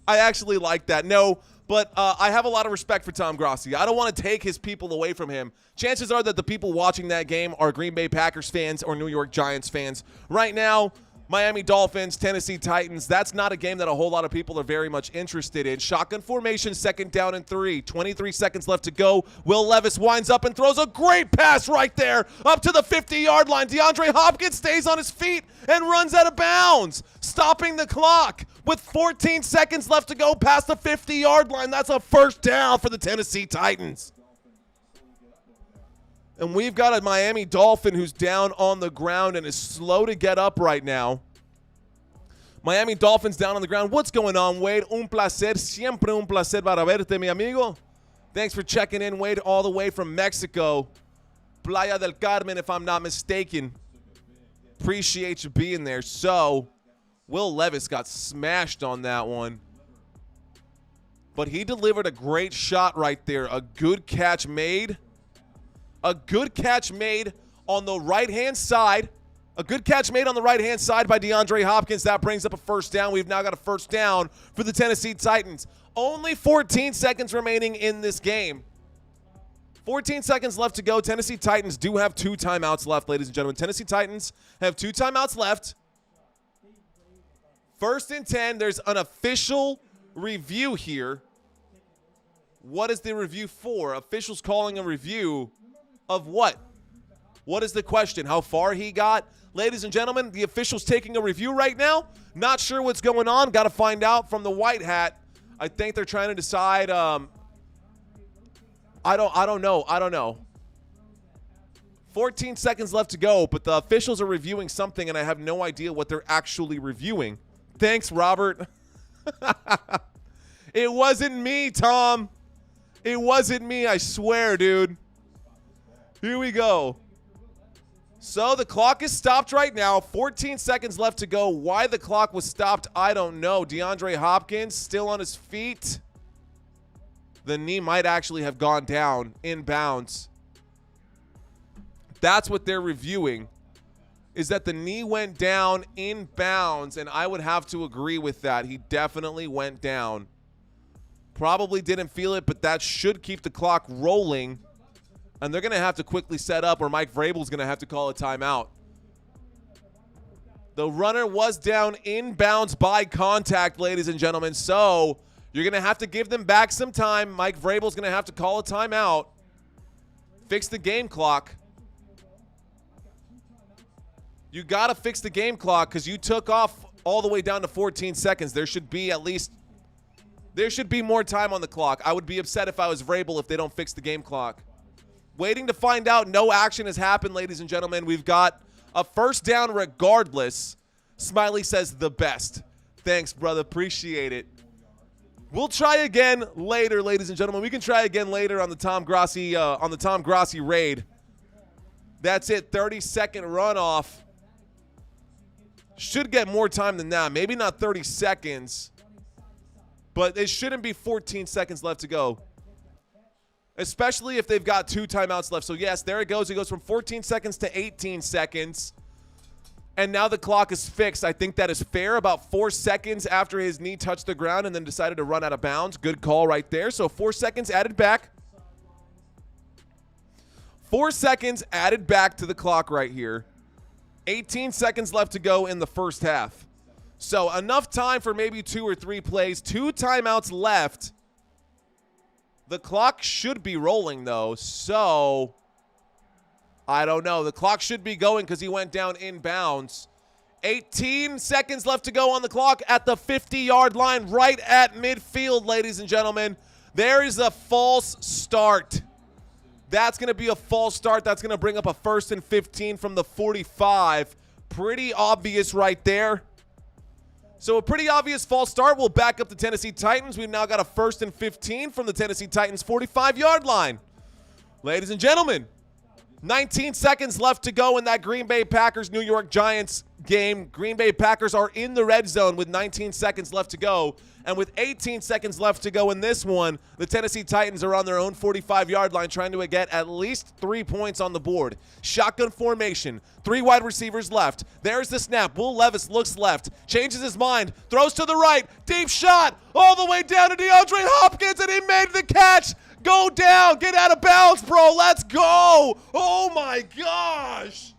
I actually like that. No, but I have a lot of respect for Tom Grossi. I don't want to take his people away from him. Chances are that the people watching that game are Green Bay Packers fans or New York Giants fans. Right now, Miami Dolphins, Tennessee Titans, that's not a game that a whole lot of people are very much interested in. Shotgun formation, 2nd down and 3. 23 seconds left to go. Will Levis winds up and throws a great pass right there up to the 50-yard line. DeAndre Hopkins stays on his feet and runs out of bounds, stopping the clock with 14 seconds left to go past the 50-yard line. That's a 1st down for the Tennessee Titans. And we've got a Miami Dolphin who's down on the ground and is slow to get up right now. Miami Dolphins down on the ground. What's going on, Wade? Un placer. Siempre un placer para verte, mi amigo. Thanks for checking in, Wade, all the way from Mexico. Playa del Carmen, if I'm not mistaken. Appreciate you being there. So, Will Levis got smashed on that one. But he delivered a great shot right there. A good catch made. A good catch made on the right-hand side. A good catch made on the right-hand side by DeAndre Hopkins. That brings up a 1st down. We've now got a 1st down for the Tennessee Titans. Only 14 seconds remaining in this game. 14 seconds left to go. Tennessee Titans do have 2 timeouts left, ladies and gentlemen. Tennessee Titans have 2 timeouts left. 1st and 10. There's an official review here. What is the review for? Officials calling a review of what? What is the question? How far he got? Ladies and gentlemen, the official's taking a review right now. Not sure what's going on. Got to find out from the white hat. I think they're trying to decide. I don't know. 14 seconds left to go, but the officials are reviewing something, and I have no idea what they're actually reviewing. Thanks, Robert. It wasn't me, Tom. It wasn't me, I swear, dude. Here we go. So the clock is stopped right now. 14 seconds left to go. Why the clock was stopped, I don't know. DeAndre Hopkins still on his feet. The knee might actually have gone down inbounds. That's what they're reviewing, is that the knee went down inbounds, and I would have to agree with that. He definitely went down. Probably didn't feel it, but that should keep the clock rolling, and they're going to have to quickly set up, or Mike Vrabel's going to have to call a timeout. The runner was down inbounds by contact, ladies and gentlemen, so you're going to have to give them back some time. Mike Vrabel's going to have to call a timeout, fix the game clock. You got to fix the game clock because you took off all the way down to 14 seconds. There should be more time on the clock. I would be upset if I was Vrabel if they don't fix the game clock. Waiting to find out. No action has happened, ladies and gentlemen. We've got a first down regardless. Smiley says the best. Thanks, brother. Appreciate it. We'll try again later, ladies and gentlemen. We can try again later on the Tom Grossi raid. That's it. 30-second runoff. Should get more time than that. Maybe not 30 seconds. But it shouldn't be 14 seconds left to go. Especially if they've got 2 timeouts left. So, yes, there it goes. It goes from 14 seconds to 18 seconds. And now the clock is fixed. I think that is fair. About 4 seconds after his knee touched the ground and then decided to run out of bounds. Good call right there. So 4 seconds added back. 4 seconds added back to the clock right here. 18 seconds left to go in the first half. So enough time for maybe 2 or 3 plays. 2 timeouts left. The clock should be rolling, though. So I don't know. The clock should be going because he went down inbounds. 18 seconds left to go on the clock at the 50-yard line, right at midfield, ladies and gentlemen. There is a false start. That's going to be a false start. That's going to bring up a 1st and 15 from the 45. Pretty obvious right there. So a pretty obvious false start will back up the Tennessee Titans. We've now got a 1st and 15 from the Tennessee Titans 45-yard line. Ladies and gentlemen, 19 seconds left to go in that Green Bay Packers-New York Giants game. Green Bay Packers are in the red zone with 19 seconds left to go. And with 18 seconds left to go in this one, the Tennessee Titans are on their own 45-yard line trying to get at least 3 points on the board. Shotgun formation, 3 wide receivers left. There's the snap. Will Levis looks left, changes his mind, throws to the right, deep shot, all the way down to DeAndre Hopkins, and he made the catch. Go down, get out of bounds, bro. Let's go. Oh, my gosh.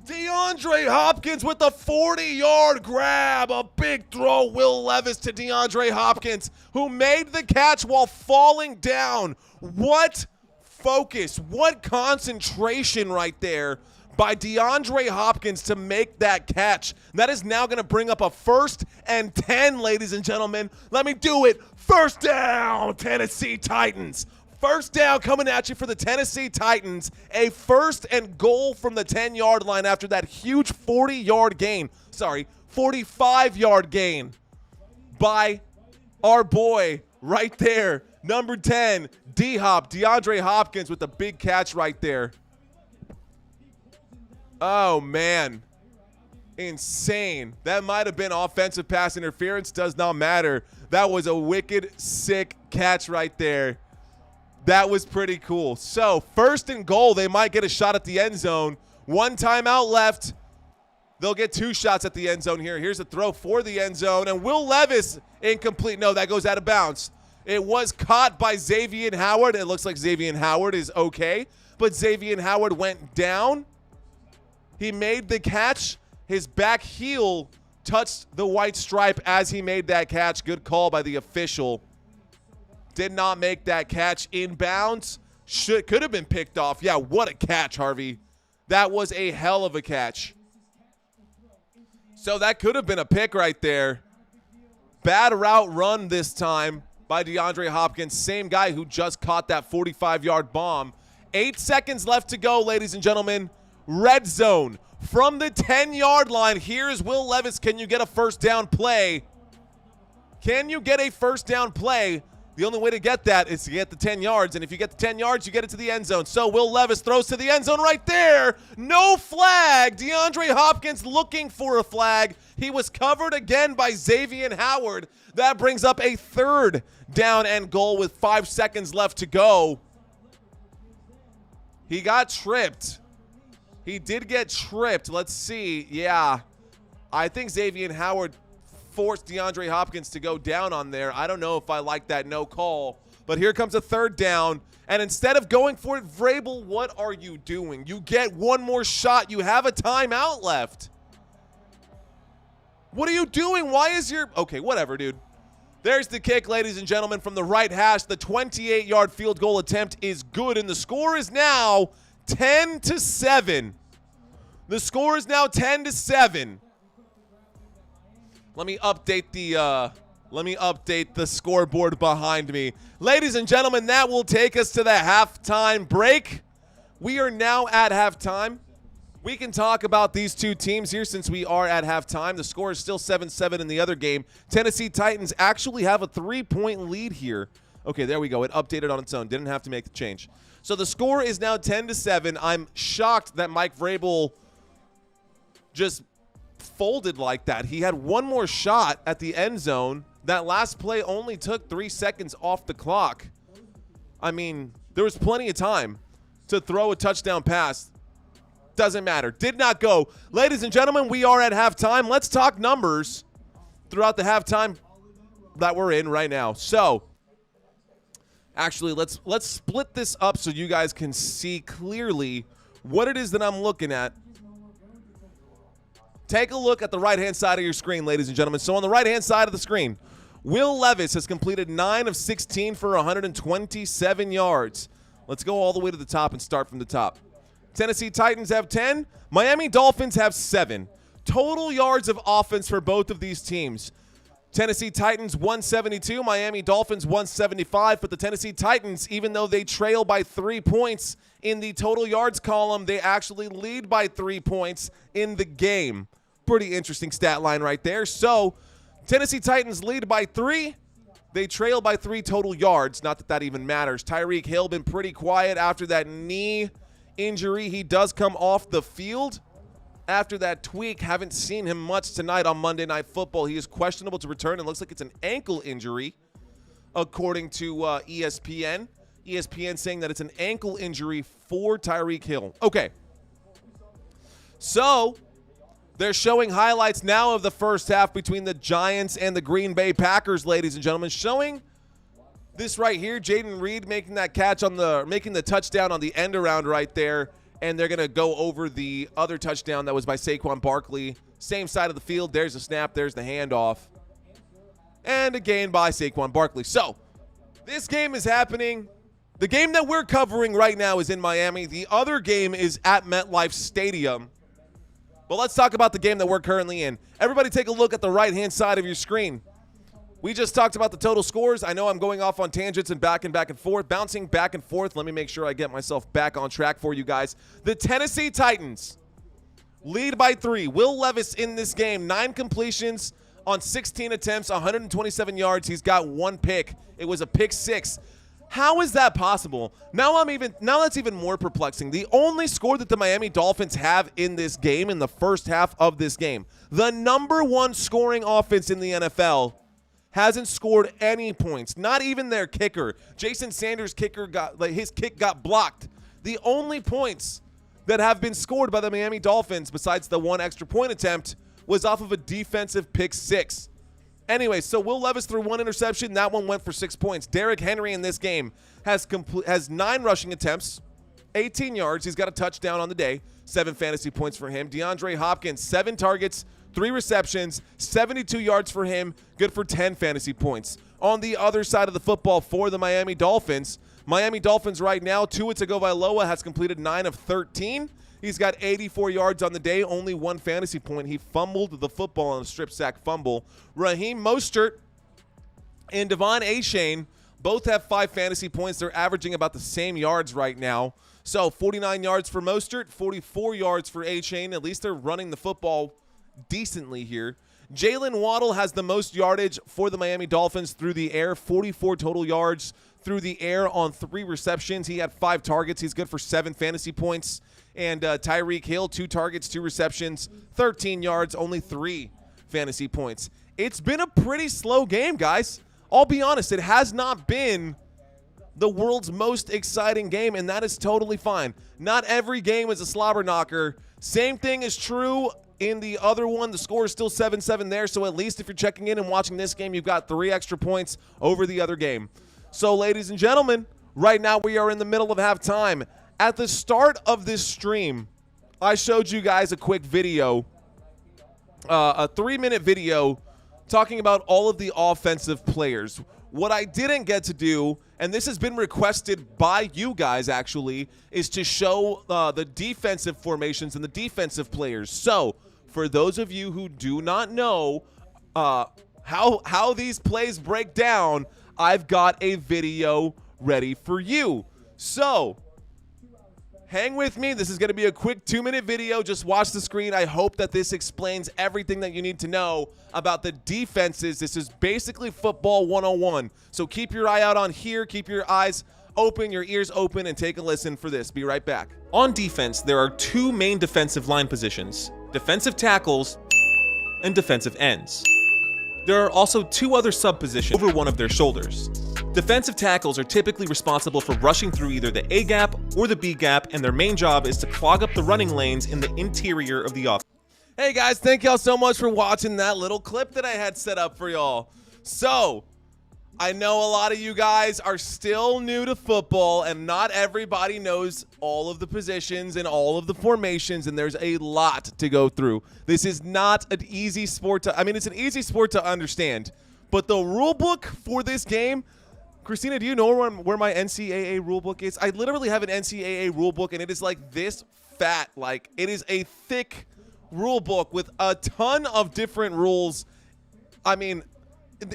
DeAndre Hopkins with a 40-yard grab. A big throw. Will Levis to DeAndre Hopkins, who made the catch while falling down. What focus, what concentration right there by DeAndre Hopkins to make that catch. That is now going to bring up a 1st and 10, ladies and gentlemen. Let me do it. First down, Tennessee Titans. First down coming at you for the Tennessee Titans. A 1st and goal from the 10-yard line after that huge 40-yard gain. Sorry, 45-yard gain by our boy right there. Number 10, D-Hop, DeAndre Hopkins with a big catch right there. Oh, man. Insane. That might have been offensive pass interference. Does not matter. That was a wicked, sick catch right there. That was pretty cool. So, 1st and goal. They might get a shot at the end zone. 1 timeout left. They'll get 2 shots at the end zone here. Here's a throw for the end zone. And Will Levis, incomplete. No, that goes out of bounds. It was caught by Xavier Howard. It looks like Xavier Howard is okay. But Xavier Howard went down. He made the catch. His back heel touched the white stripe as he made that catch. Good call by the official. Did not make that catch inbounds. Could have been picked off. Yeah, what a catch, Harvey. That was a hell of a catch. So that could have been a pick right there. Bad route run this time by DeAndre Hopkins. Same guy who just caught that 45-yard bomb. 8 seconds left to go, ladies and gentlemen. Red zone from the 10-yard line. Here's Will Levis. Can you get a first down play? Can you get a first down play? The only way to get that is to get the 10 yards, and if you get the 10 yards, you get it to the end zone. So Will Levis throws to the end zone right there. No flag. DeAndre Hopkins looking for a flag. He was covered again by Xavier Howard. That brings up a 3rd down and goal with 5 seconds left to go. He got tripped. He did get tripped. Let's see. Yeah. I think Xavier Howard forced DeAndre Hopkins to go down on there. I don't know if I like that no call, but here comes a 3rd down. And instead of going for it, Vrabel, what are you doing? You get one more shot. You have a timeout left. What are you doing? Why is your... Okay, whatever, dude. There's the kick, ladies and gentlemen, from the right hash. The 28-yard field goal attempt is good, and the score is now 10-7. The score is now 10-7. Let me update the scoreboard behind me. Ladies and gentlemen, that will take us to the halftime break. We are now at halftime. We can talk about these two teams here since we are at halftime. The score is still 7-7 in the other game. Tennessee Titans actually have a 3-point lead here. Okay, there we go. It updated on its own. Didn't have to make the change. So the score is now 10-7. I'm shocked that Mike Vrabel just folded like that. He had one more shot at the end zone. That last play only took 3 seconds off the clock. I mean, there was plenty of time to throw a touchdown pass. Doesn't matter. Did not go. Ladies and gentlemen, we are at halftime. Let's talk numbers throughout the halftime that we're in right now. So, actually, let's split this up so you guys can see clearly what it is that I'm looking at. Take a look at the right-hand side of your screen, ladies and gentlemen. So on the right-hand side of the screen, Will Levis has completed 9 of 16 for 127 yards. Let's go all the way to the top and start from the top. Tennessee Titans have 10. Miami Dolphins have 7. Total yards of offense for both of these teams. Tennessee Titans 172, Miami Dolphins 175. But the Tennessee Titans, even though they trail by 3 points in the total yards column, they actually lead by 3 points in the game. Pretty interesting stat line right there. So Tennessee Titans lead by 3. They trail by 3 total yards. Not that that even matters. Tyreek Hill been pretty quiet after that knee injury. He does come off the field after that tweak. Haven't seen him much tonight on Monday Night Football. He is questionable to return. It looks like it's an ankle injury, according to ESPN. ESPN saying that it's an ankle injury for Tyreek Hill. Okay. So they're showing highlights now of the first half between the Giants and the Green Bay Packers, ladies and gentlemen. Showing this right here, Jaden Reed making that catch making the touchdown on the end around right there. And they're going to go over the other touchdown that was by Saquon Barkley. Same side of the field. There's the snap. There's the handoff. And a gain by Saquon Barkley. So this game is happening. The game that we're covering right now is in Miami. The other game is at MetLife Stadium. But let's talk about the game that we're currently in. Everybody take a look at the right-hand side of your screen. We just talked about the total scores. I know I'm going off on tangents and back and forth, bouncing back and forth. Let me make sure I get myself back on track for you guys. The Tennessee Titans lead by 3. Will Levis in this game, 9 completions on 16 attempts, 127 yards. He's got 1 pick. It was a pick 6. How is that possible? Now that's even more perplexing. The only score that the Miami Dolphins have in this game, in the first half of this game, the number 1 scoring offense in the NFL, hasn't scored any points. Not even their kicker. Jason Sanders' kicker his kick got blocked. The only points that have been scored by the Miami Dolphins, besides the 1 extra point attempt, was off of a defensive pick 6. Anyway, so Will Levis threw 1 interception. That one went for 6 points. Derrick Henry in this game has 9 rushing attempts, 18 yards. He's got a touchdown on the day, 7 fantasy points for him. DeAndre Hopkins, 7 targets, 3 receptions, 72 yards for him, good for 10 fantasy points. On the other side of the football for the Miami Dolphins right now, Tua Tagovailoa has completed 9 of 13. He's got 84 yards on the day, only 1 fantasy point. He fumbled the football on a strip sack fumble. Raheem Mostert and Devon Achane both have 5 fantasy points. They're averaging about the same yards right now. So 49 yards for Mostert, 44 yards for Achane. At least they're running the football decently here. Jalen Waddle has the most yardage for the Miami Dolphins through the air, 44 total yards through the air on 3 receptions. He had 5 targets. He's good for 7 fantasy points. And Tyreek Hill, 2 targets, 2 receptions, 13 yards, only 3 fantasy points. It's been a pretty slow game, guys. I'll be honest, it has not been the world's most exciting game, and that is totally fine. Not every game is a slobber knocker. Same thing is true in the other one. The score is still 7-7 there, so at least if you're checking in and watching this game, you've got 3 extra points over the other game. So, ladies and gentlemen, right now we are in the middle of halftime. At the start of this stream, I showed you guys a quick video, a 3-minute video talking about all of the offensive players. What I didn't get to do, and this has been requested by you guys actually, is to show the defensive formations and the defensive players. So, for those of you who do not know how these plays break down, I've got a video ready for you. So, hang with me. This is going to be a quick 2-minute video. Just watch the screen. I hope that this explains everything that you need to know about the defenses. This is basically football 101. So keep your eye out on here. Keep your eyes open, your ears open, and take a listen for this. Be right back. On defense, there are 2 main defensive line positions: defensive tackles and defensive ends. There are also 2 other sub-positions over one of their shoulders. Defensive tackles are typically responsible for rushing through either the A gap or the B gap, and their main job is to clog up the running lanes in the interior of the offense. Hey guys, thank y'all so much for watching that little clip that I had set up for y'all. So, I know a lot of you guys are still new to football, and not everybody knows all of the positions and all of the formations, and there's a lot to go through. This is not an easy sport to, it's an easy sport to understand, but the rule book for this game, Christina, do you know where my NCAA rule book is? I literally have an NCAA rule book, and it is like this fat. Like, it is a thick rule book with a ton of different rules. I mean,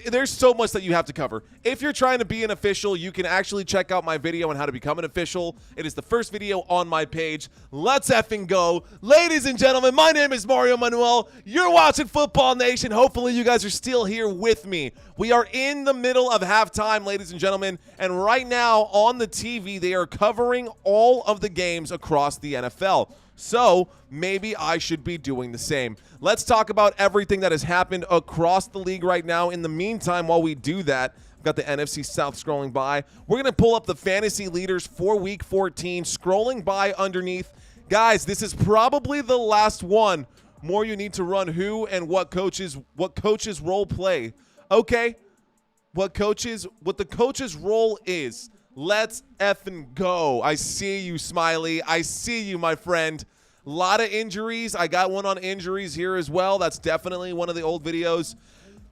there's so much that you have to cover. If you're trying to be an official, you can actually check out my video on how to become an official. It is the first video on my page. Let's effing go. Ladies and gentlemen, my name is Mario Manuel. You're watching Football Nation. Hopefully you guys are still here with me. We are in the middle of halftime, ladies and gentlemen, and right now on the TV, they are covering all of the games across the NFL. So maybe I should be doing the same. Let's talk about everything that has happened across the league right now. In the meantime, while we do that, I've got the NFC South scrolling by. We're going to pull up the fantasy leaders for Week 14, scrolling by underneath. Guys, this is probably the last one. More you need to run who and what coaches role play. Okay, what the coach's role is. Let's effing go. I see you, Smiley. I see you, my friend. A lot of injuries. I got one on injuries here as well. That's definitely one of the old videos.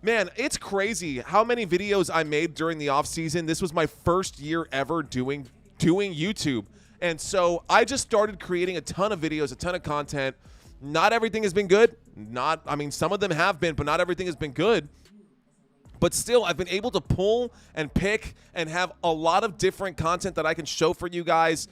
Man, it's crazy how many videos I made during the offseason. This was my first year ever doing YouTube. And so I just started creating a ton of videos, a ton of content. Not everything has been good. Some of them have been, but not everything has been good. But still, I've been able to pull and pick and have a lot of different content that I can show for you guys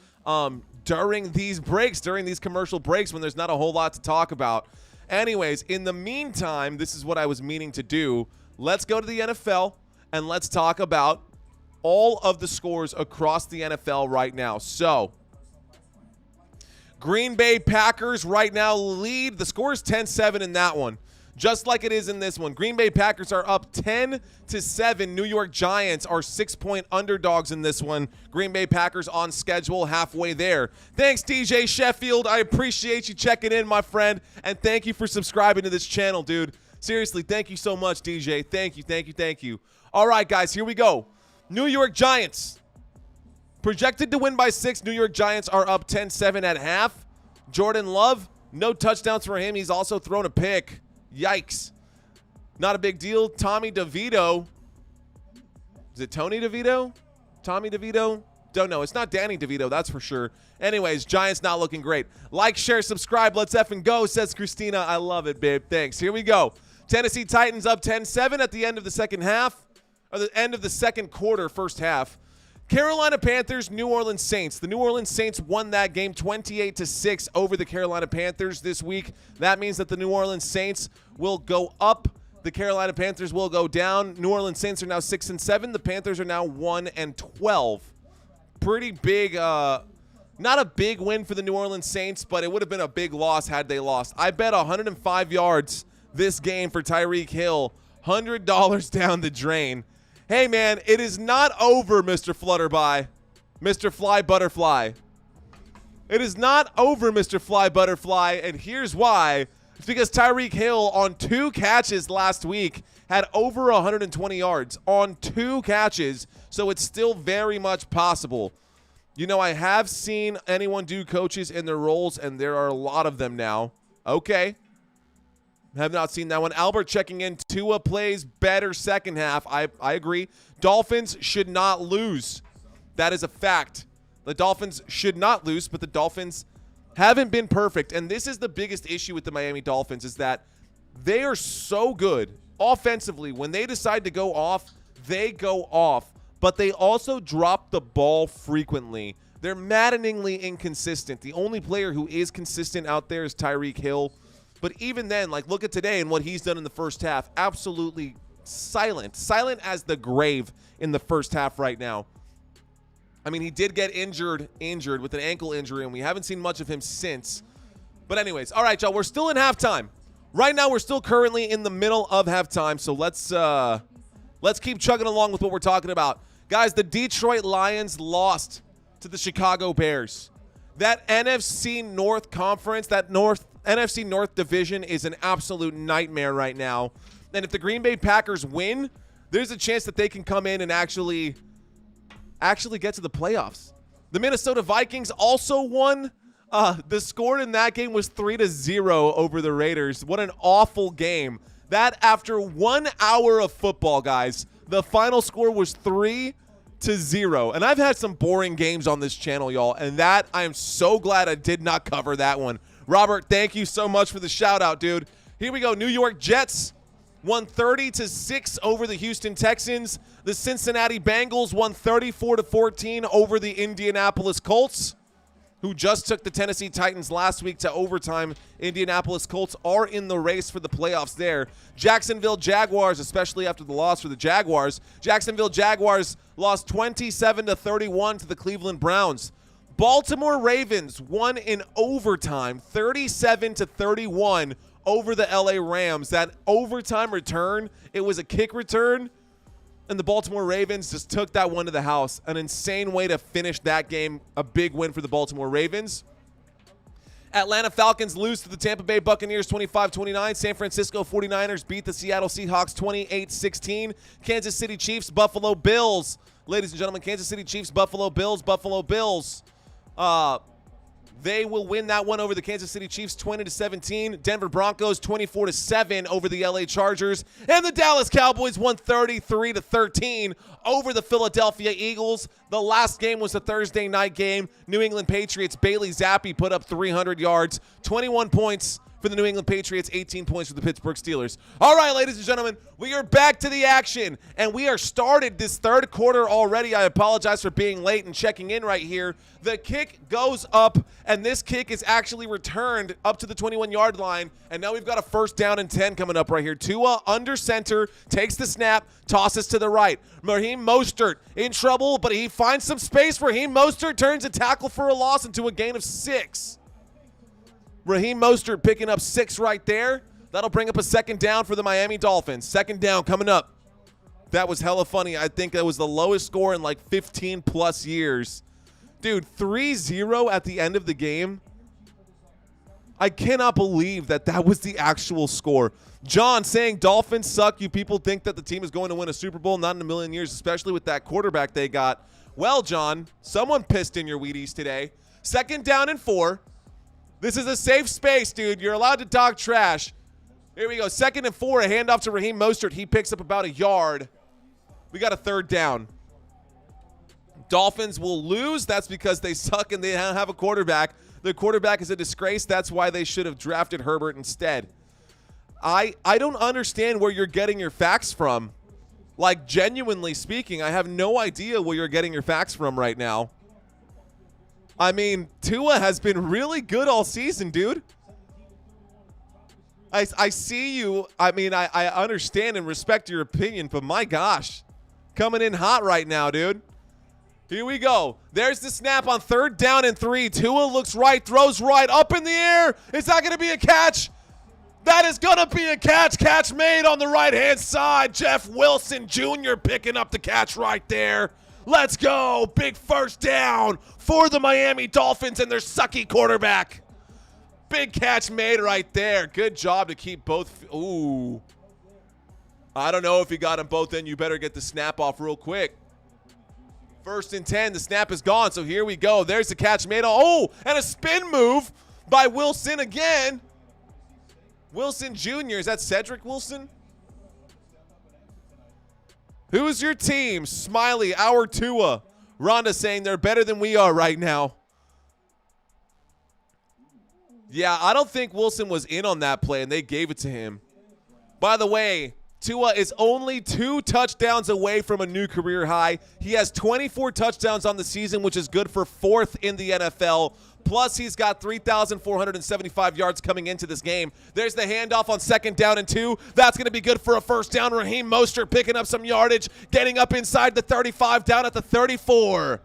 during these breaks, during these commercial breaks when there's not a whole lot to talk about. Anyways, in the meantime, this is what I was meaning to do. Let's go to the NFL and let's talk about all of the scores across the NFL right now. So, Green Bay Packers right now lead. The score is 10-7 in that one. Just like it is in this one. Green Bay Packers are up 10-7. New York Giants are 6-point underdogs in this one. Green Bay Packers on schedule halfway there. Thanks, DJ Sheffield. I appreciate you checking in, my friend. And thank you for subscribing to this channel, dude. Seriously, thank you so much, DJ. Thank you. All right, guys, here we go. New York Giants. Projected to win by 6. New York Giants are up 10-7 at half. Jordan Love, no touchdowns for him. He's also thrown a pick. Yikes. Not a big deal. Tommy DeVito. Is it Tony DeVito? Tommy DeVito? Don't know. It's not Danny DeVito, that's for sure. Anyways, Giants not looking great. Like, share, subscribe. Let's effing go, says Christina. I love it, babe. Thanks. Here we go. Tennessee Titans up 10-7 at the end of the second half, or the end of the second quarter, first half. Carolina Panthers, New Orleans Saints. The New Orleans Saints won that game 28-6 over the Carolina Panthers this week. That means that the New Orleans Saints will go up The Carolina Panthers will go down. New Orleans Saints are now 6-7. The Panthers are now 1-12. Pretty big, not a big win for the New Orleans Saints, but it would have been a big loss had they lost. I bet 105 yards this game for Tyreek Hill. $100 down the drain. Hey, man, it is not over, Mr. Flutterby. Mr. Fly Butterfly. It is not over, Mr. Fly Butterfly, and here's why. It's because Tyreek Hill on 2 catches last week had over 120 yards on 2 catches, so it's still very much possible. You know, I have seen anyone do coaches in their roles, and there are a lot of them now. Okay. Have not seen that one. Albert checking in. Tua plays better second half. I agree. Dolphins should not lose. That is a fact. The Dolphins should not lose, but the Dolphins haven't been perfect. And this is the biggest issue with the Miami Dolphins is that they are so good offensively. When they decide to go off, they go off. But they also drop the ball frequently. They're maddeningly inconsistent. The only player who is consistent out there is Tyreek Hill. But even then, like, look at today and what he's done in the first half. Absolutely silent. Silent as the grave in the first half right now. I mean, he did get injured with an ankle injury, and we haven't seen much of him since. But anyways, all right, y'all, we're still in halftime. Right now, we're still currently in the middle of halftime, so let's keep chugging along with what we're talking about. Guys, the Detroit Lions lost to the Chicago Bears. That NFC North Conference, that NFC North Division is an absolute nightmare right now. And if the Green Bay Packers win, there's a chance that they can come in and actually get to the playoffs. The Minnesota Vikings also won. The score in that game was 3-0 over the Raiders. What an awful game. That after 1 hour of football, guys, the final score was 3-0. And I've had some boring games on this channel, y'all, and that I am so glad I did not cover that one. Robert, thank you so much for the shout out, dude. Here we go. New York Jets won 30-6 over the Houston Texans. The Cincinnati Bengals won 34-14 over the Indianapolis Colts, who just took the Tennessee Titans last week to overtime. Indianapolis Colts are in the race for the playoffs there. Jacksonville Jaguars, especially after the loss for the Jaguars. Jacksonville Jaguars lost 27-31 to the Cleveland Browns. Baltimore Ravens won in overtime, 37-31 over the LA Rams. That overtime return, it was a kick return, and the Baltimore Ravens just took that one to the house. An insane way to finish that game. A big win for the Baltimore Ravens. Atlanta Falcons lose to the Tampa Bay Buccaneers 25-29. San Francisco 49ers beat the Seattle Seahawks 28-16. Kansas City Chiefs, Buffalo Bills. Ladies and gentlemen, Kansas City Chiefs, Buffalo Bills, Buffalo Bills. They will win that one over the Kansas City Chiefs 20-17. Denver Broncos 24-7 over the LA Chargers. And the Dallas Cowboys won 33-13 over the Philadelphia Eagles. The last game was a Thursday night game. New England Patriots, Bailey Zappi put up 300 yards, 21 points for the New England Patriots, 18 points for the Pittsburgh Steelers. All right, ladies and gentlemen, we are back to the action, and we are started this third quarter already. I apologize for being late and checking in right here. The kick goes up, and this kick is actually returned up to the 21-yard line, and now we've got a 1st down and 10 coming up right here. Tua under center, takes the snap, tosses to the right. Raheem Mostert in trouble, but he finds some space. Raheem Mostert turns a tackle for a loss into a gain of 6. Raheem Mostert picking up 6 right there. That'll bring up a 2nd down for the Miami Dolphins. 2nd down coming up. That was hella funny. I think that was the lowest score in like 15 plus years. Dude, 3-0 at the end of the game. I cannot believe that that was the actual score. John saying Dolphins suck. You people think that the team is going to win a Super Bowl? Not in a million years, especially with that quarterback they got. Well, John, someone pissed in your Wheaties today. 2nd down and 4. This is a safe space, dude. You're allowed to talk trash. Here we go. 2nd and 4, a handoff to Raheem Mostert. He picks up about a yard. We got a 3rd down. Dolphins will lose. That's because they suck and they don't have a quarterback. Their quarterback is a disgrace. That's why they should have drafted Herbert instead. I don't understand where you're getting your facts from. Like, genuinely speaking, I have no idea where you're getting your facts from right now. I mean, Tua has been really good all season, dude. I see you. I mean, I understand and respect your opinion, but my gosh, coming in hot right now, dude. Here we go. There's the snap on 3rd down and 3. Tua looks right, throws right, up in the air. Is that going to be a catch? That is going to be a catch. Catch made on the right-hand side. Jeff Wilson Jr. picking up the catch right there. Let's go. Big first down for the Miami Dolphins and their sucky quarterback. Big catch made right there. Good job to keep both. Ooh. I don't know if you got them both in. You better get the snap off real quick. 1st and 10. The snap is gone, so here we go. There's the catch made. Oh, and a spin move by Wilson again. Wilson Jr. Is that Cedric Wilson? Who's your team? Smiley, our Tua. Rhonda saying they're better than we are right now. Yeah, I don't think Wilson was in on that play, and they gave it to him. By the way, Tua is only 2 touchdowns away from a new career high. He has 24 touchdowns on the season, which is good for 4th in the NFL. Plus, he's got 3,475 yards coming into this game. There's the handoff on 2nd down and 2. That's going to be good for a first down. Raheem Mostert picking up some yardage, getting up inside the 35, down at the 34.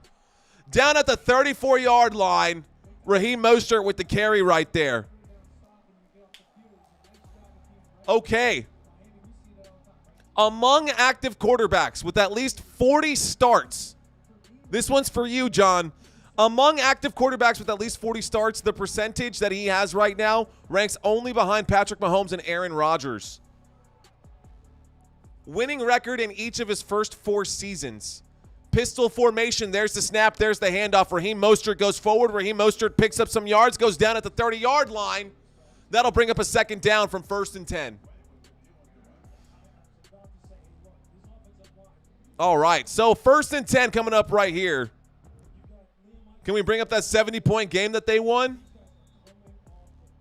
Down at the 34-yard line, Raheem Mostert with the carry right there. Okay. Among active quarterbacks with at least 40 starts, this one's for you, John. Among active quarterbacks with at least 40 starts, the percentage that he has right now ranks only behind Patrick Mahomes and Aaron Rodgers. Winning record in each of his first 4 seasons. Pistol formation, there's the snap, there's the handoff. Raheem Mostert goes forward. Raheem Mostert picks up some yards, goes down at the 30-yard line. That'll bring up a 2nd down from 1st and 10. All right, so 1st and 10 coming up right here. Can we bring up that 70-point game that they won?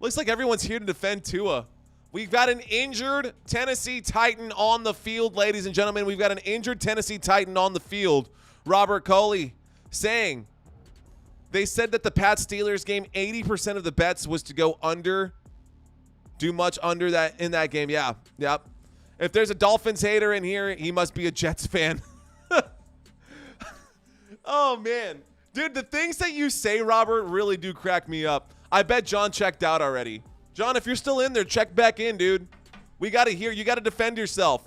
Looks like everyone's here to defend Tua. We've got an injured Tennessee Titan on the field, ladies and gentlemen. We've got an injured Tennessee Titan on the field. Robert Coley saying they said that the Pats Steelers game, 80% of the bets was to go under, do much under that in that game. Yeah, yep. If there's a Dolphins hater in here, he must be a Jets fan. Oh, man. Dude, the things that you say, Robert, really do crack me up. I bet John checked out already. John, if you're still in there, check back in, dude. We got to hear. You got to defend yourself.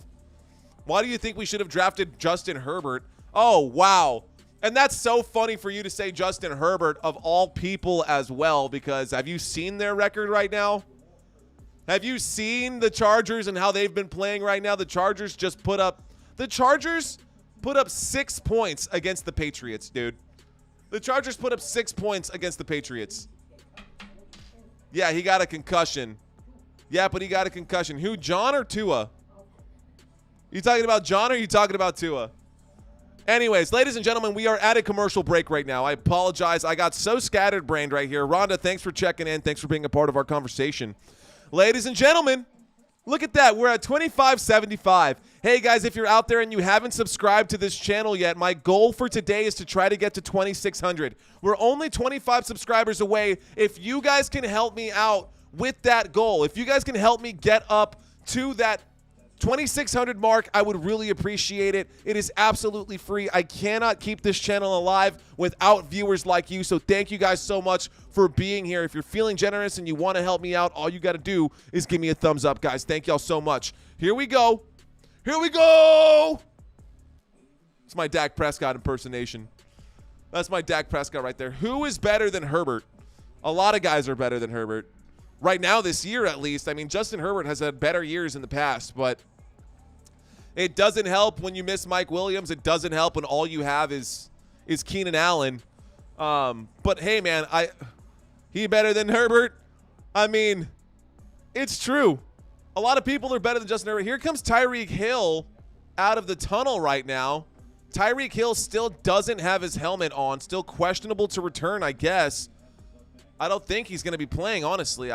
Why do you think we should have drafted Justin Herbert? Oh, wow. And that's so funny for you to say Justin Herbert of all people as well, because have you seen their record right now? Have you seen the Chargers and how they've been playing right now? The Chargers put up 6 points against the Patriots, dude. The Chargers put up 6 points against the Patriots. Yeah, he got a concussion. Yeah, but he got a concussion. Who, John or Tua? You talking about John or you talking about Tua? Anyways, ladies and gentlemen, we are at a commercial break right now. I apologize. I got so scattered-brained right here. Rhonda, thanks for checking in. Thanks for being a part of our conversation. Ladies and gentlemen, look at that. We're at 2575. Hey, guys, if you're out there and you haven't subscribed to this channel yet, my goal for today is to try to get to 2,600. We're only 25 subscribers away. If you guys can help me out with that goal, if you guys can help me get up to that 2,600 mark, I would really appreciate it. It is absolutely free. I cannot keep this channel alive without viewers like you, so thank you guys so much for being here. If you're feeling generous and you want to help me out, all you got to do is give me a thumbs up, guys. Thank y'all so much. Here we go. Here we go. It's my Dak Prescott impersonation. That's my Dak Prescott right there. Who is better than Herbert? A lot of guys are better than Herbert. Right now, this year at least. I mean, Justin Herbert has had better years in the past, but it doesn't help when you miss Mike Williams. It doesn't help when all you have is Keenan Allen. But hey, man, he better than Herbert? I mean, it's true. A lot of people are better than Justin Herbert. Here comes Tyreek Hill out of the tunnel right now. Tyreek Hill still doesn't have his helmet on. Still questionable to return, I guess. I don't think he's going to be playing, honestly.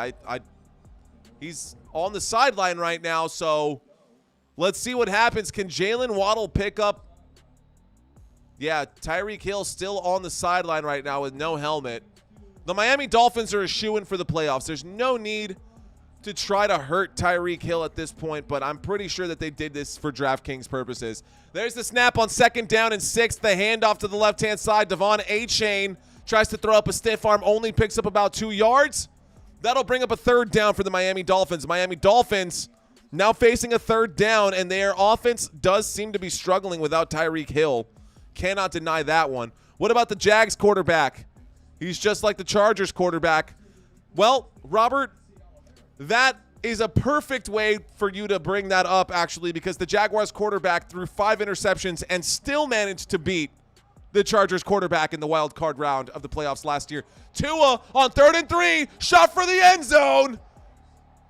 He's on the sideline right now, so let's see what happens. Can Jalen Waddle pick up? Yeah, Tyreek Hill still on the sideline right now with no helmet. The Miami Dolphins are a shoo-in for the playoffs. There's no need to try to hurt Tyreek Hill at this point, but I'm pretty sure that they did this for DraftKings purposes. There's the snap on 2nd down and 6. The handoff to the left-hand side. Devon Achane tries to throw up a stiff arm, only picks up about 2 yards. That'll bring up a 3rd down for the Miami Dolphins. Miami Dolphins now facing a 3rd down, and their offense does seem to be struggling without Tyreek Hill. Cannot deny that one. What about the Jags quarterback? He's just like the Chargers quarterback. Well, Robert, that is a perfect way for you to bring that up, actually, because the Jaguars quarterback threw 5 interceptions and still managed to beat the Chargers quarterback in the wild card round of the playoffs last year. Tua on 3rd and 3, shot for the end zone.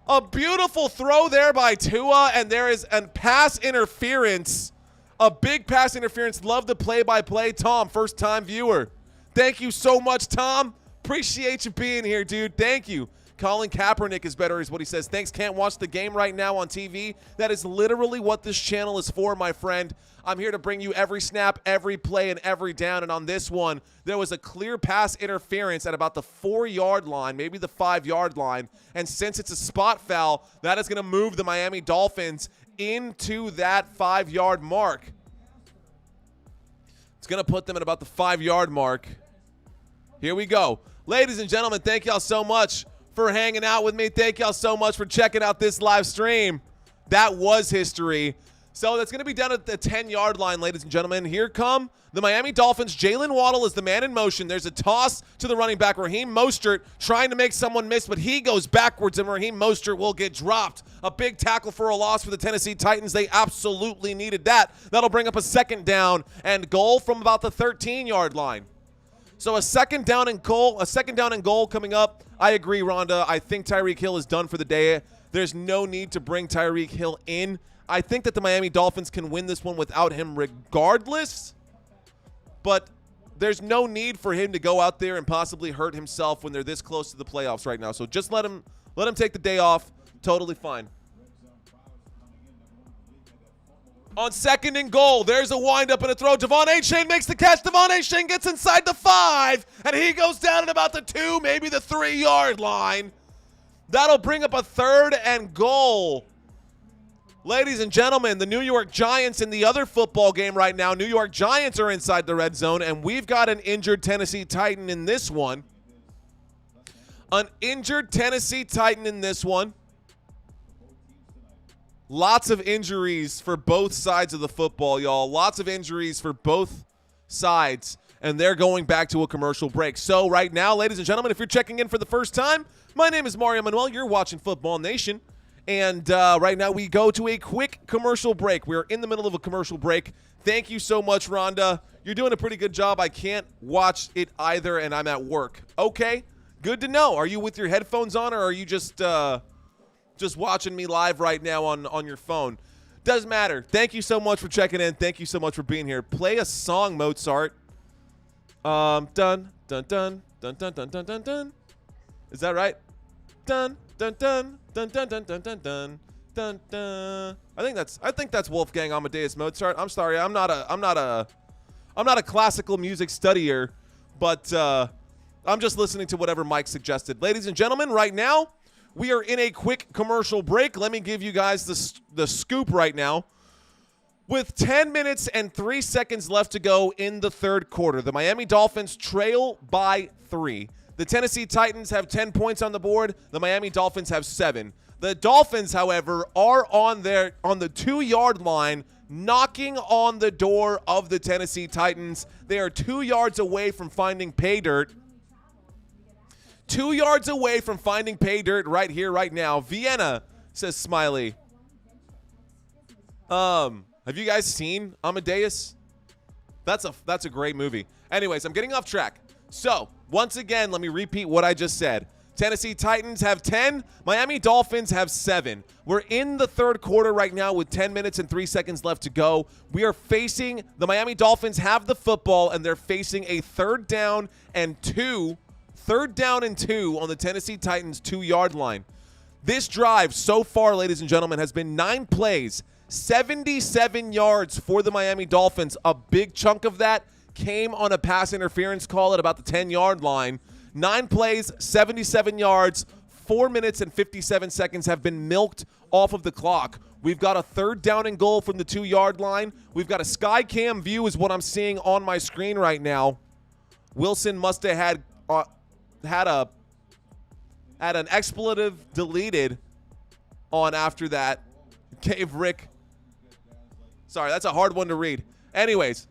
A beautiful throw there by Tua, and there is a pass interference, a big pass interference. Love the play-by-play. Tom, first-time viewer. Thank you so much, Tom. Appreciate you being here, dude. Thank you. Colin Kaepernick is better is what he says. Thanks, can't watch the game right now on TV. That is literally what this channel is for, my friend. I'm here to bring you every snap, every play, and every down. And on this one, there was a clear pass interference at about the 4-yard line, maybe the 5-yard line. And since it's a spot foul, that is going to move the Miami Dolphins into that 5-yard mark. It's going to put them at about the 5-yard mark. Here we go. Ladies and gentlemen, thank y'all so much for hanging out with me. Thank y'all so much for checking out this live stream. That was history. So that's going to be down at the 10-yard line, ladies and gentlemen. Here come the Miami Dolphins. Jalen Waddle is the man in motion. There's a toss to the running back, Raheem Mostert, trying to make someone miss, but he goes backwards, and Raheem Mostert will get dropped. A big tackle for a loss for the Tennessee Titans. They absolutely needed that. That'll bring up a 2nd down and goal from about the 13-yard line. So a 2nd down and goal coming up. I agree, Rhonda. I think Tyreek Hill is done for the day. There's no need to bring Tyreek Hill in. I think that the Miami Dolphins can win this one without him regardless, but there's no need for him to go out there and possibly hurt himself when they're this close to the playoffs right now. So just let him take the day off. Totally fine. On 2nd and goal, there's a windup and a throw. Devon Achane makes the catch. Devon Achane gets inside the 5, and he goes down at about the 2, maybe the 3-yard line. That'll bring up a 3rd and goal. Ladies and gentlemen, the New York Giants in the other football game right now. New York Giants are inside the red zone, and we've got an injured Tennessee Titan in this one. An injured Tennessee Titan in this one. Lots of injuries for both sides of the football, y'all. Lots of injuries for both sides, and they're going back to a commercial break. So right now, ladies and gentlemen, if you're checking in for the first time, my name is Mario Manuel. You're watching Football Nation, and right now we go to a quick commercial break. We're in the middle of a commercial break. Thank you so much, Rhonda. You're doing a pretty good job. I can't watch it either, and I'm at work. Okay, good to know. Are you with your headphones on, or are you just watching me live right now on your phone? Doesn't matter. Thank you so much for checking in. Thank you so much for being here. Play a song, Mozart. Dun dun dun dun dun dun dun dun dun. Is that right? Dun dun dun dun dun dun dun dun dun dun dun. I think that's Wolfgang Amadeus Mozart. I'm sorry. I'm not a classical music studier, but I'm just listening to whatever Mike suggested. Ladies and gentlemen, right now we are in a quick commercial break. Let me give you guys the scoop right now. With 10 minutes and 3 seconds left to go in the 3rd quarter, the Miami Dolphins trail by 3. The Tennessee Titans have 10 points on the board. The Miami Dolphins have 7. The Dolphins, however, are on the 2-yard line, knocking on the door of the Tennessee Titans. They are 2 yards away from finding pay dirt. 2 yards away from finding pay dirt right here, right now. Vienna, says Smiley. Have you guys seen Amadeus? That's a great movie. Anyways, I'm getting off track. So, once again, let me repeat what I just said. Tennessee Titans have 10. Miami Dolphins have 7. We're in the 3rd quarter right now with 10 minutes and 3 seconds left to go. We are facing the Miami Dolphins have the football, and they're facing a 3rd down and 2 on the Tennessee Titans 2-yard line. This drive so far, ladies and gentlemen, has been 9 plays, 77 yards for the Miami Dolphins. A big chunk of that came on a pass interference call at about the 10-yard line. 9 plays, 77 yards, 4 minutes and 57 seconds have been milked off of the clock. We've got a 3rd down and goal from the 2-yard line. We've got a sky cam view is what I'm seeing on my screen right now. Wilson must have had an expletive deleted on after that. Gave Rick. Sorry, that's a hard one to read. Anyways,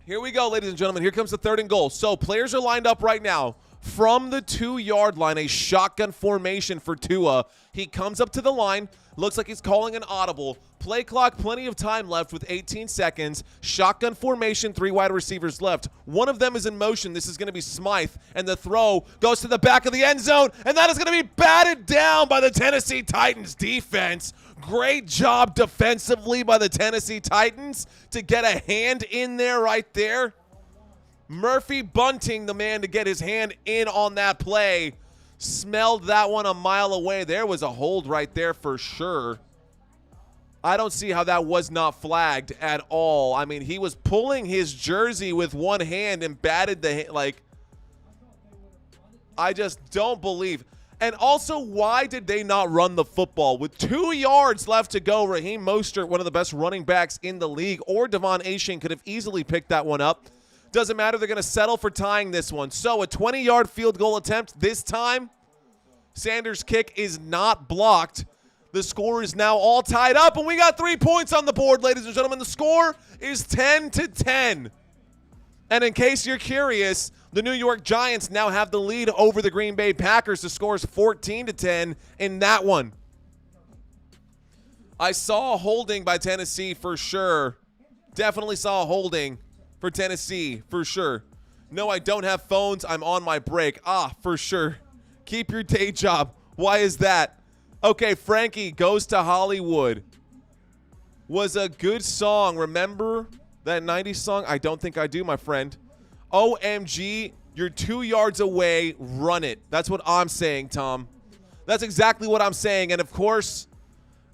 here we go, ladies and gentlemen. Here comes the 3rd and goal. So players are lined up right now from the 2-yard line, a shotgun formation for Tua. He comes up to the line. Looks like he's calling an audible. Play clock, plenty of time left with 18 seconds. Shotgun formation, 3 wide receivers left. One of them is in motion. This is going to be Smythe, and the throw goes to the back of the end zone, and that is going to be batted down by the Tennessee Titans defense. Great job defensively by the Tennessee Titans to get a hand in there right there. Murphy Bunting, the man to get his hand in on that play. Smelled that one a mile away. There was a hold right there for sure. I don't see how that was not flagged at all. I mean, he was pulling his jersey with one hand and batted the hand. Like, I just don't believe. And also, why did they not run the football? With 2 yards left to go, Raheem Mostert, one of the best running backs in the league, or Devon Achane could have easily picked that one up. Doesn't matter. They're going to settle for tying this one. So a 20-yard field goal attempt this time. Sanders' kick is not blocked. The score is now all tied up, and we got 3 points on the board, ladies and gentlemen. The score is 10-10. And in case you're curious, the New York Giants now have the lead over the Green Bay Packers. The score is 14-10 in that one. I saw a holding by Tennessee for sure. Definitely saw a holding for Tennessee for sure. No, I don't have phones. I'm on my break. For sure. Keep your day job. Why is that? Okay, Frankie Goes to Hollywood was a good song. Remember that 90s song? I don't think I do, my friend. OMG, you're 2 yards away. Run it. That's what I'm saying, Tom. That's exactly what I'm saying. And, of course,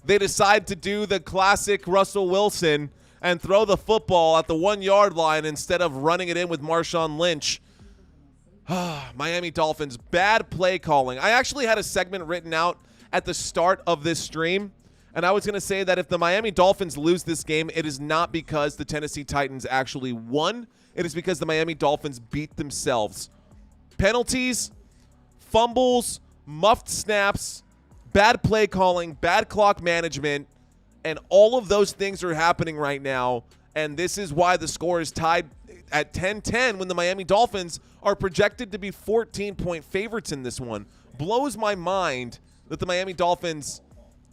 they decide to do the classic Russell Wilson and throw the football at the 1-yard line instead of running it in with Marshawn Lynch. Miami Dolphins, bad play calling. I actually had a segment written out at the start of this stream, and I was going to say that if the Miami Dolphins lose this game, it is not because the Tennessee Titans actually won. It is because the Miami Dolphins beat themselves. Penalties, fumbles, muffed snaps, bad play calling, bad clock management, and all of those things are happening right now, and this is why the score is tied at 10-10 when the Miami Dolphins are projected to be 14-point favorites in this one. Blows my mind that the Miami Dolphins,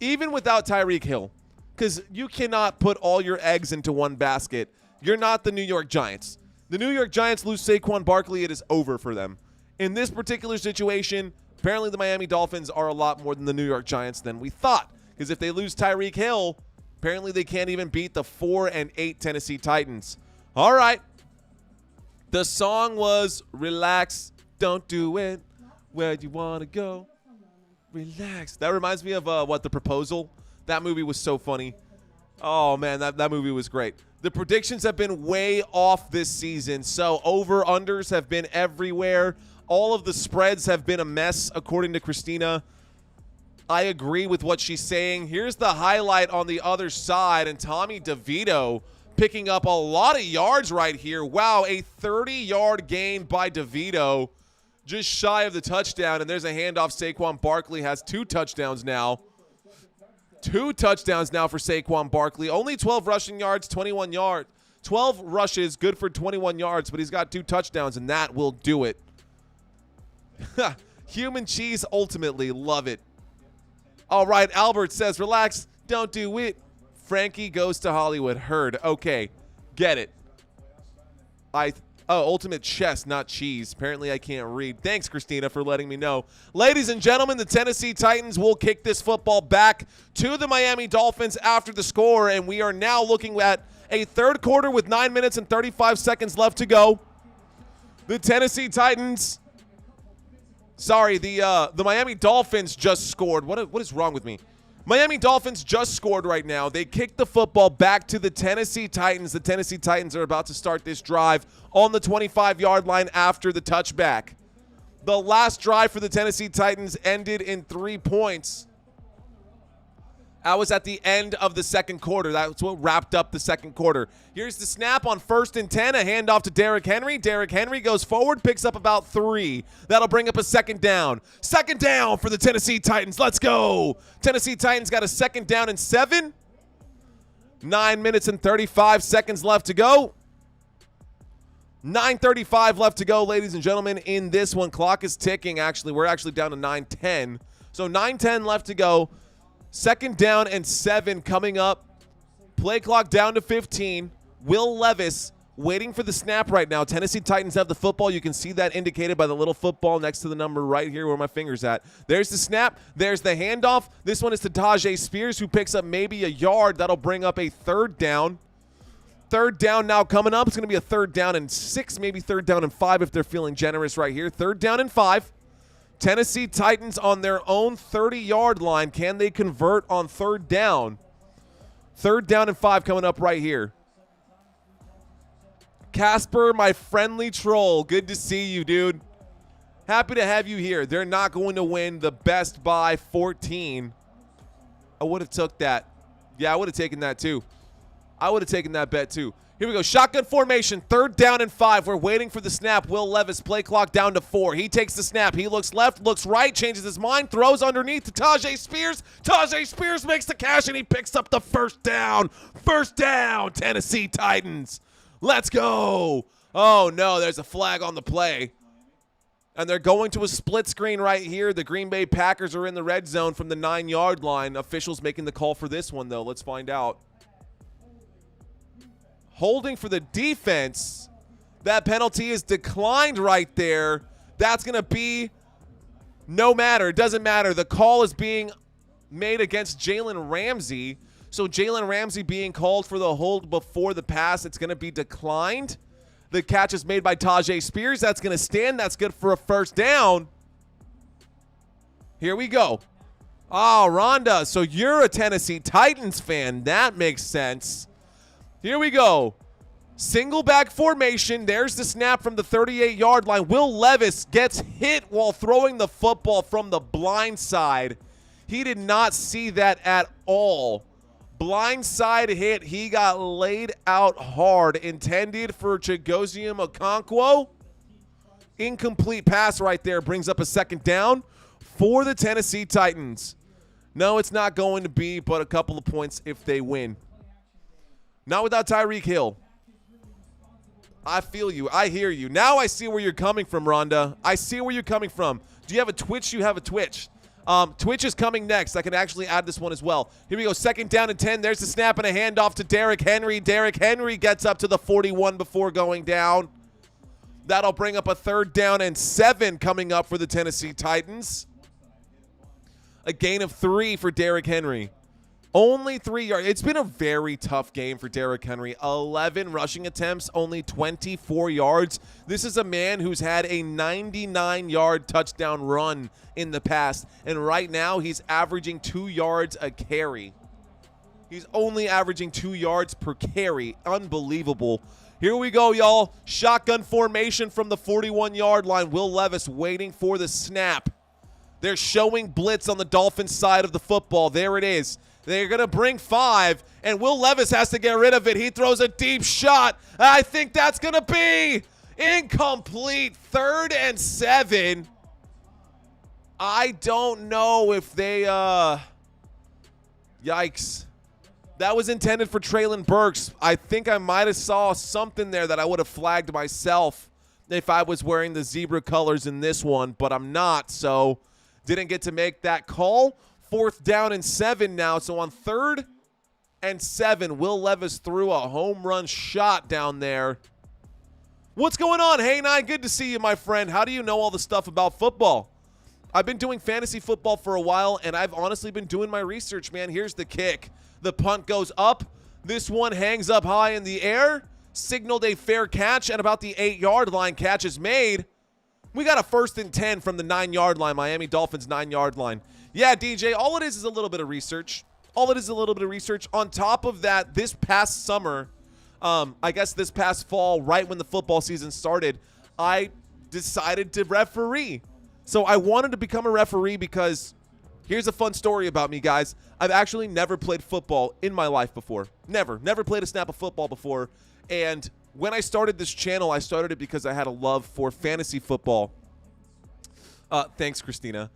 even without Tyreek Hill, because you cannot put all your eggs into one basket. You're not the New York Giants. The New York Giants lose Saquon Barkley, it is over for them. In this particular situation, apparently the Miami Dolphins are a lot more than the New York Giants than we thought. Because if they lose Tyreek Hill, apparently they can't even beat the 4-8 Tennessee Titans. All right. The song was Relax, Don't Do It, Where You Want to Go. Relax. That reminds me of, The Proposal? That movie was so funny. Oh, man, that movie was great. The predictions have been way off this season, so over-unders have been everywhere. All of the spreads have been a mess, according to Christina. I agree with what she's saying. Here's the highlight on the other side, and Tommy DeVito picking up a lot of yards right here. Wow, a 30-yard gain by DeVito, just shy of the touchdown, and there's a handoff. Saquon Barkley has 2 touchdowns now. 2 touchdowns now for Saquon Barkley. Only 12 rushing yards, 21 yards. 12 rushes, good for 21 yards, but he's got 2 touchdowns, and that will do it. Human cheese ultimately, love it. All right, Albert says, relax, don't do it. Frankie Goes to Hollywood. Heard. Okay, get it. Ultimate chess, not cheese. Apparently I can't read. Thanks, Christina, for letting me know. Ladies and gentlemen, the Tennessee Titans will kick this football back to the Miami Dolphins after the score, and we are now looking at a third quarter with 9 minutes and 35 seconds left to go. The Tennessee Titans... Sorry, the Miami Dolphins just scored. What is wrong with me? Miami Dolphins just scored right now. They kicked the football back to the Tennessee Titans. The Tennessee Titans are about to start this drive on the 25-yard line after the touchback. The last drive for the Tennessee Titans ended in 3 points. That was at the end of the second quarter. That's what wrapped up the second quarter. Here's the snap on 1st and 10. A handoff to Derrick Henry. Derrick Henry goes forward, picks up about 3. That'll bring up a second down. Second down for the Tennessee Titans. Let's go. Tennessee Titans got a second down and 7. 9 minutes and 35 seconds left to go. 9:35 left to go, ladies and gentlemen, in this one. Clock is ticking, actually. We're actually down to 9:10. So 9:10 left to go. Second down and 7 coming up. Play clock down to 15. Will Levis waiting for the snap right now. Tennessee Titans have the football. You can see that indicated by the little football next to the number right here where my finger's at. There's the snap. There's the handoff. This one is to Tajay Spears, who picks up maybe a yard. That'll bring up a third down. Third down now coming up. It's going to be a 3rd down and 6, maybe 3rd down and 5 if they're feeling generous right here. 3rd down and 5. Tennessee Titans on their own 30-yard line. Can they convert on 3rd down? 3rd down and 5 coming up right here. Casper, my friendly troll, good to see you, dude. Happy to have you here. They're not going to win the best by 14. I would have took that. Yeah, I would have taken that too. I would have taken that bet too. Here we go. Shotgun formation. 3rd down and 5. We're waiting for the snap. Will Levis, play clock down to 4. He takes the snap. He looks left, looks right, changes his mind, throws underneath to Tajay Spears. Tajay Spears makes the catch, and he picks up the 1st down. 1st down, Tennessee Titans. Let's go. Oh, no, there's a flag on the play. And they're going to a split screen right here. The Green Bay Packers are in the red zone from the 9-yard line. Officials making the call for this one, though. Let's find out. Holding for the defense. That penalty is declined right there. That's going to be no matter. It doesn't matter. The call is being made against Jalen Ramsey. So Jalen Ramsey being called for the hold before the pass. It's going to be declined. The catch is made by Tajay Spears. That's going to stand. That's good for a 1st down. Here we go. Oh, Rhonda. So you're a Tennessee Titans fan. That makes sense. Here we go. Single back formation. There's the snap from the 38-yard line. Will Levis gets hit while throwing the football from the blind side. He did not see that at all. Blindside hit. He got laid out hard. Intended for Chigozie Okonkwo. Incomplete pass right there. Brings up a 2nd down for the Tennessee Titans. No, it's not going to be but a couple of points if they win. Not without Tyreek Hill. I feel you. I hear you. Now I see where you're coming from, Rhonda. I see where you're coming from. Do you have a Twitch? You have a Twitch. Twitch is coming next. I can actually add this one as well. Here we go. 2nd down and 10. There's the snap and a handoff to Derrick Henry. Derrick Henry gets up to the 41 before going down. That'll bring up a 3rd down and 7 coming up for the Tennessee Titans. A gain of 3 for Derrick Henry. Only 3 yards. It's been a very tough game for Derrick Henry. 11 rushing attempts, only 24 yards. This is a man who's had a 99-yard touchdown run in the past, and right now he's averaging 2 yards a carry. He's only averaging 2 yards per carry. Unbelievable. Here we go, y'all. Shotgun formation from the 41-yard line. Will Levis waiting for the snap. They're showing blitz on the Dolphins side of the football. There it is. They're going to bring 5, and Will Levis has to get rid of it. He throws a deep shot. I think that's going to be incomplete. 3rd and 7. I don't know if they, yikes. That was intended for Treylon Burks. I think I might have saw something there that I would have flagged myself if I was wearing the zebra colors in this one, but I'm not, so didn't get to make that call. 4th down and 7 now. So on 3rd and 7, Will Levis threw a home run shot down there. What's going on? Hey, Nine, good to see you, my friend. How do you know all the stuff about football? I've been doing fantasy football for a while, and I've honestly been doing my research, man. Here's the kick. The punt goes up. This one hangs up high in the air. Signaled a fair catch, and about the 8-yard line, catch is made. We got a 1st and 10 from the 9-yard line, Miami Dolphins 9-yard line. Yeah, DJ, all it is a little bit of research. All it is a little bit of research. On top of that, this past summer, I guess this past fall, right when the football season started, I decided to referee. So I wanted to become a referee because here's a fun story about me, guys. I've actually never played football in my life before. Never played a snap of football before. And when I started this channel, I started it because I had a love for fantasy football. Thanks, Christina.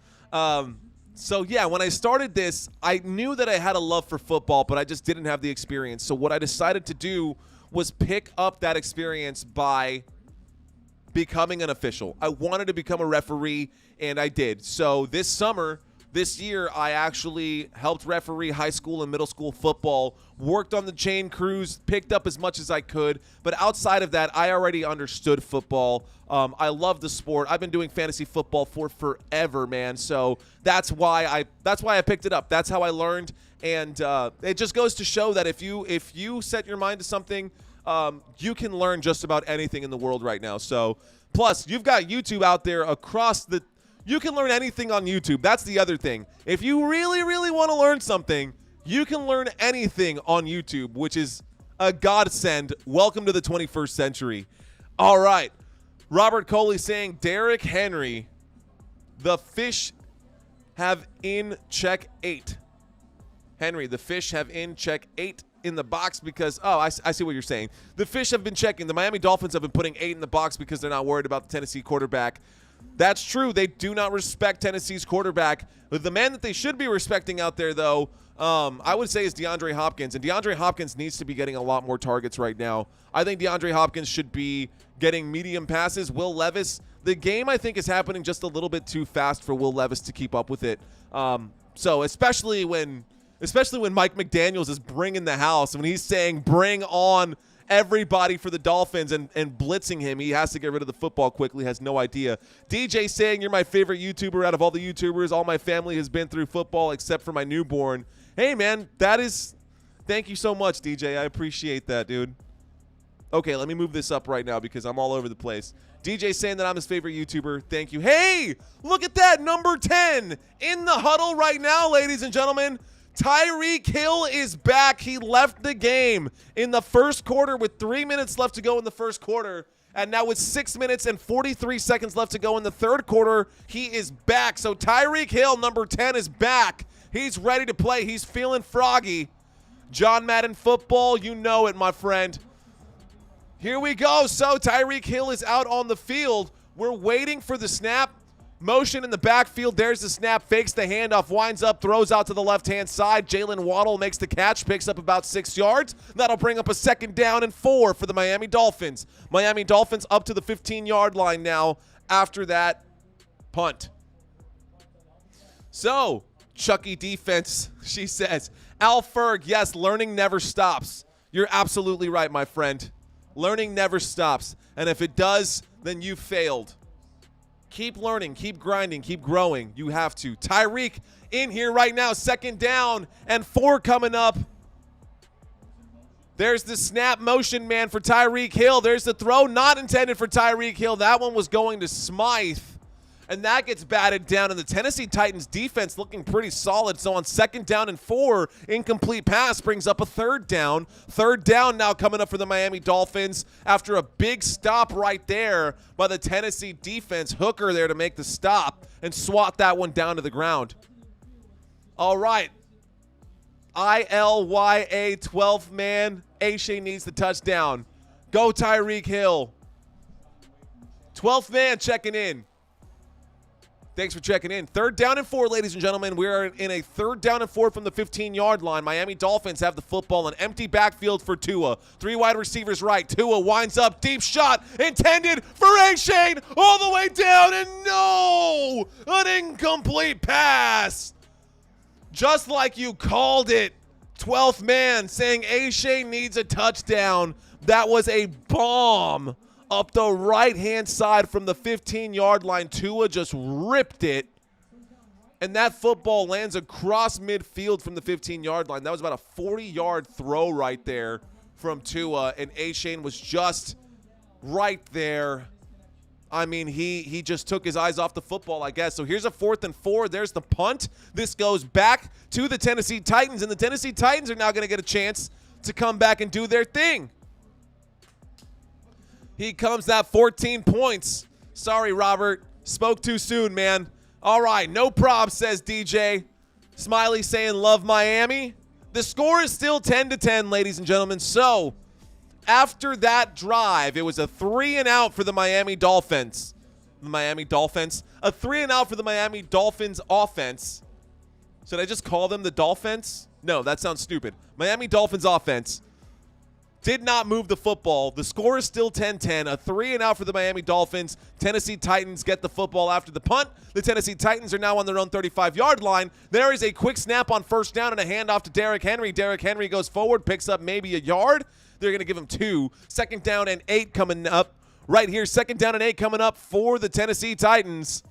So yeah, when I started this, I knew that I had a love for football, but I just didn't have the experience. So what I decided to do was pick up that experience by becoming an official. I wanted to become a referee, and I did. So this year, I actually helped referee high school and middle school football, worked on the chain crews, picked up as much as I could. But outside of that, I already understood football. I love the sport. I've been doing fantasy football for forever, man. So that's why I picked it up. That's how I learned. And it just goes to show that if you set your mind to something, you can learn just about anything in the world right now. So plus, you've got YouTube out there across the. You can learn anything on YouTube. That's the other thing. If you really, really want to learn something, you can learn anything on YouTube, which is a godsend. Welcome to the 21st century. All right. Robert Coley saying, Derrick Henry, the fish have in check 8. Henry, the fish have in check 8 in the box because, I see what you're saying. The fish have been checking. The Miami Dolphins have been putting 8 in the box because they're not worried about the Tennessee quarterback. That's true. They do not respect Tennessee's quarterback. The man that they should be respecting out there, though, I would say is DeAndre Hopkins. And DeAndre Hopkins needs to be getting a lot more targets right now. I think DeAndre Hopkins should be getting medium passes. Will Levis, the game, I think, is happening just a little bit too fast for Will Levis to keep up with it. So especially when Mike McDaniels is bringing the house, when he's saying bring on everybody for the Dolphins and blitzing him, he has to get rid of the football quickly, has no idea. DJ saying, you're my favorite YouTuber out of all the YouTubers. All my family has been through football except for my newborn. Hey, man, thank you so much, DJ. I appreciate that, dude. Okay, let me move this up right now because I'm all over the place. DJ saying that I'm his favorite YouTuber. Thank you. Hey, look at that, number 10 in the huddle right now, ladies and gentlemen. Tyreek Hill is back. He left the game in the first quarter with 3 minutes left to go in the first quarter. And now with 6 minutes and 43 seconds left to go in the third quarter, he is back. So Tyreek Hill, number 10, is back. He's ready to play. He's feeling froggy. John Madden football, you know it, my friend. Here we go. So Tyreek Hill is out on the field. We're waiting for the snap. Motion in the backfield. There's the snap. Fakes the handoff. Winds up. Throws out to the left-hand side. Jalen Waddle makes the catch. Picks up about 6 yards. That'll bring up a 2nd down and 4 for the Miami Dolphins. Miami Dolphins up to the 15-yard line now after that punt. So, Chucky defense, she says. Al Ferg, yes, learning never stops. You're absolutely right, my friend. Learning never stops. And if it does, then you failed. Keep learning, keep grinding, keep growing. You have to. Tyreek in here right now. 2nd down and 4 coming up. There's the snap motion, man, for Tyreek Hill. There's the throw not intended for Tyreek Hill. That one was going to Smythe. And that gets batted down. And the Tennessee Titans defense looking pretty solid. So on 2nd down and 4, incomplete pass brings up a 3rd down. 3rd down now coming up for the Miami Dolphins after a big stop right there by the Tennessee defense. Hooker there to make the stop and swat that one down to the ground. All right. ILYA 12th man. Ashay needs the touchdown. Go Tyreek Hill. 12th man checking in. Thanks for checking in. 3rd down and 4, ladies and gentlemen. We are in a 3rd down and 4 from the 15-yard line. Miami Dolphins have the football, an empty backfield for Tua. 3 wide receivers right. Tua winds up, deep shot intended for A-Shane all the way down, and no! An incomplete pass. Just like you called it. 12th man saying A-Shane needs a touchdown. That was a bomb. Up the right-hand side from the 15-yard line. Tua just ripped it. And that football lands across midfield from the 15-yard line. That was about a 40-yard throw right there from Tua. And A-Shane was just right there. I mean, he just took his eyes off the football, I guess. So here's a 4th and 4. There's the punt. This goes back to the Tennessee Titans. And the Tennessee Titans are now going to get a chance to come back and do their thing. He comes that 14 points. Sorry, Robert. Spoke too soon, man. All right, no props, says DJ. Smiley saying love Miami. The score is still 10-10, ladies and gentlemen. So after that drive, it was a 3-and-out for the Miami Dolphins. A 3-and-out for the Miami Dolphins offense. Should I just call them the Dolphins? No, that sounds stupid. Miami Dolphins offense did not move the football. The score is still 10-10. A 3-and-out for the Miami Dolphins. Tennessee Titans get the football after the punt. The Tennessee Titans are now on their own 35-yard line. There is a quick snap on first down and a handoff to Derrick Henry. Derrick Henry goes forward, picks up maybe a yard. They're going to give him 2. 2nd down and 8 coming up. Right here, 2nd down and 8 coming up for the Tennessee Titans.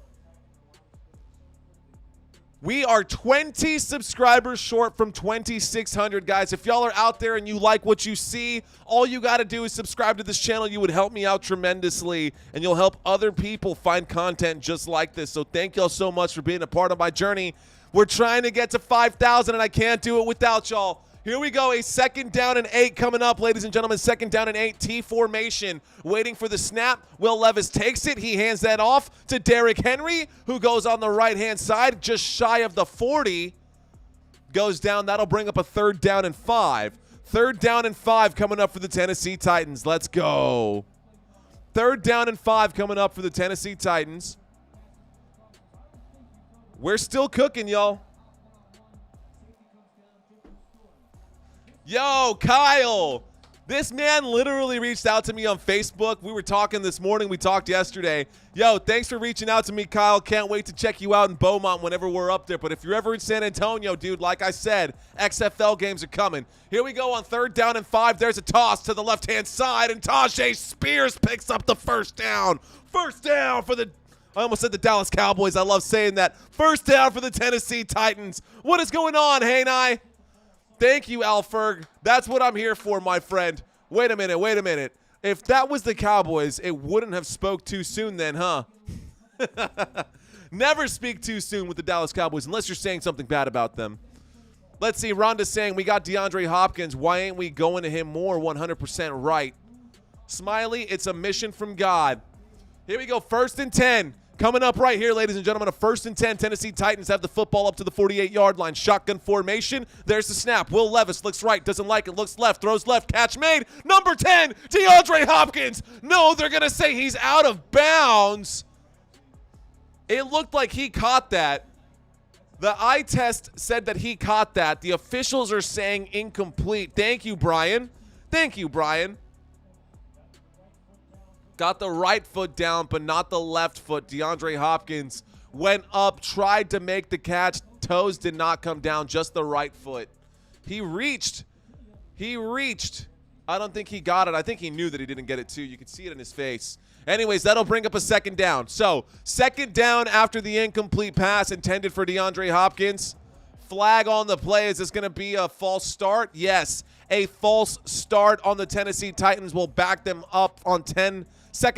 We are 20 subscribers short from 2,600, guys. If y'all are out there and you like what you see, all you got to do is subscribe to this channel. You would help me out tremendously, and you'll help other people find content just like this. So thank y'all so much for being a part of my journey. We're trying to get to 5,000, and I can't do it without y'all. Here we go, a 2nd down and 8 coming up, ladies and gentlemen. 2nd down and 8, T formation, waiting for the snap. Will Levis takes it. He hands that off to Derrick Henry, who goes on the right-hand side, just shy of the 40. Goes down. That'll bring up a 3rd down and 5. 3rd down and 5 coming up for the Tennessee Titans. Let's go. 3rd down and 5 coming up for the Tennessee Titans. We're still cooking, y'all. Yo, Kyle, this man literally reached out to me on Facebook. We were talking this morning. We talked yesterday. Yo, thanks for reaching out to me, Kyle. Can't wait to check you out in Beaumont whenever we're up there. But if you're ever in San Antonio, dude, like I said, XFL games are coming. Here we go on 3rd down and 5. There's a toss to the left-hand side, and Tajay Spears picks up the 1st down. 1st down for the – I almost said the Dallas Cowboys. I love saying that. 1st down for the Tennessee Titans. What is going on, Hanai? Thank you, Alferg. That's what I'm here for, my friend. Wait a minute. If that was the Cowboys, it wouldn't have spoke too soon then, huh? Never speak too soon with the Dallas Cowboys unless you're saying something bad about them. Let's see. Rhonda's saying, we got DeAndre Hopkins. Why ain't we going to him more? 100% right. Smiley, it's a mission from God. Here we go. 1st and 10. Coming up right here, ladies and gentlemen, a 1st and 10. Tennessee Titans have the football up to the 48-yard line. Shotgun formation. There's the snap. Will Levis looks right, doesn't like it, looks left, throws left, catch made. Number 10, DeAndre Hopkins. No, they're going to say he's out of bounds. It looked like he caught that. The eye test said that he caught that. The officials are saying incomplete. Thank you, Brian. Thank you, Brian. Got the right foot down, but not the left foot. DeAndre Hopkins went up, tried to make the catch. Toes did not come down, just the right foot. He reached. I don't think he got it. I think he knew that he didn't get it, too. You could see it in his face. Anyways, that'll bring up a 2nd down. So, 2nd down after the incomplete pass intended for DeAndre Hopkins. Flag on the play. Is this going to be a false start? Yes. A false start on the Tennessee Titans will back them up on 2nd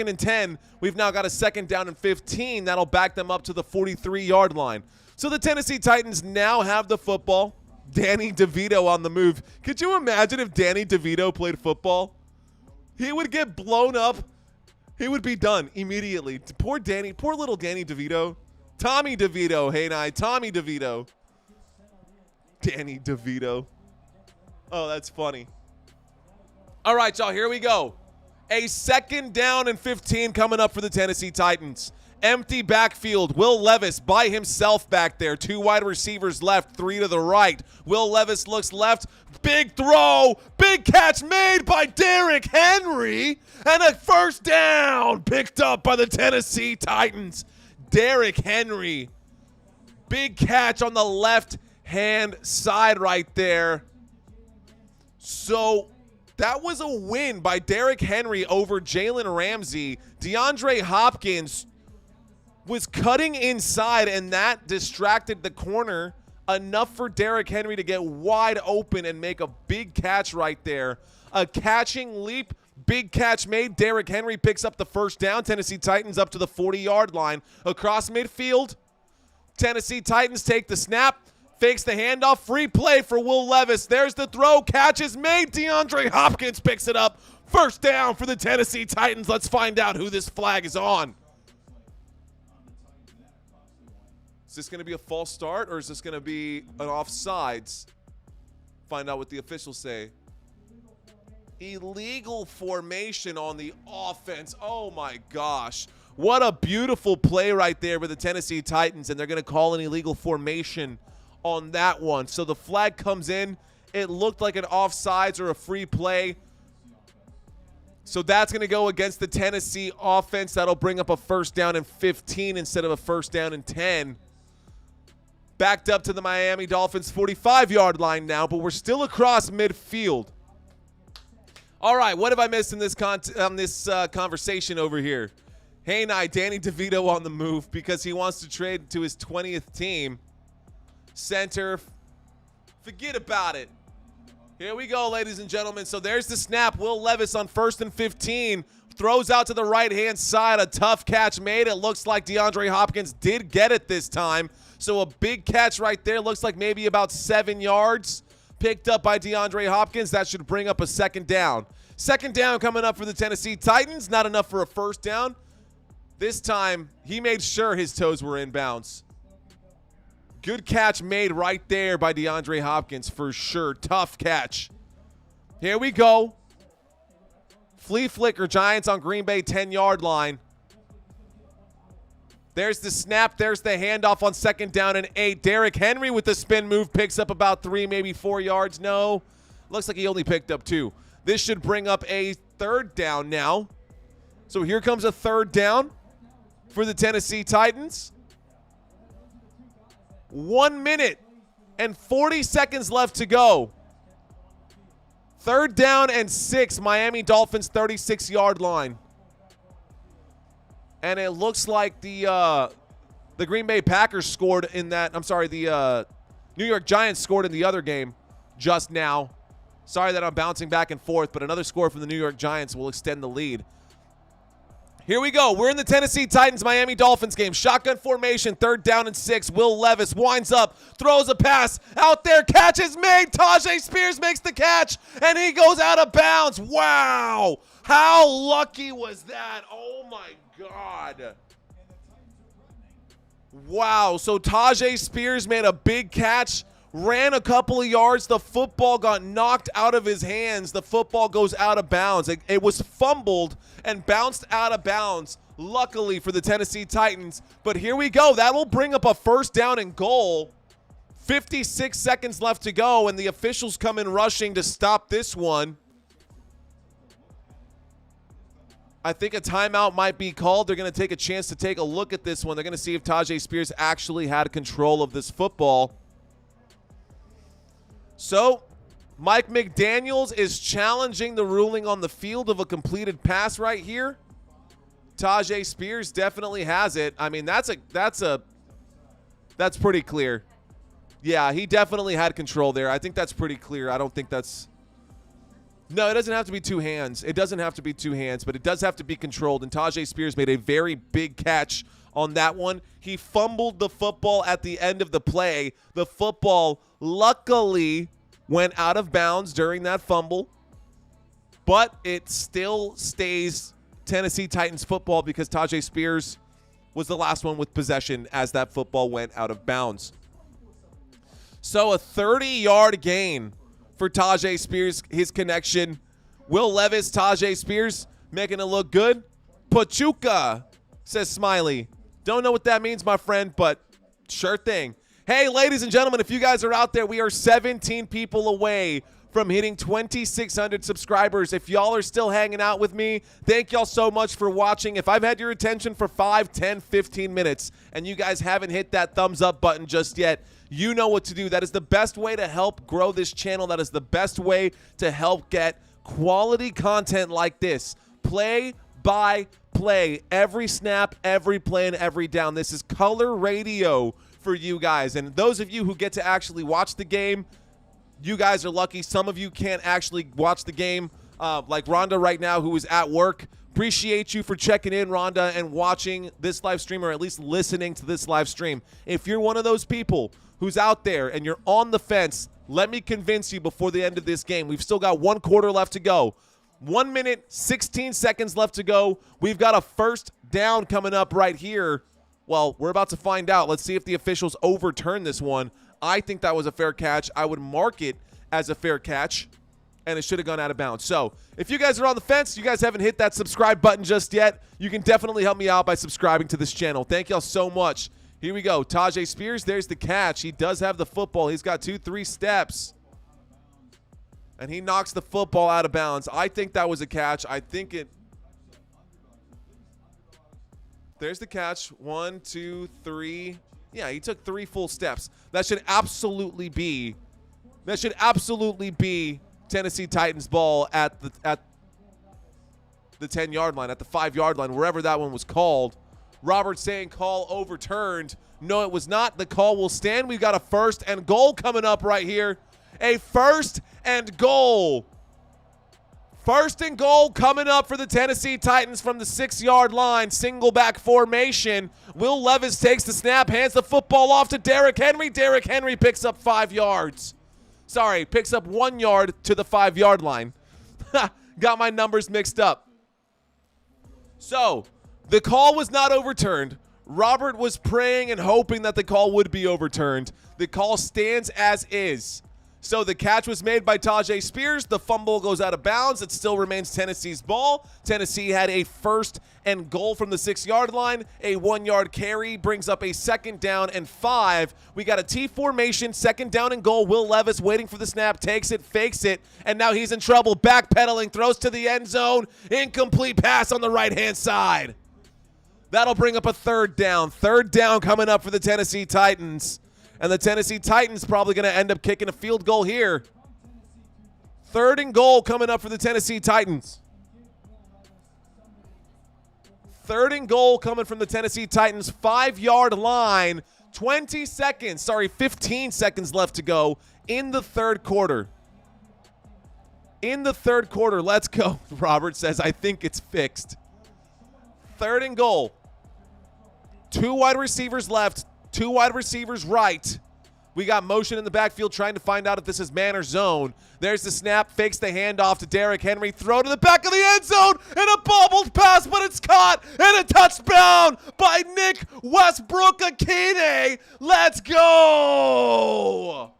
and 10. We've now got a 2nd down and 15. That'll back them up to the 43-yard line. So the Tennessee Titans now have the football. Danny DeVito on the move. Could you imagine if Danny DeVito played football? He would get blown up. He would be done immediately. Poor little Danny DeVito. Tommy DeVito, hey, Tommy DeVito. Danny DeVito. Oh, that's funny. All right, y'all, here we go. A 2nd down and 15 coming up for the Tennessee Titans. Empty backfield. Will Levis by himself back there. 2 wide receivers left, 3 to the right. Will Levis looks left. Big throw. Big catch made by Derrick Henry. And a 1st down picked up by the Tennessee Titans. Derrick Henry. Big catch on the left-hand side right there. So that was a win by Derrick Henry over Jalen Ramsey. DeAndre Hopkins was cutting inside, and that distracted the corner enough for Derrick Henry to get wide open and make a big catch right there. A catching leap, big catch made. Derrick Henry picks up the 1st down. Tennessee Titans up to the 40-yard line. Across midfield, Tennessee Titans take the snap. Fakes the handoff. Free play for Will Levis. There's the throw. Catch is made. DeAndre Hopkins picks it up. 1st down for the Tennessee Titans. Let's find out who this flag is on. this going to be a false start or is this going to be an offsides? Find out what the officials say. Illegal formation on the offense. Oh my gosh. What a beautiful play right there with the Tennessee Titans, and they're going to call an illegal formation on that one. So the flag comes in. It looked like an offsides or a free play. So that's going to go against the Tennessee offense. That'll bring up a first down and 15 instead of a first down and 10. Backed up to the Miami Dolphins 45-yard line now, but we're still across midfield. All right, what have I missed in this conversation over here? Hey, Danny DeVito on the move because he wants to trade to his 20th team. Center, forget about it. Here we go, ladies and gentlemen. So there's the snap. Will Levis on 1st and 15. Throws out to the right-hand side. A tough catch made. It looks like DeAndre Hopkins did get it this time. So a big catch right there. Looks like maybe about 7 yards. Picked up by DeAndre Hopkins. That should bring up a second down. Second down coming up for the Tennessee Titans. Not enough for a first down. This time, he made sure his toes were in bounds. Good catch made right there by DeAndre Hopkins for sure. Tough catch. Here we go. Flea flicker, Giants on Green Bay 10-yard line. There's the snap. There's the handoff on 2nd down and 8. Derrick Henry with the spin move picks up about 3, maybe 4 yards. No, looks like he only picked up 2. This should bring up a 3rd down now. So here comes a 3rd down for the Tennessee Titans. 1 minute and 40 seconds left to go. 3rd down and 6, Miami Dolphins 36-yard line. And it looks like the Green Bay Packers scored in that. I'm sorry, the New York Giants scored in the other game just now. Sorry that I'm bouncing back and forth, but another score from the New York Giants will extend the lead. Here we go. We're in the Tennessee Titans Miami Dolphins game. Shotgun formation, 3rd down and 6. Will Levis winds up, throws a pass out there. Catch is made. Tajay Spears makes the catch, and he goes out of bounds. Wow. How lucky was that? Oh, my God. Wow. So Tajay Spears made a big catch, ran a couple of yards. The football got knocked out of his hands. The football goes out of bounds. It was fumbled and bounced out of bounds, luckily for the Tennessee Titans. But here we go. That will bring up a 1st down and goal. 56 seconds left to go, and the officials come in rushing to stop this one. I think a timeout might be called. They're going to take a chance to take a look at this one. They're going to see if Tajay Spears actually had control of this football. So Mike McDaniels is challenging the ruling on the field of a completed pass right here. Tajay Spears definitely has it. I mean, that's pretty clear. Yeah, he definitely had control there. I think that's pretty clear. I don't think that's... No, it doesn't have to be 2 hands. It doesn't have to be 2 hands, but it does have to be controlled. And Tajay Spears made a very big catch on that one. He fumbled the football at the end of the play. The football luckily went out of bounds during that fumble, but it still stays Tennessee Titans football because Tajay Spears was the last one with possession as that football went out of bounds. So a 30-yard gain for Tajay Spears, his connection. Will Levis, Tajay Spears, making it look good. Pachuca, says Smiley. Don't know what that means, my friend, but sure thing. Hey, ladies and gentlemen, if you guys are out there, we are 17 people away from hitting 2,600 subscribers. If y'all are still hanging out with me, thank y'all so much for watching. If I've had your attention for 5, 10, 15 minutes and you guys haven't hit that thumbs up button just yet, you know what to do. That is the best way to help grow this channel. That is the best way to help get quality content like this. Play by play. Every snap, every play, and every down. This is color radio for you guys. And those of you who get to actually watch the game, you guys are lucky. Some of you can't actually watch the game, like Rhonda right now, who is at work. Appreciate you for checking in, Rhonda, and watching this live stream, or at least listening to this live stream. If you're one of those people who's out there and you're on the fence, let me convince you before the end of this game. We've still got 1 quarter left to go. 1 minute, 16 seconds left to go. We've got a first down coming up right here Well, we're about to find out. Let's see if the officials overturn this one. I think that was a fair catch. I would mark it as a fair catch, and it should have gone out of bounds. So if you guys are on the fence, you guys haven't hit that subscribe button just yet, you can definitely help me out by subscribing to this channel. Thank y'all so much. Here we go. Tajay Spears, there's the catch. He does have the football. He's got 2-3 steps. And he knocks the football out of bounds. I think that was a catch. I think it... There's the catch. 1, 2, 3. Yeah, he took 3 full steps. That should absolutely be Tennessee Titans ball at the 10-yard line, at the 5-yard line, wherever that one was called. Robert saying call overturned. No, it was not. The call will stand. We've got a 1st and goal coming up right here. A 1st and goal. 1st and goal coming up for the Tennessee Titans from the 6-yard line. Single back formation. Will Levis takes the snap, hands the football off to Derrick Henry. Derrick Henry picks up 5 yards. Sorry, picks up 1 yard to the 5-yard line. Got my numbers mixed up. So, the call was not overturned. Robert was praying and hoping that the call would be overturned. The call stands as is. So the catch was made by Tajay Spears. The fumble goes out of bounds. It still remains Tennessee's ball. Tennessee had a 1st and goal from the 6-yard line. A 1-yard carry brings up a 2nd down and 5. We got a T formation, 2nd down and goal. Will Levis waiting for the snap, takes it, fakes it, and now he's in trouble. Backpedaling, throws to the end zone. Incomplete pass on the right-hand side. That'll bring up a 3rd down. 3rd down coming up for the Tennessee Titans. And the Tennessee Titans probably going to end up kicking a field goal here. 3rd and goal coming up for the Tennessee Titans. 3rd and goal coming from the Tennessee Titans. 5-yard line. 15 seconds left to go in the 3rd quarter. In the 3rd quarter, let's go. Robert says, I think it's fixed. 3rd and goal. 2 wide receivers left. 2 wide receivers right. We got motion in the backfield trying to find out if this is man or zone. There's the snap, fakes the handoff to Derrick Henry. Throw to the back of the end zone, and a bobbled pass, but it's caught, and a touchdown by Nick Westbrook-Akine. Let's go!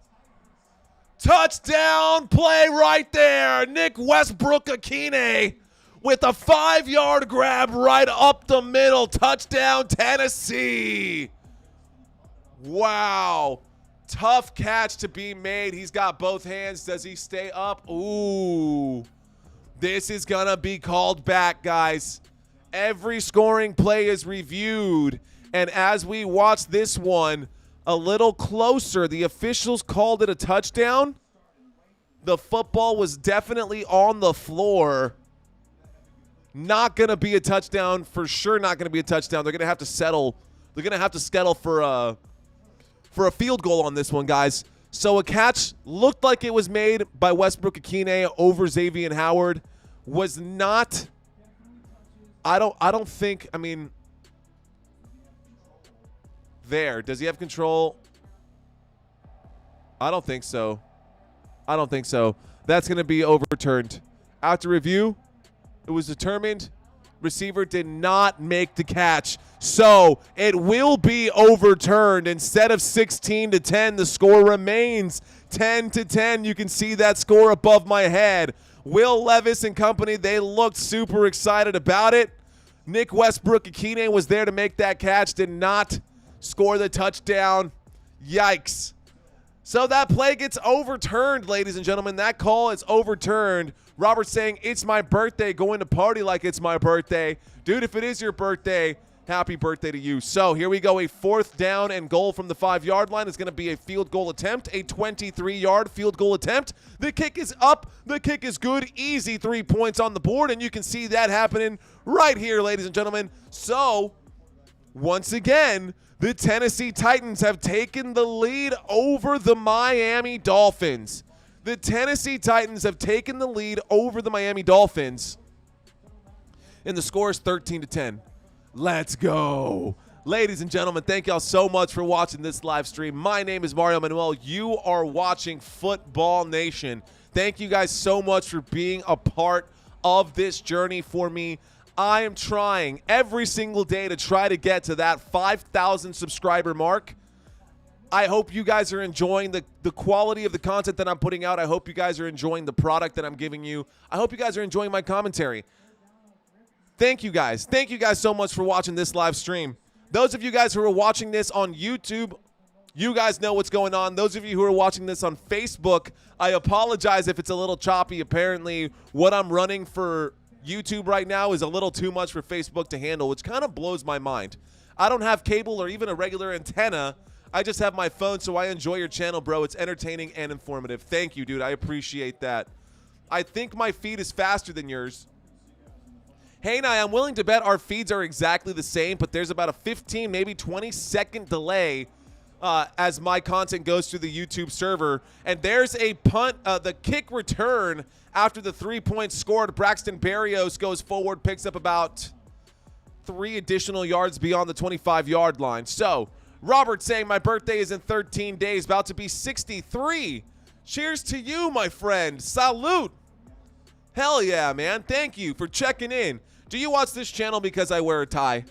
Touchdown play right there. Nick Westbrook-Akine with a 5-yard grab right up the middle. Touchdown, Tennessee. Wow. Tough catch to be made. He's got both hands. Does he stay up? Ooh. This is going to be called back, guys. Every scoring play is reviewed. And as we watch this one a little closer, the officials called it a touchdown. The football was definitely on the floor. Not going to be a touchdown. For sure not going to be a touchdown. They're going to have to settle. They're going to have to settle for a field goal on this one, guys. So a catch looked like it was made by Westbrook-Akine over Xavier Howard. Was not. I don't think. I mean, there. Does he have control? I don't think so. I don't think so. That's going to be overturned. After review, it was determined receiver did not make the catch. So it will be overturned. Instead of 16-10, the score remains 10-10. You can see that score above my head. Will Levis and company, they looked super excited about it. Nick Westbrook-Akine was there to make that catch, did not score the touchdown. Yikes. So that play gets overturned, ladies and gentlemen. That call is overturned. Robert saying, it's my birthday, going to party like it's my birthday. Dude, if it is your birthday, happy birthday to you. So here we go, a 4th down and goal from the 5-yard line. Is going to be a field goal attempt, a 23-yard field goal attempt. The kick is up, the kick is good, easy 3 points on the board, and you can see that happening right here, ladies and gentlemen. So, once again, the Tennessee Titans have taken the lead over the Miami Dolphins. The Tennessee Titans have taken the lead over the Miami Dolphins. And the score is 13-10. Let's go. Ladies and gentlemen, thank y'all so much for watching this live stream. My name is Mario Manuel. You are watching Football Nation. Thank you guys so much for being a part of this journey for me. I am trying every single day to try to get to that 5,000 subscriber mark. I hope you guys are enjoying the quality of the content that I'm putting out. I hope you guys are enjoying the product that I'm giving you. I hope you guys are enjoying my commentary. Thank you guys. Thank you guys so much for watching this live stream. Those of you guys who are watching this on YouTube, you guys know what's going on. Those of you who are watching this on Facebook, I apologize if it's a little choppy. Apparently, what I'm running for YouTube right now is a little too much for Facebook to handle, which kind of blows my mind. I don't have cable or even a regular antenna. I just have my phone, so I enjoy your channel, bro. It's entertaining and informative. Thank you, dude. I appreciate that. I think my feed is faster than yours. Hey, Nye, I'm willing to bet our feeds are exactly the same, but there's about a 15, maybe 20-second delay as my content goes through the YouTube server. And there's a punt, the kick return after the 3 points scored. Braxton Berrios goes forward, picks up about 3 additional yards beyond the 25-yard line. So, Robert saying my birthday is in 13 days, about to be 63. Cheers to you, my friend. Salute. Hell yeah, man. Thank you for checking in. Do you watch this channel because I wear a tie?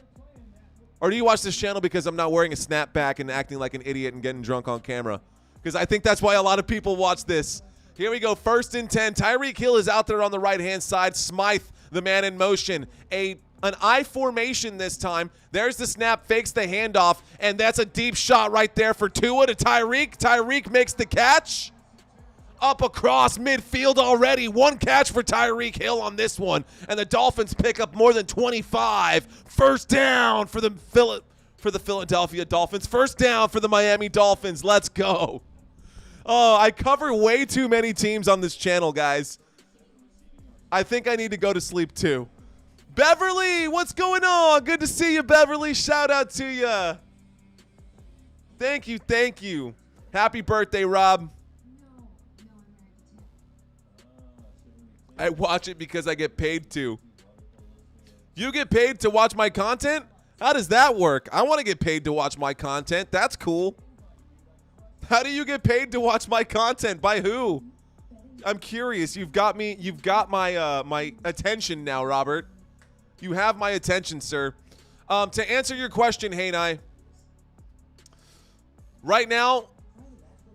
Or do you watch this channel because I'm not wearing a snapback and acting like an idiot and getting drunk on camera? Because I think that's why a lot of people watch this. Here we go. 1st and 10. Tyreek Hill is out there on the right-hand side. Smythe, the man in motion. An I formation this time. There's the snap, fakes the handoff, and that's a deep shot right there for Tua to Tyreek. Tyreek makes the catch. Up across midfield already. 1 catch for Tyreek Hill on this one. And the Dolphins pick up more than 25. 1st down for the Philadelphia Dolphins. 1st down for the Miami Dolphins. Let's go. Oh, I cover way too many teams on this channel, guys. I think I need to go to sleep too. Beverly, what's going on? Good to see you, Beverly. Shout out to you. Thank you, thank you. Happy birthday, Rob. I watch it because I get paid to. You get paid to watch my content? How does that work? I want to get paid to watch my content. That's cool. How do you get paid to watch my content? By who? I'm curious. You've got me. You've got my my attention now, Robert. You have my attention, sir. To answer your question, Hainai, right now,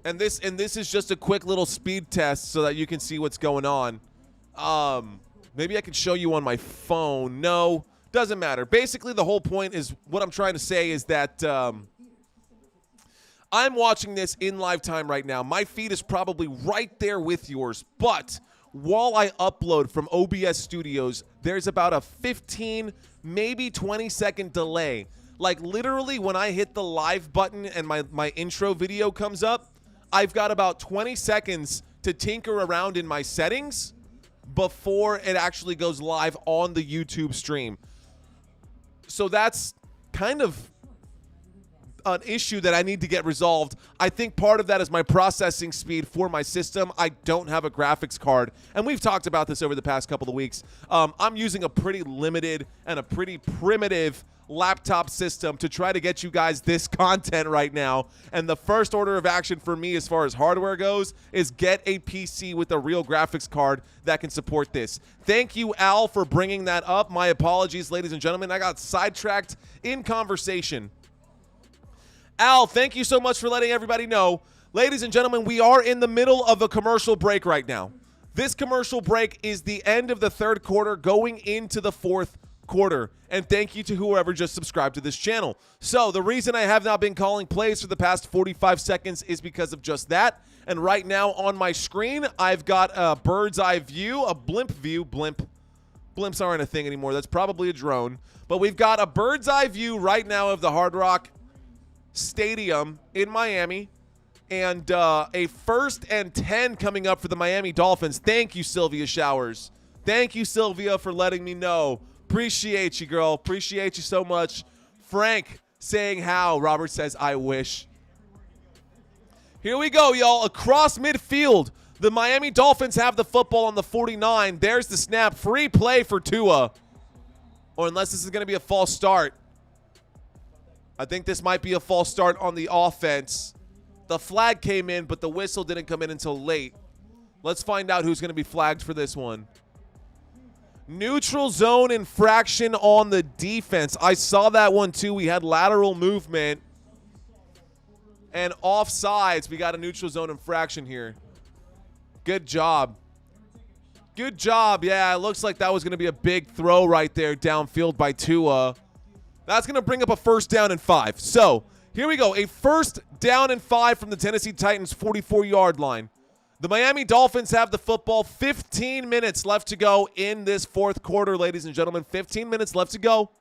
and this is just a quick little speed test so that you can see what's going on. Maybe I can show you on my phone. No, doesn't matter. Basically, the whole point is what I'm trying to say is that I'm watching this in live time right now. My feed is probably right there with yours, but while I upload from OBS Studios, there's about a 15, maybe 20-second delay. Like literally when I hit the live button and my intro video comes up, I've got about 20 seconds to tinker around in my settings before it actually goes live on the YouTube stream. So that's kind of an issue that I need to get resolved. I think part of that is my processing speed for my system. I don't have a graphics card, and we've talked about this over the past couple of weeks. I'm using a pretty limited and a pretty primitive laptop system to try to get you guys this content right now, and the first order of action for me as far as hardware goes is get a PC with a real graphics card that can support this. Thank you, Al, for bringing that up. My apologies, ladies and gentlemen. I got sidetracked in conversation. Al, thank you so much for letting everybody know. Ladies and gentlemen, we are in the middle of a commercial break right now. This commercial break is the end of the 3rd quarter going into the 4th quarter. And thank you to whoever just subscribed to this channel. So the reason I have not been calling plays for the past 45 seconds is because of just that. And right now on my screen, I've got a bird's eye view, a blimp view. Blimps aren't a thing anymore. That's probably a drone. But we've got a bird's eye view right now of the Hard Rock Stadium in Miami, and a 1st and 10 coming up for the Miami Dolphins. Thank you, Sylvia Showers. Thank you, Sylvia, for letting me know. Appreciate you, girl. Appreciate you so much. Frank saying how. Robert says, I wish. Here we go, y'all. Across midfield, the Miami Dolphins have the football on the 49. There's the snap. Free play for Tua. Or unless this is going to be a false start. I think this might be a false start on the offense. The flag came in, but the whistle didn't come in until late. Let's find out who's going to be flagged for this one. Neutral zone infraction on the defense. I saw that one too. We had lateral movement. And offsides, we got a neutral zone infraction here. Good job. Good job. Yeah, it looks like that was going to be a big throw right there downfield by Tua. That's going to bring up a 1st down and 5. So here we go. A 1st down and 5 from the Tennessee Titans 44-yard line. The Miami Dolphins have the football. 15 minutes left to go in this 4th quarter, ladies and gentlemen. 15 minutes left to go.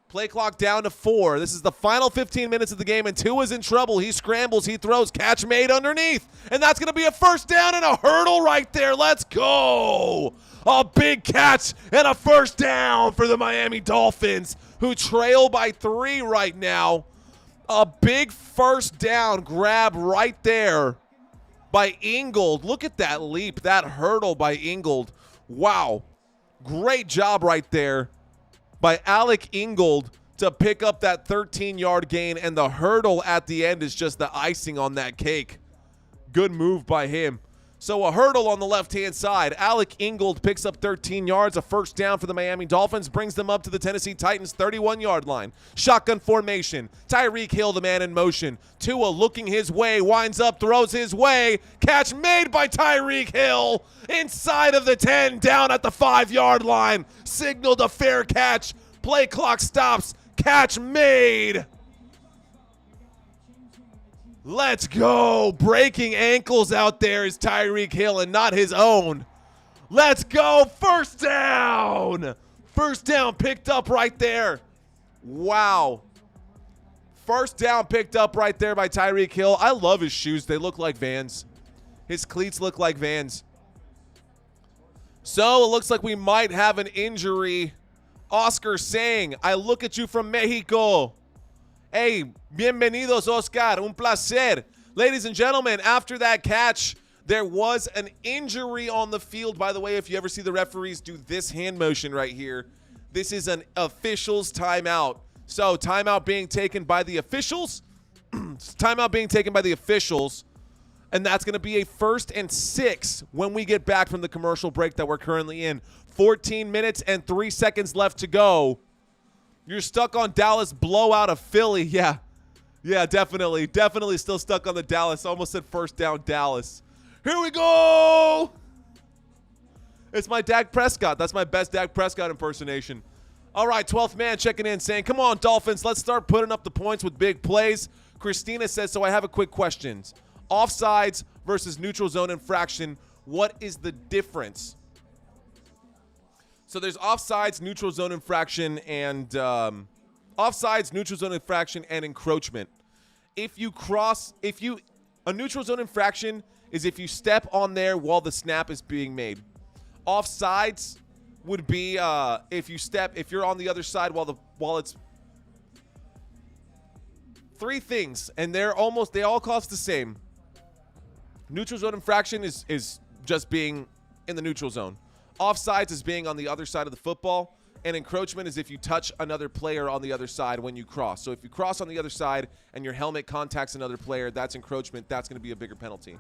Play clock down to 4. This is the final 15 minutes of the game, and Tua's in trouble. He scrambles. He throws. Catch made underneath. And that's going to be a 1st down and a hurdle right there. Let's go. A big catch and a 1st down for the Miami Dolphins, who trail by 3 right now. A big 1st down grab right there by Ingold. Look at that leap, that hurdle by Ingold. Wow. Great job right there by Alec Ingold to pick up that 13-yard gain, and the hurdle at the end is just the icing on that cake. Good move by him. So a hurdle on the left-hand side. Alec Ingold picks up 13 yards, a 1st down for the Miami Dolphins, brings them up to the Tennessee Titans 31-yard line. Shotgun formation. Tyreek Hill, the man in motion. Tua looking his way, winds up, throws his way. Catch made by Tyreek Hill inside of the 10, down at the 5-yard line. Signaled a fair catch. Play clock stops. Catch made. Let's go. Breaking ankles out there is Tyreek Hill and not his own. Let's go. 1st down. 1st down picked up right there. Wow. 1st down picked up right there by Tyreek Hill. I love his shoes. They look like Vans. His cleats look like Vans. So it looks like we might have an injury. Oscar saying, I look at you from Mexico. Hey, bienvenidos, Oscar. Un placer. Ladies and gentlemen, after that catch, there was an injury on the field. By the way, if you ever see the referees do this hand motion right here, this is an official's timeout. So timeout being taken by the officials. Timeout being taken by the officials. And that's going to be a 1st and 6 when we get back from the commercial break that we're currently in. 14 minutes and 3 seconds left to go. You're stuck on Dallas blowout of Philly. Yeah, definitely. Definitely still stuck on the Dallas. Almost said 1st down Dallas. Here we go. It's my Dak Prescott. That's my best Dak Prescott impersonation. All right, 12th man checking in saying, come on, Dolphins, let's start putting up the points with big plays. Christina says, so I have a quick question. Offsides versus neutral zone infraction, what is the difference? So there's offsides, neutral zone infraction, and offsides, neutral zone infraction, and encroachment. A neutral zone infraction is if you step on there while the snap is being made. Offsides would be if you're on the other side while it's 3 things, and they all cost the same. Neutral zone infraction is just being in the neutral zone. Offsides is being on the other side of the football, and encroachment is if you touch another player on the other side when you cross. So if you cross on the other side and your helmet contacts another player, that's encroachment. That's going to be a bigger penalty.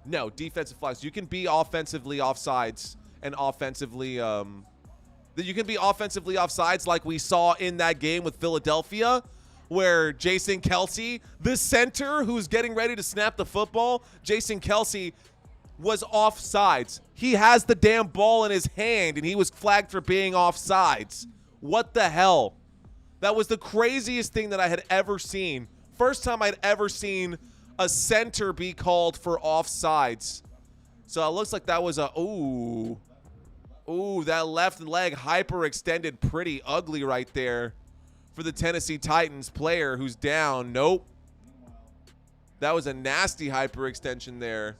No, defensive flags. You can be offensively offsides and offensively you can be offensively offsides like we saw in that game with Philadelphia, where Jason Kelce, the center who's getting ready to snap the football, Jason Kelce was offsides. He has the damn ball in his hand, and he was flagged for being offsides. What the hell? That was the craziest thing that I had ever seen. First time I'd ever seen a center be called for offsides. So it looks like that was a, ooh, that left leg hyperextended pretty ugly right there for the Tennessee Titans player who's down. Nope. That was a nasty hyperextension there.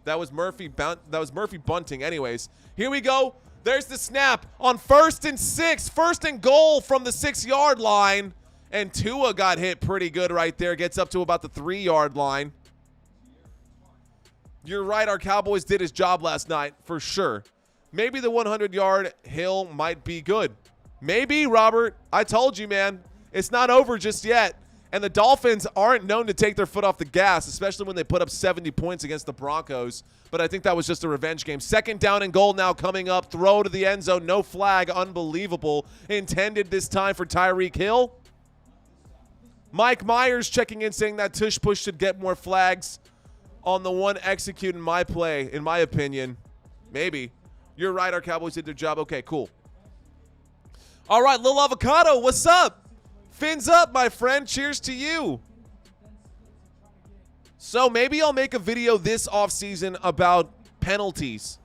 That was Murphy Bunting. Anyways, here we go. There's the snap on 1st and 6. 1st and goal from the 6-yard line. And Tua got hit pretty good right there. Gets up to about the 3-yard line. You're right. Our Cowboys did his job last night for sure. Maybe the 100-yard Hill might be good. Maybe, Robert. I told you, man. It's not over just yet. And the Dolphins aren't known to take their foot off the gas, especially when they put up 70 points against the Broncos. But I think that was just a revenge game. 2nd down and goal now coming up. Throw to the end zone. No flag. Unbelievable. Intended this time for Tyreek Hill. Mike Myers checking in saying that tush push should get more flags on the one executing my play, in my opinion. Maybe. You're right. Our Cowboys did their job. Okay, cool. All right, Lil Avocado, what's up? Fins up, my friend. Cheers to you. So maybe I'll make a video this offseason about penalties.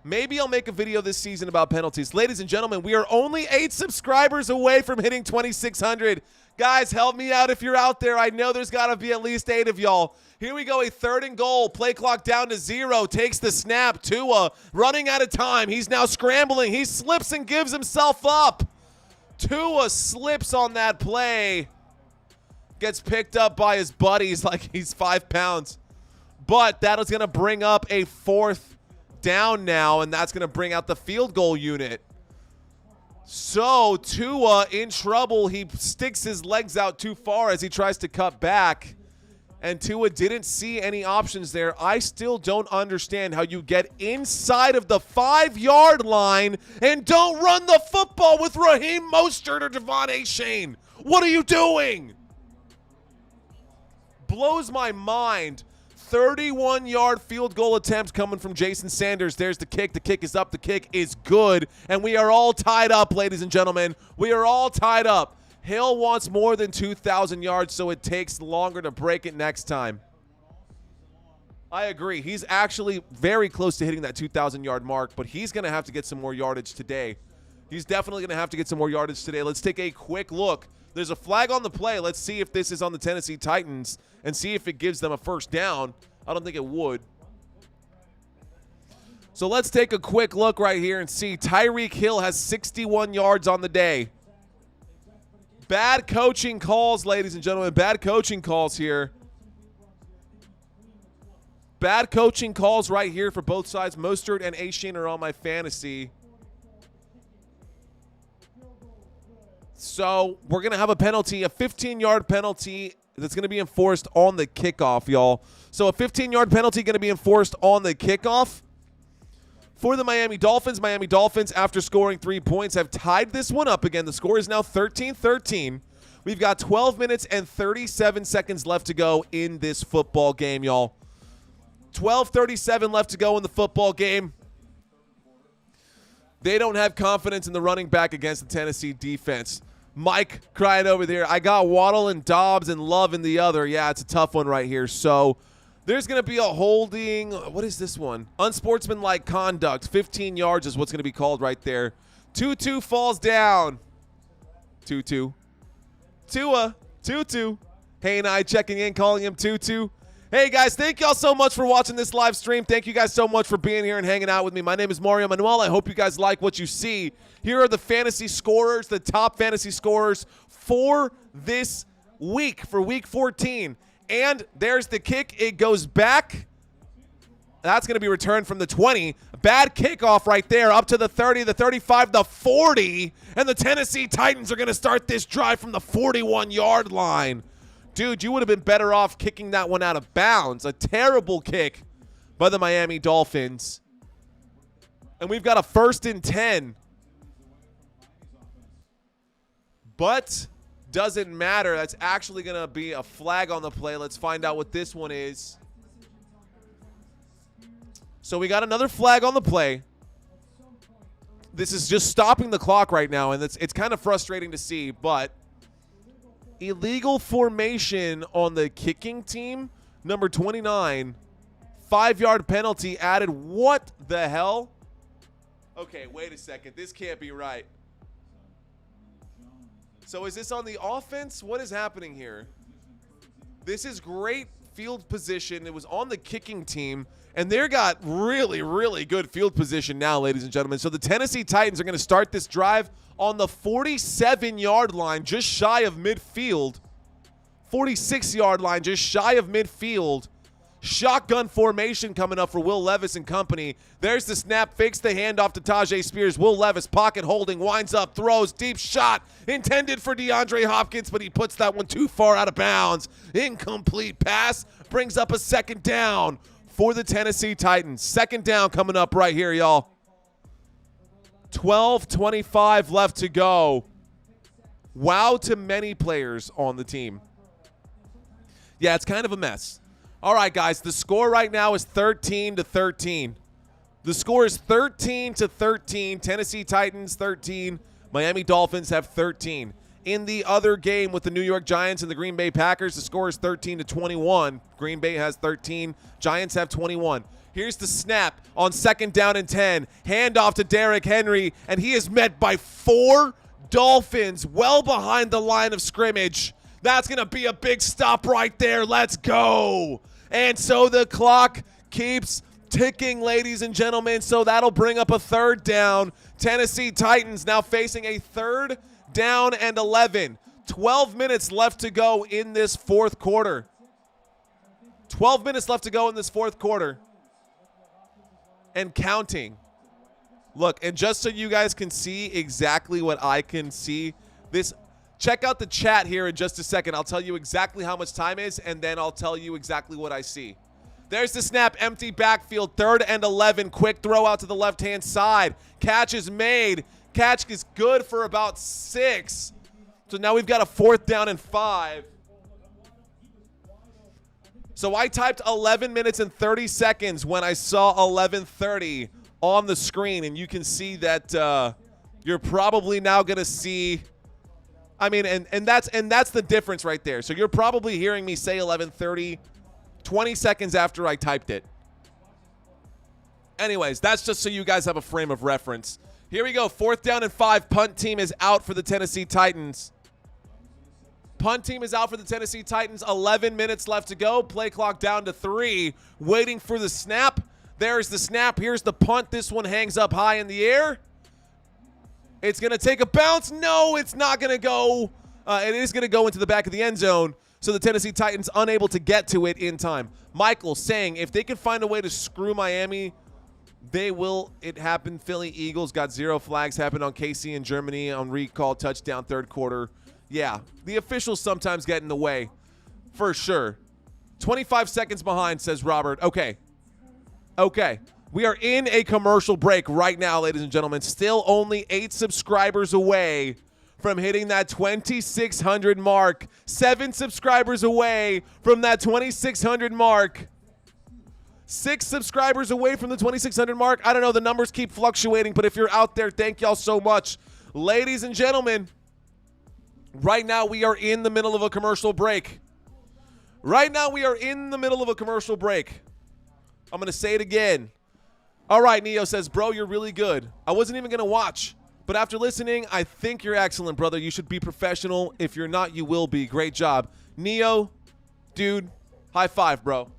Maybe I'll make a video this season about penalties. Ladies and gentlemen, we are only 8 subscribers away from hitting 2,600. Guys, help me out if you're out there. I know there's got to be at least 8 of y'all. Here we go, a 3rd and goal. Play clock down to 0. Takes the snap. Tua running out of time. He's now scrambling. He slips and gives himself up. Tua slips on that play. Gets picked up by his buddies like he's 5 pounds. But that is going to bring up a 4th down now, and that's going to bring out the field goal unit. So Tua in trouble. He sticks his legs out too far as he tries to cut back. And Tua didn't see any options there. I still don't understand how you get inside of the 5-yard line and don't run the football with Raheem Mostert or Devon Achane. What are you doing? Blows my mind. 31-yard field goal attempt coming from Jason Sanders. There's the kick. The kick is up. The kick is good. And we are all tied up, ladies and gentlemen. We are all tied up. Hill wants more than 2,000 yards, so it takes longer to break it next time. I agree. He's actually very close to hitting that 2,000-yard mark, but he's going to have to get some more yardage today. He's definitely going to have to get some more yardage today. Let's take a quick look. There's a flag on the play. Let's see if this is on the Tennessee Titans and see if it gives them a 1st down. I don't think it would. So let's take a quick look right here and see. Tyreek Hill has 61 yards on the day. Bad coaching calls, ladies and gentlemen. Bad coaching calls here. Bad coaching calls right here for both sides. Mostert and Achane are on my fantasy. So we're going to have a penalty, a 15-yard penalty that's going to be enforced on the kickoff, y'all. So a 15-yard penalty going to be enforced on the kickoff. For the Miami Dolphins, after scoring 3 points, have tied this one up again. The score is now 13-13. We've got 12 minutes and 37 seconds left to go in this football game, y'all. 12:37 left to go in the football game. They don't have confidence in the running back against the Tennessee defense. Mike crying over there. I got Waddle and Dobbs and Love in the other. Yeah, it's a tough one right here. So there's going to be a holding. What is this one? Unsportsmanlike conduct. 15 yards is what's going to be called right there. 2-2 falls down. 2-2. Tua. 2-2. Hey and I checking in, calling him 2-2. Hey, guys, thank y'all so much for watching this live stream. Thank you guys so much for being here and hanging out with me. My name is Mario Manuel. I hope you guys like what you see. Here are the fantasy scorers, the top fantasy scorers for this week, for Week 14. And there's the kick. It goes back. That's going to be returned from the 20. Bad kickoff right there, up to the 30, the 35, the 40. And the Tennessee Titans are going to start this drive from the 41-yard line. Dude, you would have been better off kicking that one out of bounds. A terrible kick by the Miami Dolphins. And we've got a 1st and 10. But doesn't matter. That's actually going to be a flag on the play. Let's find out what this one is. So we got another flag on the play. This is just stopping the clock right now, and it's kind of frustrating to see, but illegal formation on the kicking team, number 29. 5-yard penalty added. What the hell? Okay, wait a second. This can't be right. So is this on the offense? What is happening here? This is great field position. It was on the kicking team, and they've got really, really good field position now, ladies and gentlemen. So the Tennessee Titans are going to start this drive on the 47-yard line, just shy of midfield. 46-yard line, just shy of midfield. Shotgun formation coming up for Will Levis and company. There's the snap, fakes the handoff to Tajay Spears. Will Levis, pocket holding, winds up, throws, deep shot, intended for DeAndre Hopkins, but he puts that one too far out of bounds. Incomplete pass, brings up a second down for the Tennessee Titans. Second down coming up right here, y'all. 12:25 left to go. Wow to many players on the team. Yeah, it's kind of a mess. All right, guys, the score right now is 13-13. The score is 13-13. Tennessee Titans 13. Miami Dolphins have 13. In the other game with the New York Giants and the Green Bay Packers, the score is 13-21. Green Bay has 13. Giants have 21. Here's the snap on second down and 10. Handoff to Derrick Henry, and he is met by 4 Dolphins well behind the line of scrimmage. That's going to be a big stop right there. Let's go. And so the clock keeps ticking, ladies and gentlemen. So that'll bring up a third down. Tennessee Titans now facing a third down and 11. 12 minutes left to go in this fourth quarter. 12 minutes left to go in this fourth quarter. And counting. Look, and just so you guys can see exactly what I can see, check out the chat here in just a second. I'll tell you exactly how much time is, and then I'll tell you exactly what I see. There's the snap, empty backfield, 3rd and 11. Quick throw out to the left-hand side. Catch is made. Catch is good for about 6. So now we've got a 4th down and 5. So I typed 11 minutes and 30 seconds when I saw 11:30 on the screen, and you can see that you're probably now going to see. I mean, and that's the difference right there. So you're probably hearing me say 11:30 20 seconds after I typed it. Anyways, that's just so you guys have a frame of reference. Here we go. 4th down and 5. Punt team is out for the Tennessee Titans. Punt team is out for the Tennessee Titans. 11 minutes left to go. Play clock down to 3. Waiting for the snap. There's the snap. Here's the punt. This one hangs up high in the air. It's going to take a bounce. No, it's not going to go. It is going to go into the back of the end zone. So the Tennessee Titans unable to get to it in time. Michael saying if they can find a way to screw Miami, they will. It happened. Philly Eagles got 0 flags. Happened on KC in Germany on recall. Touchdown 3rd quarter. Yeah, the officials sometimes get in the way. For sure. 25 seconds behind, says Robert. Okay. We are in a commercial break right now, ladies and gentlemen. Still only 8 subscribers away from hitting that 2,600 mark. 7 subscribers away from that 2,600 mark. 6 subscribers away from the 2,600 mark. I don't know. The numbers keep fluctuating, but if you're out there, thank y'all so much. Ladies and gentlemen, right now we are in the middle of a commercial break. I'm going to say it again. All right, Neo says, bro, you're really good. I wasn't even going to watch, but after listening, I think you're excellent, brother. You should be professional. If you're not, you will be. Great job. Neo, dude, high five, bro.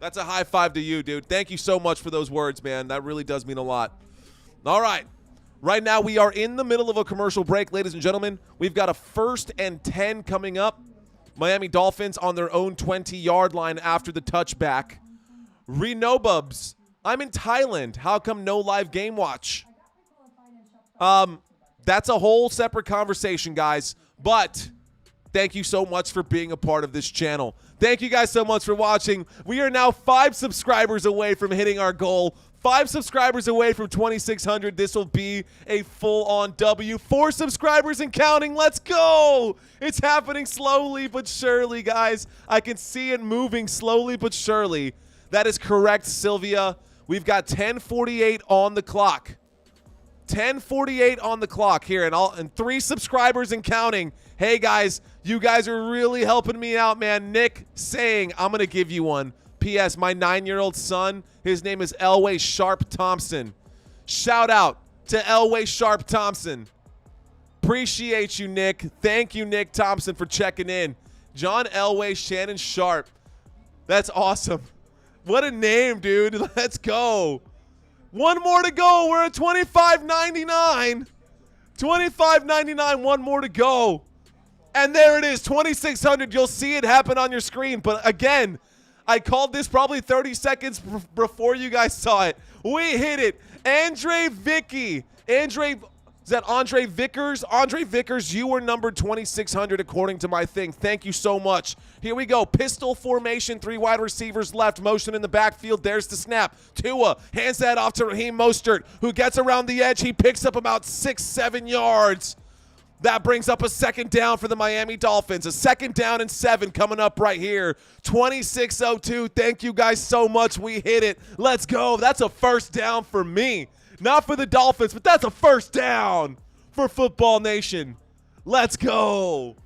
That's a high five to you, dude. Thank you so much for those words, man. That really does mean a lot. All right. Right now, we are in the middle of a commercial break, ladies and gentlemen. We've got a 1st and 10 coming up. Miami Dolphins on their own 20-yard line after the touchback. Renobubs, I'm in Thailand. How come no live game watch? That's a whole separate conversation, guys. But thank you so much for being a part of this channel. Thank you guys so much for watching. We are now 5 subscribers away from hitting our goal. 5 subscribers away from 2,600. This will be a full-on W. 4 subscribers and counting. Let's go. It's happening slowly but surely, guys. I can see it moving slowly but surely. That is correct, Sylvia. We've got 10:48 on the clock. 10:48 on the clock here, and 3 subscribers and counting. Hey, guys, you guys are really helping me out, man. Nick saying, I'm going to give you one. P.S. My 9-year-old son, his name is Elway Sharp Thompson. Shout out to Elway Sharp Thompson. Appreciate you, Nick. Thank you, Nick Thompson, for checking in. John Elway, Shannon Sharp. That's awesome. What a name, dude. Let's go. One more to go. We're at $25.99. $25.99. One more to go. And there it is, 2,600. You'll see it happen on your screen. But again, I called this probably 30 seconds before you guys saw it. We hit it. Andre Vicky. Is that Andre Vickers? Andre Vickers, you were numbered 2,600 according to my thing. Thank you so much. Here we go. Pistol formation, 3 wide receivers left. Motion in the backfield. There's the snap. Tua hands that off to Raheem Mostert, who gets around the edge. He picks up about 6-7 yards. That brings up a second down for the Miami Dolphins. A second down and 7 coming up right here. 26-02. Thank you guys so much. We hit it. Let's go. That's a first down for me. Not for the Dolphins, but that's a first down for Football Nation. Let's go.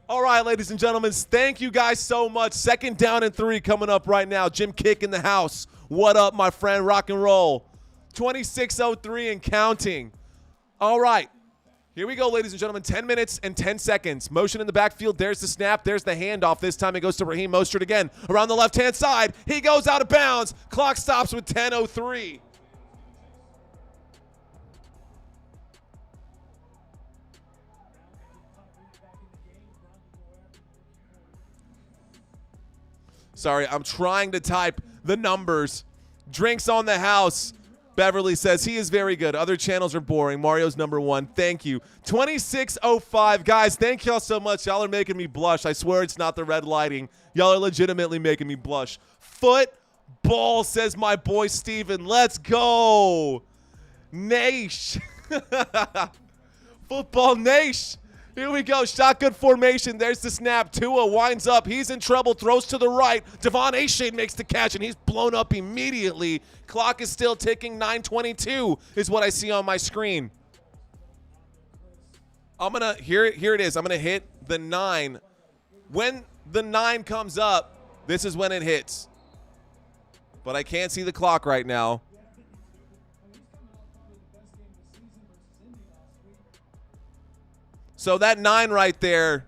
All right, ladies and gentlemen, thank you guys so much. Second down and 3 coming up right now. Jim Kick in the house. What up, my friend? Rock and roll. 26:03 and counting. All right. Here we go, ladies and gentlemen. 10 minutes and 10 seconds. Motion in the backfield. There's the snap. There's the handoff. This time it goes to Raheem Mostert again. Around the left-hand side. He goes out of bounds. Clock stops with 10:03. Sorry, I'm trying to type the numbers. Drinks on the house. Beverly says he is very good. Other channels are boring. Mario's number 1. Thank you. 26:05. Guys, thank y'all so much. Y'all are making me blush. I swear it's not the red lighting. Y'all are legitimately making me blush. Football, says my boy Steven. Let's go. Nash. Football Nash. Here we go. Shotgun formation. There's the snap. Tua winds up. He's in trouble. Throws to the right. Devon Achane makes the catch, and he's blown up immediately. Clock is still ticking. 9:22 is what I see on my screen. Here it is. I'm going to hit the 9. When the 9 comes up, this is when it hits. But I can't see the clock right now. So that 9 right there,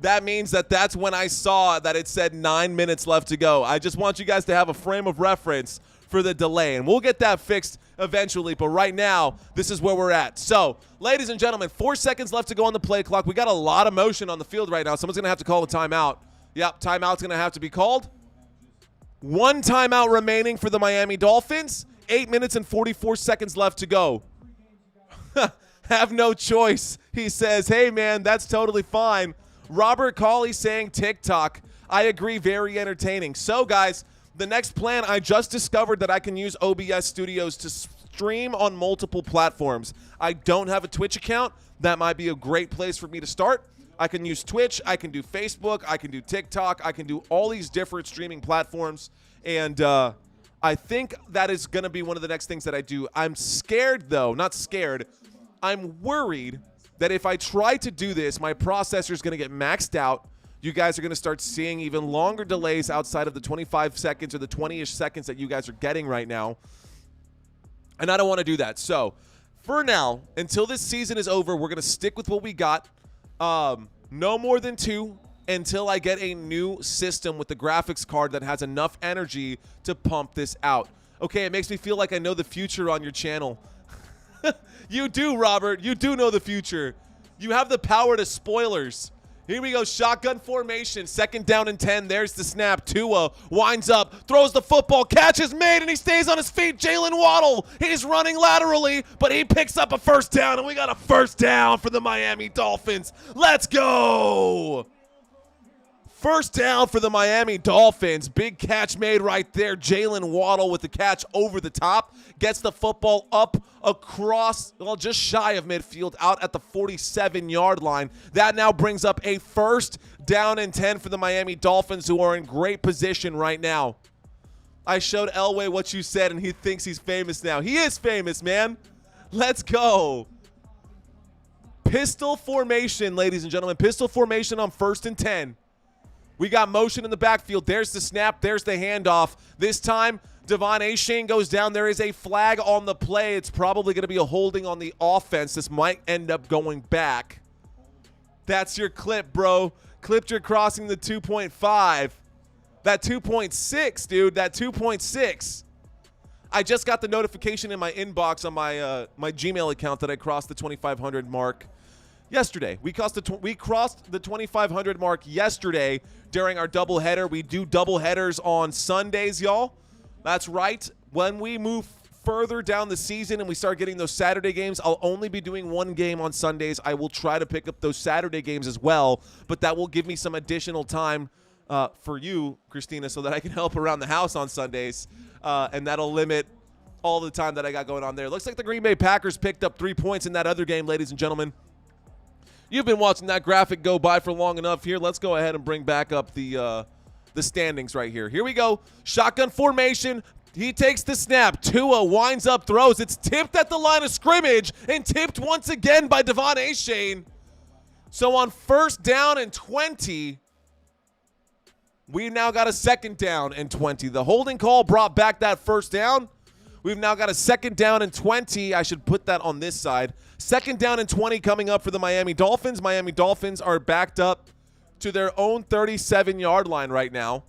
that means that's when I saw that it said 9 minutes left to go. I just want you guys to have a frame of reference for the delay, and we'll get that fixed eventually, but right now, this is where we're at. So, ladies and gentlemen, 4 seconds left to go on the play clock. We got a lot of motion on the field right now. Someone's going to have to call a timeout. Yep, timeout's going to have to be called. 1 timeout remaining for the Miami Dolphins. 8 minutes and 44 seconds left to go. Have no choice. He says, hey, man, that's totally fine. Robert Cauley saying TikTok. I agree, very entertaining. So, guys, the next plan, I just discovered that I can use OBS Studios to stream on multiple platforms. I don't have a Twitch account. That might be a great place for me to start. I can use Twitch. I can do Facebook. I can do TikTok. I can do all these different streaming platforms. And I think that is going to be one of the next things that I do. I'm scared, though. Not scared. I'm worried that if I try to do this, my processor is going to get maxed out. You guys are going to start seeing even longer delays outside of the 25 seconds or the 20-ish seconds that you guys are getting right now. And I don't want to do that. So, for now, until this season is over, we're going to stick with what we got. No more than 2 until I get a new system with the graphics card that has enough energy to pump this out. Okay, it makes me feel like I know the future on your channel. You do, Robert. You do know the future. You have the power to spoilers. Here we go. Shotgun formation. Second down and 10. There's the snap. Tua winds up, throws the football. Catch is made, and he stays on his feet. Jalen Waddle. He's running laterally, but he picks up a first down, and we got a first down for the Miami Dolphins. Let's go. First down for the Miami Dolphins. Big catch made right there. Jalen Waddle with the catch over the top. Gets the football up across, well, just shy of midfield, out at the 47-yard line. That now brings up a first down and 10 for the Miami Dolphins, who are in great position right now. I showed Elway what you said, and he thinks he's famous now. He is famous, man. Let's go. Pistol formation, ladies and gentlemen. Pistol formation on 1st and 10. We got motion in the backfield. There's the snap. There's the handoff. This time, Devon Achane goes down. There is a flag on the play. It's probably going to be a holding on the offense. This might end up going back. That's your clip, bro. Clipped your crossing the 2.5. That 2.6, dude. That 2.6. I just got the notification in my inbox on my my Gmail account that I crossed the 2,500 mark. yesterday. We crossed the 2,500 mark yesterday during our doubleheader. We do doubleheaders on Sundays, y'all. That's right. When we move further down the season and we start getting those Saturday games, I'll only be doing one game on Sundays. I will try to pick up those Saturday games as well, but that will give me some additional time for you, Christina, so that I can help around the house on Sundays, and that'll limit all the time that I got going on there. Looks like the Green Bay Packers picked up 3 points in that other game, ladies and gentlemen. You've been watching that graphic go by for long enough here. Let's go ahead and bring back up the standings right here. Here we go. Shotgun formation. He takes the snap. Tua winds up, throws. It's tipped at the line of scrimmage and tipped once again by Devon Achane. So on 1st down and 20, we now got a 2nd down and 20. The holding call brought back that 1st down. We've now got a 2nd down and 20. I should put that on this side. 2nd down and 20 coming up for the Miami Dolphins. Miami Dolphins are backed up to their own 37-yard line right now.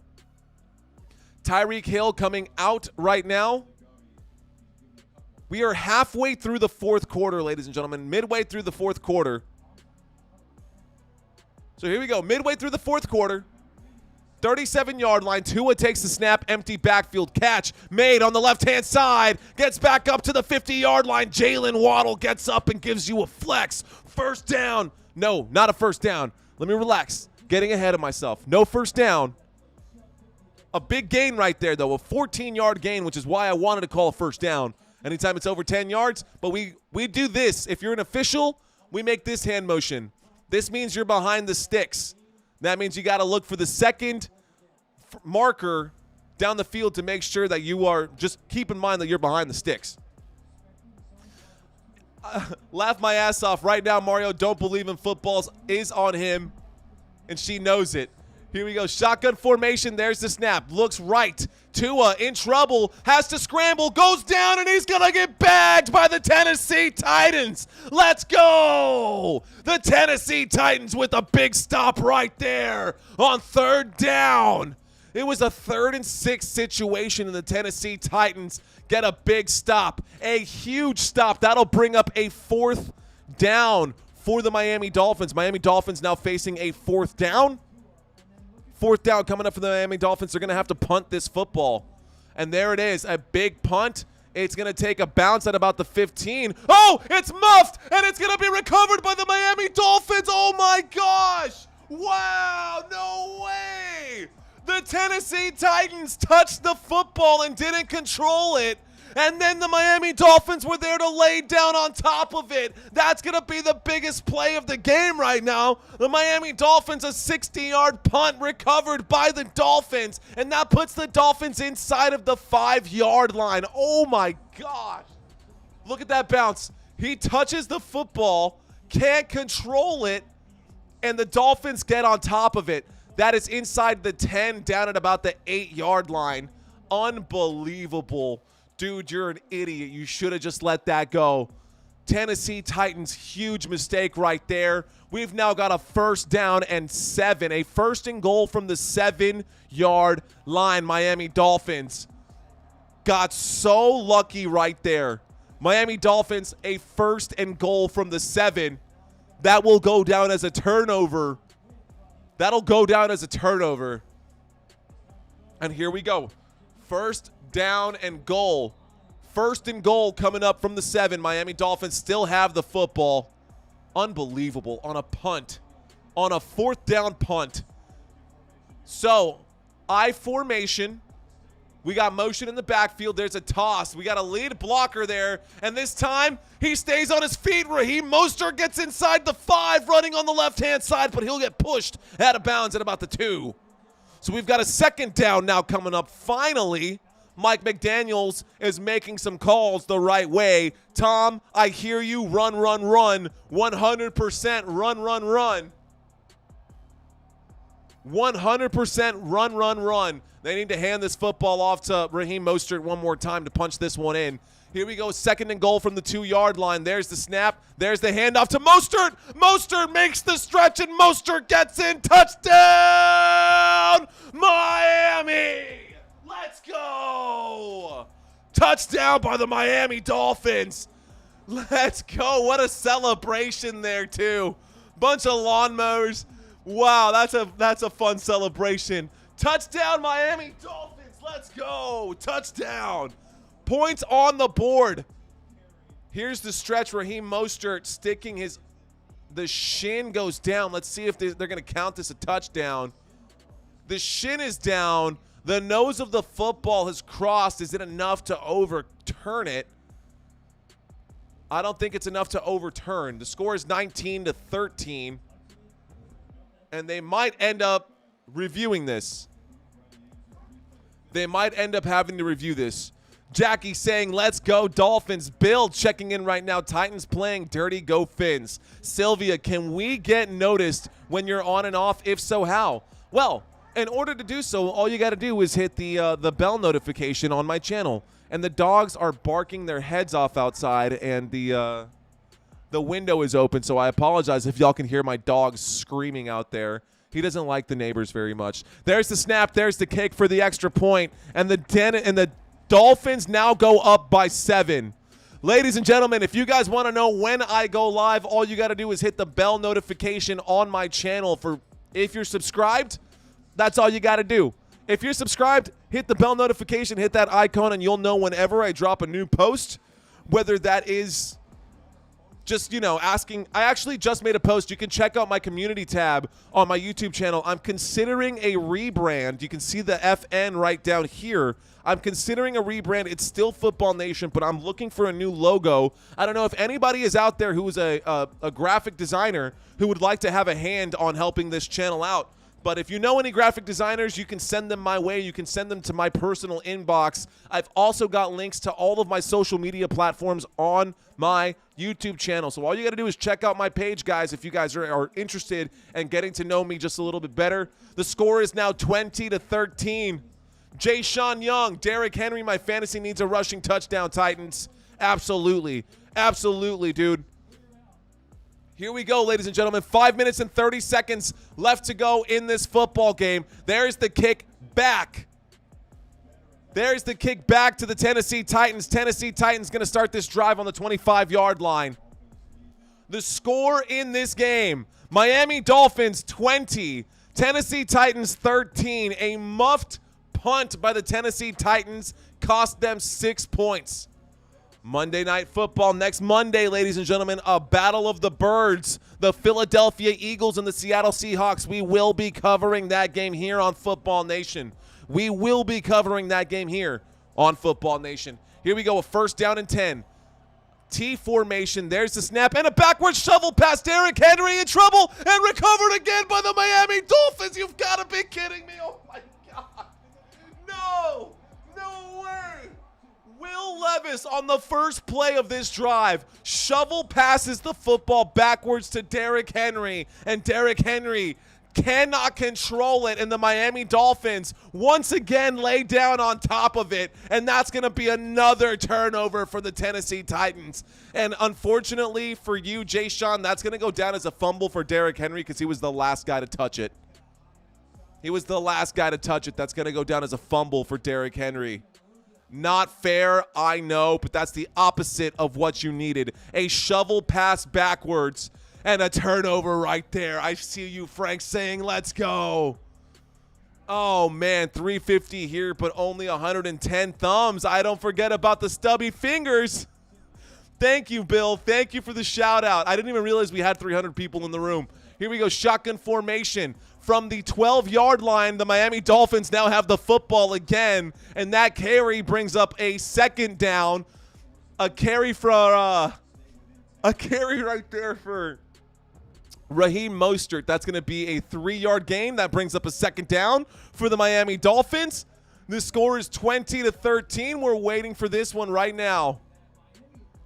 Tyreek Hill coming out right now. We are halfway through the 4th quarter, ladies and gentlemen. Midway through the 4th quarter. So here we go. Midway through the 4th quarter. 37-yard line. Tua takes the snap. Empty backfield catch made on the left-hand side. Gets back up to the 50-yard line. Jalen Waddle gets up and gives you a flex. 1st down. No, not a 1st down. Let me relax. Getting ahead of myself. No 1st down. A big gain right there, though. A 14-yard gain, which is why I wanted to call a 1st down. Anytime it's over 10 yards. But we do this. If you're an official, we make this hand motion. This means you're behind the sticks. That means you got to look for the 2nd marker down the field to make sure that you are, just keep in mind that you're behind the sticks. Laugh my ass off right now. Mario Don't Believe in Footballs is on him, and she knows it. Here we go. Shotgun formation. There's the snap. Looks right. Tua in trouble. Has to scramble. Goes down, and he's going to get bagged by the Tennessee Titans. Let's go. The Tennessee Titans with a big stop right there on 3rd down. It was a 3rd and 6 situation, and the Tennessee Titans get a big stop. A huge stop. That'll bring up a 4th down for the Miami Dolphins. Miami Dolphins now facing a 4th down. 4th down coming up for the Miami Dolphins. They're going to have to punt this football. And there it is, a big punt. It's going to take a bounce at about the 15. Oh, it's muffed, and it's going to be recovered by the Miami Dolphins. Oh, my gosh. Wow, no way. The Tennessee Titans touched the football and didn't control it. And then the Miami Dolphins were there to lay down on top of it. That's going to be the biggest play of the game right now. The Miami Dolphins, a 60-yard punt recovered by the Dolphins. And that puts the Dolphins inside of the 5-yard line. Oh, my gosh. Look at that bounce. He touches the football, can't control it, and the Dolphins get on top of it. That is inside the 10, down at about the 8-yard line. Unbelievable. Dude, you're an idiot. You should have just let that go. Tennessee Titans, huge mistake right there. We've now got a 1st down and 7. A 1st and goal from the 7-yard line. Miami Dolphins got so lucky right there. Miami Dolphins, a 1st and goal from the 7. That will go down as a turnover. That'll go down as a turnover. And here we go. 1st down and goal. 1st and goal coming up from the 7. Miami Dolphins still have the football. Unbelievable on a punt. On a 4th down punt. So, I formation. We got motion in the backfield. There's a toss. We got a lead blocker there. And this time, he stays on his feet. Raheem Mostert gets inside the 5, running on the left-hand side, but he'll get pushed out of bounds at about the 2. So we've got a 2nd down now coming up. Finally, Mike McDaniels is making some calls the right way. Tom, I hear you. Run, run, run. 100% run, run, run. 100% run, run, run. They need to hand this football off to Raheem Mostert one more time to punch this one in. Here we go, 2nd and goal from the 2-yard line. There's the snap. There's the handoff to Mostert. Mostert makes the stretch, and Mostert gets in. Touchdown, Miami. Let's go. Touchdown by the Miami Dolphins. Let's go. What a celebration there, too. Bunch of lawnmowers. Wow, that's a fun celebration. Touchdown, Miami Dolphins. Let's go. Touchdown. Points on the board. Here's the stretch. Raheem Mostert sticking the shin goes down. Let's see if they're going to count this a touchdown. The shin is down. The nose of the football has crossed. Is it enough to overturn it? I don't think it's enough to overturn. The score is 19-13. And they might end up reviewing this. They might end up having to review this. Jackie saying, let's go Dolphins. Bill checking in right now. Titans playing dirty. Go Fins. Sylvia, can we get noticed when you're on and off? If so, how? Well, in order to do so, all you got to do is hit the bell notification on my channel. And the dogs are barking their heads off outside, and the window is open, so I apologize if y'all can hear my dog screaming out there. He doesn't like the neighbors very much. There's the snap. There's the kick for the extra point, and the Dolphins now go up by 7. Ladies and gentlemen, if you guys want to know when I go live, all you got to do is hit the bell notification on my channel. If you're subscribed, that's all you got to do. If you're subscribed, hit the bell notification, hit that icon, and you'll know whenever I drop a new post, whether that is just, asking. I actually just made a post. You can check out my community tab on my YouTube channel. I'm considering a rebrand. You can see the FN right down here. I'm considering a rebrand. It's still Football Nation, but I'm looking for a new logo. I don't know if anybody is out there who is a graphic designer who would like to have a hand on helping this channel out. But if you know any graphic designers, you can send them my way. You can send them to my personal inbox. I've also got links to all of my social media platforms on my YouTube channel. So all you got to do is check out my page, guys, if you guys are interested in getting to know me just a little bit better. The score is now 20-13. Jay Sean Young, Derrick Henry, my fantasy needs a rushing touchdown, Titans. Absolutely. Absolutely, dude. Here we go, ladies and gentlemen. 5 minutes and 30 seconds left to go in this football game. There's the kick back. There's the kick back to the Tennessee Titans. Tennessee Titans going to start this drive on the 25-yard line. The score in this game, Miami Dolphins 20, Tennessee Titans 13. A muffed punt by the Tennessee Titans cost them 6 points. Monday Night Football next Monday, ladies and gentlemen, a battle of the birds. The Philadelphia Eagles and the Seattle Seahawks. We will be covering that game here on Football Nation. We will be covering that game here on Football Nation. Here we go, a 1st down and 10. T formation, there's the snap, and a backward shovel past Derrick Henry in trouble, and recovered again by the Miami Dolphins. You've got to be kidding me. Oh, my God. No. No way. Will Levis on the first play of this drive shovel passes the football backwards to Derrick Henry, and Derrick Henry cannot control it, and the Miami Dolphins once again lay down on top of it, and that's going to be another turnover for the Tennessee Titans. And unfortunately for you, Jay Sean, that's going to go down as a fumble for Derrick Henry because he was the last guy to touch it. He was the last guy to touch it. That's going to go down as a fumble for Derrick Henry. Not fair, I know, but that's the opposite of what you needed. A shovel pass backwards and a turnover right there. I see you, Frank, saying, let's go. Oh, man, 350 here, but only 110 thumbs. I don't forget about the stubby fingers. Thank you, Bill. Thank you for the shout-out. I didn't even realize we had 300 people in the room. Here we go, shotgun formation. From the 12-yard line, the Miami Dolphins now have the football again, and that carry brings up a 2nd down. A carry right there for Raheem Mostert. That's going to be a 3-yard gain. That brings up a 2nd down for the Miami Dolphins. The score is 20-13. We're waiting for this one right now.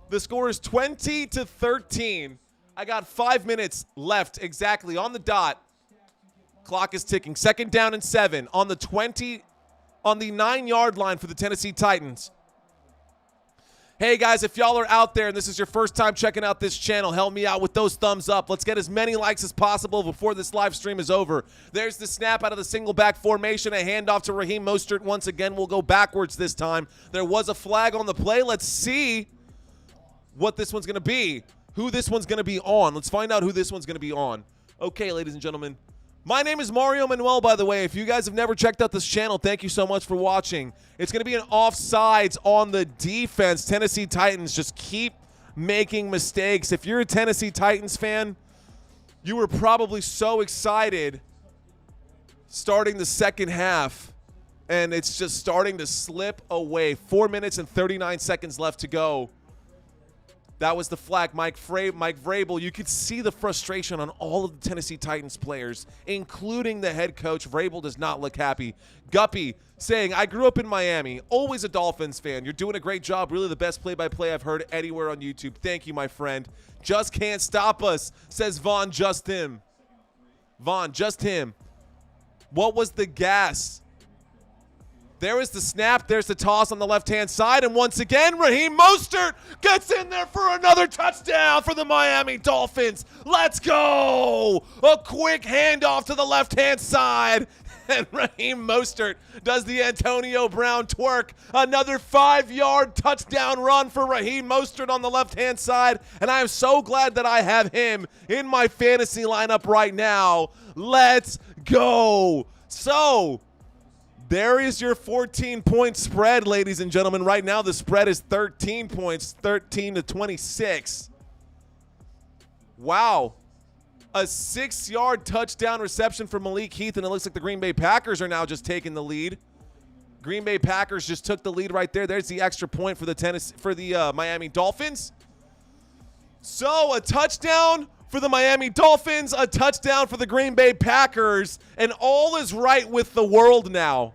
The score is 20-13. I got 5 minutes left exactly on the dot. Clock is ticking. 2nd down and 7 on the 9-yard line for the Tennessee Titans. Hey guys, if y'all are out there and this is your first time checking out this channel, help me out with those thumbs up. Let's get as many likes as possible before this live stream is over. There's the snap out of the single back formation. A handoff to Raheem Mostert once again. We'll go backwards this time. There was a flag on the play. Let's see what this one's going to be. who this one's going to be on. Let's find out who this one's going to be on. Okay, ladies and gentlemen. My name is Mario Manuel, by the way. If you guys have never checked out this channel, thank you so much for watching. It's going to be an offsides on the defense. Tennessee Titans just keep making mistakes. If you're a Tennessee Titans fan, you were probably so excited starting the second half, and it's just starting to slip away. 4 minutes and 39 seconds left to go. That was the flag. Mike Vrabel, you could see the frustration on all of the Tennessee Titans players, including the head coach. Vrabel does not look happy. Guppy saying, I grew up in Miami, always a Dolphins fan. You're doing a great job. Really the best play-by-play I've heard anywhere on YouTube. Thank you, my friend. Just can't stop us, says Vaughn, just him. Vaughn, just him. What was the gas? There is the snap. There's the toss on the left-hand side. And once again, Raheem Mostert gets in there for another touchdown for the Miami Dolphins. Let's go. A quick handoff to the left-hand side. And Raheem Mostert does the Antonio Brown twerk. Another 5-yard touchdown run for Raheem Mostert on the left-hand side. And I am so glad that I have him in my fantasy lineup right now. Let's go. So there is your 14-point spread, ladies and gentlemen. Right now, the spread is 13 points, 13-26. Wow. A 6-yard touchdown reception for Malik Heath, and it looks like the Green Bay Packers are now just taking the lead. Green Bay Packers just took the lead right there. There's the extra point for the Miami Dolphins. So a touchdown for the Miami Dolphins, a touchdown for the Green Bay Packers, and all is right with the world now.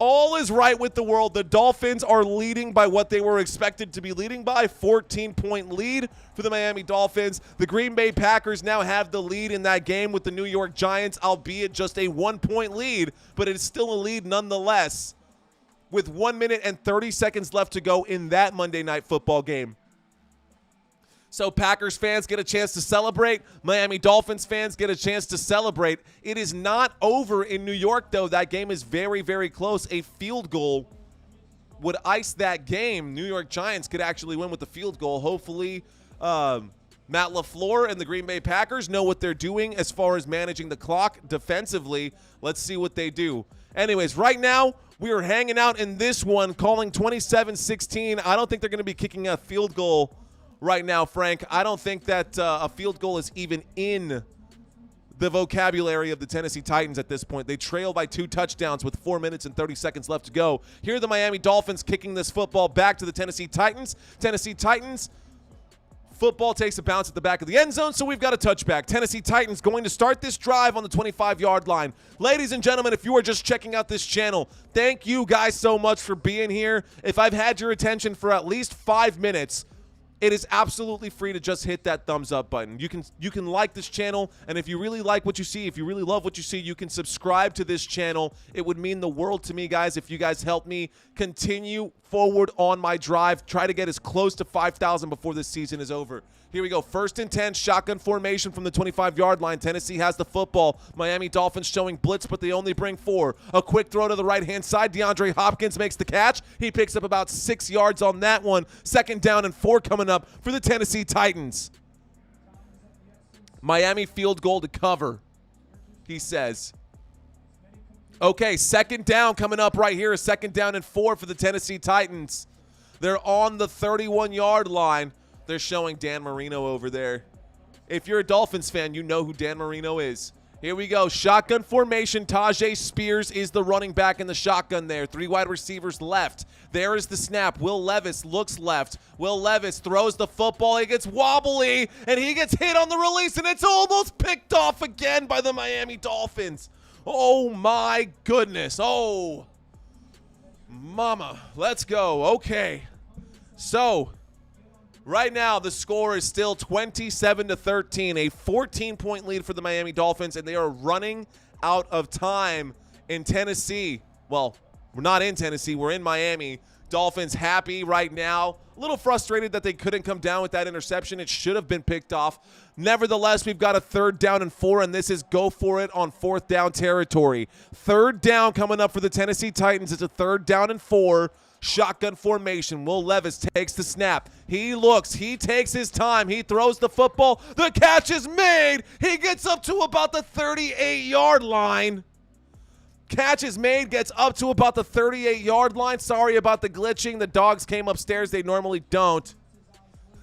All is right with the world. The Dolphins are leading by what they were expected to be leading by, 14-point lead for the Miami Dolphins. The Green Bay Packers now have the lead in that game with the New York Giants, albeit just a 1-point lead, but it's still a lead nonetheless with 1 minute and 30 seconds left to go in that Monday Night Football game. So Packers fans get a chance to celebrate. Miami Dolphins fans get a chance to celebrate. It is not over in New York, though. That game is very, very close. A field goal would ice that game. New York Giants could actually win with the field goal. Hopefully, Matt LaFleur and the Green Bay Packers know what they're doing as far as managing the clock defensively. Let's see what they do. Anyways, right now, we are hanging out in this one, calling 27-16. I don't think they're going to be kicking a field goal right now, Frank. I don't think that a field goal is even in the vocabulary of the Tennessee Titans at this point. They trail by 2 touchdowns with 4 minutes and 30 seconds left to go. Here are the Miami Dolphins kicking this football back to the Tennessee Titans. Tennessee Titans football takes a bounce at the back of the end zone, so we've got a touchback. Tennessee Titans going to start this drive on the 25-yard line. Ladies and gentlemen, if you are just checking out this channel, thank you guys so much for being here. If I've had your attention for at least 5 minutes, it is absolutely free to just hit that thumbs up button. You can like this channel, and if you really like what you see, if you really love what you see, you can subscribe to this channel. It would mean the world to me, guys, if you guys help me continue forward on my drive, try to get as close to 5,000 before this season is over. Here we go. 1st and 10, shotgun formation from the 25-yard line. Tennessee has the football. Miami Dolphins showing blitz, but they only bring 4. A quick throw to the right-hand side. DeAndre Hopkins makes the catch. He picks up about 6 yards on that one. 2nd down and 4 coming up for the Tennessee Titans. Miami field goal to cover, he says. Okay, 2nd down coming up right here. A 2nd down and 4 for the Tennessee Titans. They're on the 31-yard line. They're showing Dan Marino over there. If you're a Dolphins fan, you know who Dan Marino is. Here we go. Shotgun formation. Tajay Spears is the running back in the shotgun there. 3 wide receivers left. There is the snap. Will Levis looks left. Will Levis throws the football. He gets wobbly, and he gets hit on the release, and it's almost picked off again by the Miami Dolphins. Oh, my goodness. Oh, mama. Let's go. Okay. So right now, the score is still 27-13, a 14-point lead for the Miami Dolphins, and they are running out of time in Tennessee. Well, we're not in Tennessee. We're in Miami. Dolphins happy right now. A little frustrated that they couldn't come down with that interception. It should have been picked off. Nevertheless, we've got a 3rd down and 4, and this is go for it on 4th down territory. 3rd down coming up for the Tennessee Titans. It's a 3rd down and 4. Shotgun formation. Will Levis takes the snap. He looks. He takes his time. He throws the football. The catch is made. He gets up to about the 38-yard line. Catch is made, gets up to about the 38-yard line. Sorry about the glitching. The dogs came upstairs. They normally don't.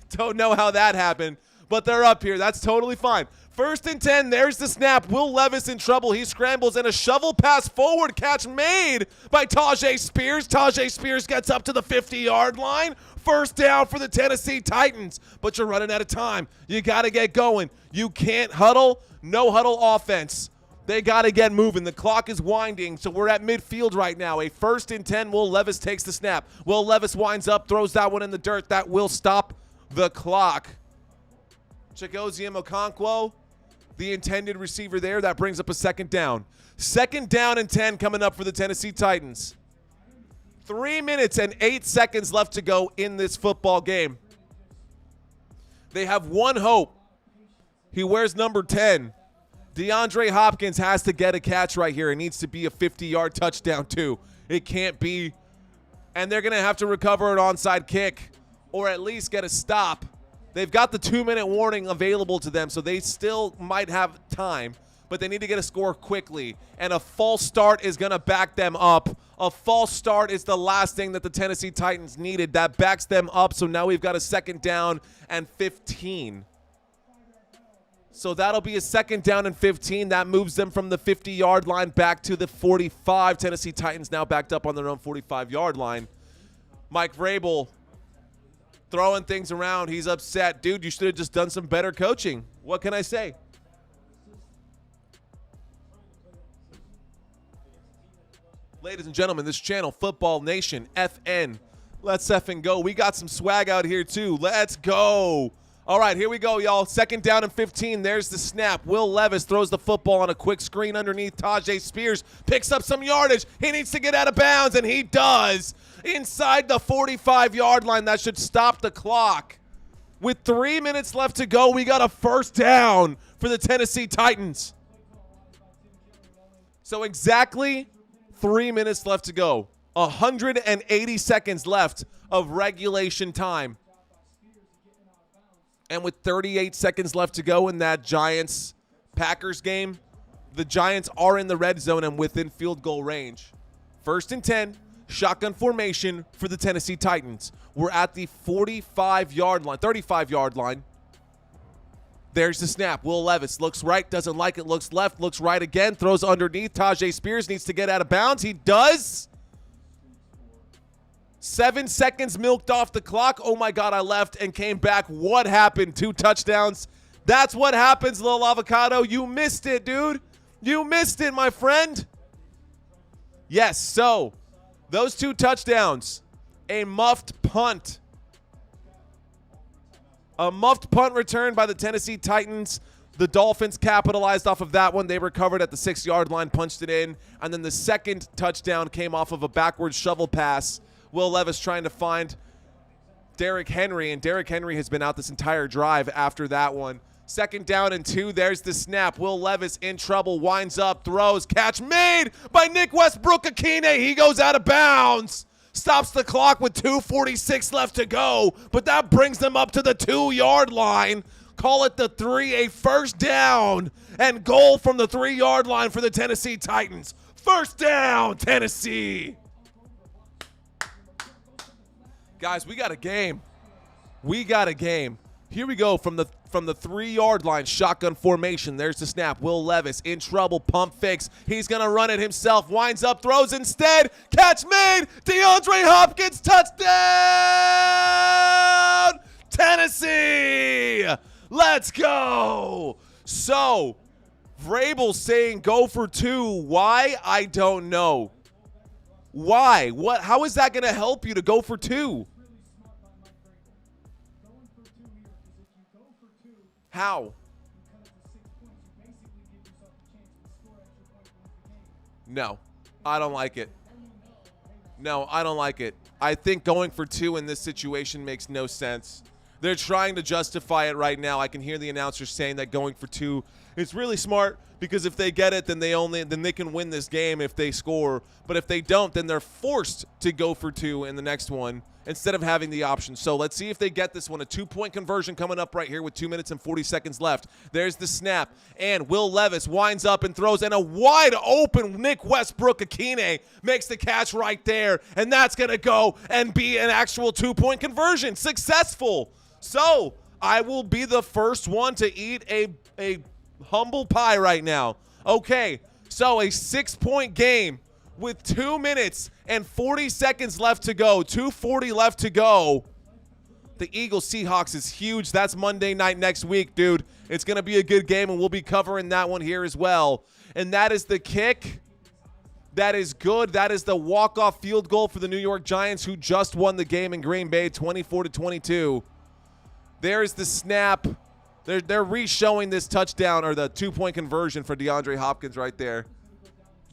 Don't know how that happened, but they're up here. That's totally fine. 1st and 10. There's the snap. Will Levis in trouble. He scrambles, and a shovel pass forward. Catch made by Tajay Spears. Tajay Spears gets up to the 50-yard line. 1st down for the Tennessee Titans, but you're running out of time. You got to get going. You can't huddle. No huddle offense. They got to get moving. The clock is winding, so we're at midfield right now. A 1st and 10. Will Levis takes the snap. Will Levis winds up, throws that one in the dirt. That will stop the clock. Chigozie Okonkwo, the intended receiver there. That brings up a 2nd down. 2nd down and 10 coming up for the Tennessee Titans. 3 minutes and 8 seconds left to go in this football game. They have one hope. He wears number 10. DeAndre Hopkins has to get a catch right here. It needs to be a 50-yard touchdown too. It can't be. And they're going to have to recover an onside kick or at least get a stop. They've got the 2-minute warning available to them, so they still might have time, but they need to get a score quickly. And a false start is going to back them up. A false start is the last thing that the Tennessee Titans needed. That backs them up, so now we've got a 2nd down and 15. So that'll be a 2nd down and 15. That moves them from the 50-yard line back to the 45. Tennessee Titans now backed up on their own 45-yard line. Mike Vrabel throwing things around. He's upset. Dude, you should have just done some better coaching. What can I say? Ladies and gentlemen, this channel, Football Nation, FN. Let's effing go. We got some swag out here, too. Let's go. All right, here we go, y'all. 2nd down and 15. There's the snap. Will Levis throws the football on a quick screen underneath. Tajay Spears picks up some yardage. He needs to get out of bounds, and he does. Inside the 45-yard line. That should stop the clock. With 3 minutes left to go, we got a 1st down for the Tennessee Titans. So exactly 3 minutes left to go. 180 seconds left of regulation time. And with 38 seconds left to go in that Giants-Packers game, the Giants are in the red zone and within field goal range. 1st and 10, shotgun formation for the Tennessee Titans. We're at the 45-yard line, 35-yard line. There's the snap. Will Levis looks right, doesn't like it, looks left, looks right again, throws underneath. Tajay Spears needs to get out of bounds. He does. 7 seconds milked off the clock. Oh, my God, I left and came back. What happened? 2 touchdowns. That's what happens, Lil Avocado. You missed it, dude. You missed it, my friend. Yes, so those 2 touchdowns, a muffed punt. A muffed punt return by the Tennessee Titans. The Dolphins capitalized off of that one. They recovered at the 6-yard line, punched it in. And then the 2nd touchdown came off of a backwards shovel pass. Will Levis trying to find Derrick Henry, and Derrick Henry has been out this entire drive after that one. 2nd down and 2. There's the snap. Will Levis in trouble, winds up, throws, catch made by Nick Westbrook-Akine. He goes out of bounds. Stops the clock with 2:46 left to go, but that brings them up to the 2-yard line. Call it the 3, a 1st down and goal from the 3-yard line for the Tennessee Titans. 1st down, Tennessee. Guys, we got a game. We got a game. Here we go from the 3-yard line, shotgun formation. There's the snap. Will Levis in trouble, pump fakes. He's going to run it himself. Winds up, throws instead. Catch made. DeAndre Hopkins, touchdown. Tennessee. Let's go. So, Vrabel saying go for 2. Why? I don't know. Why? What? How is that going to help you to go for 2? How? No, I don't like it. No, I don't like it. I think going for 2 in this situation makes no sense. They're trying to justify it right now. I can hear the announcers saying that going for 2 is really smart because if they get it, then they can win this game if they score. But if they don't, then they're forced to go for 2 in the next one instead of having the option. So let's see if they get this one. A 2-point conversion coming up right here with 2 minutes and 40 seconds left. There's the snap, and Will Levis winds up and throws, and a wide open Nick Westbrook-Akine makes the catch right there, and that's going to go and be an actual 2-point conversion. Successful. So I will be the first one to eat a humble pie right now. Okay, so a 6-point game with 2 minutes and 40 seconds left to go. 2:40 left to go. The Eagles-Seahawks is huge. That's Monday night next week, dude. It's going to be a good game, and we'll be covering that one here as well. And that is the kick. That is good. That is the walk-off field goal for the New York Giants, who just won the game in Green Bay 24-22. There's the snap. They're re-showing this touchdown or the 2-point conversion for DeAndre Hopkins right there.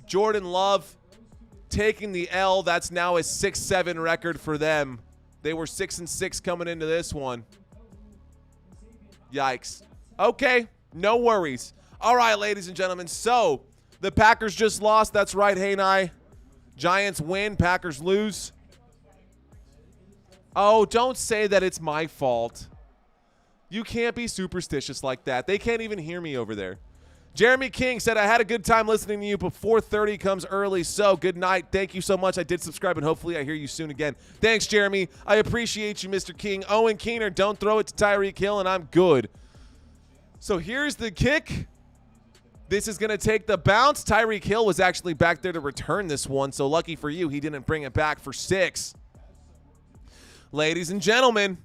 Jordan Love taking the L. That's now a 6-7 record for them. They were 6-6 coming into this one. Yikes. Okay, no worries. All right, ladies and gentlemen. So the Packers just lost. That's right, hey, Nye. Giants win. Packers lose. Oh, don't say that it's my fault. You can't be superstitious like that. They can't even hear me over there. Jeremy King said, I had a good time listening to you, but 4:30 comes early, so good night. Thank you so much. I did subscribe, and hopefully I hear you soon again. Thanks, Jeremy. I appreciate you, Mr. King. Owen Keener, don't throw it to Tyreek Hill, and I'm good. So here's the kick. This is going to take the bounce. Tyreek Hill was actually back there to return this one, so lucky for you, he didn't bring it back for 6. Ladies and gentlemen,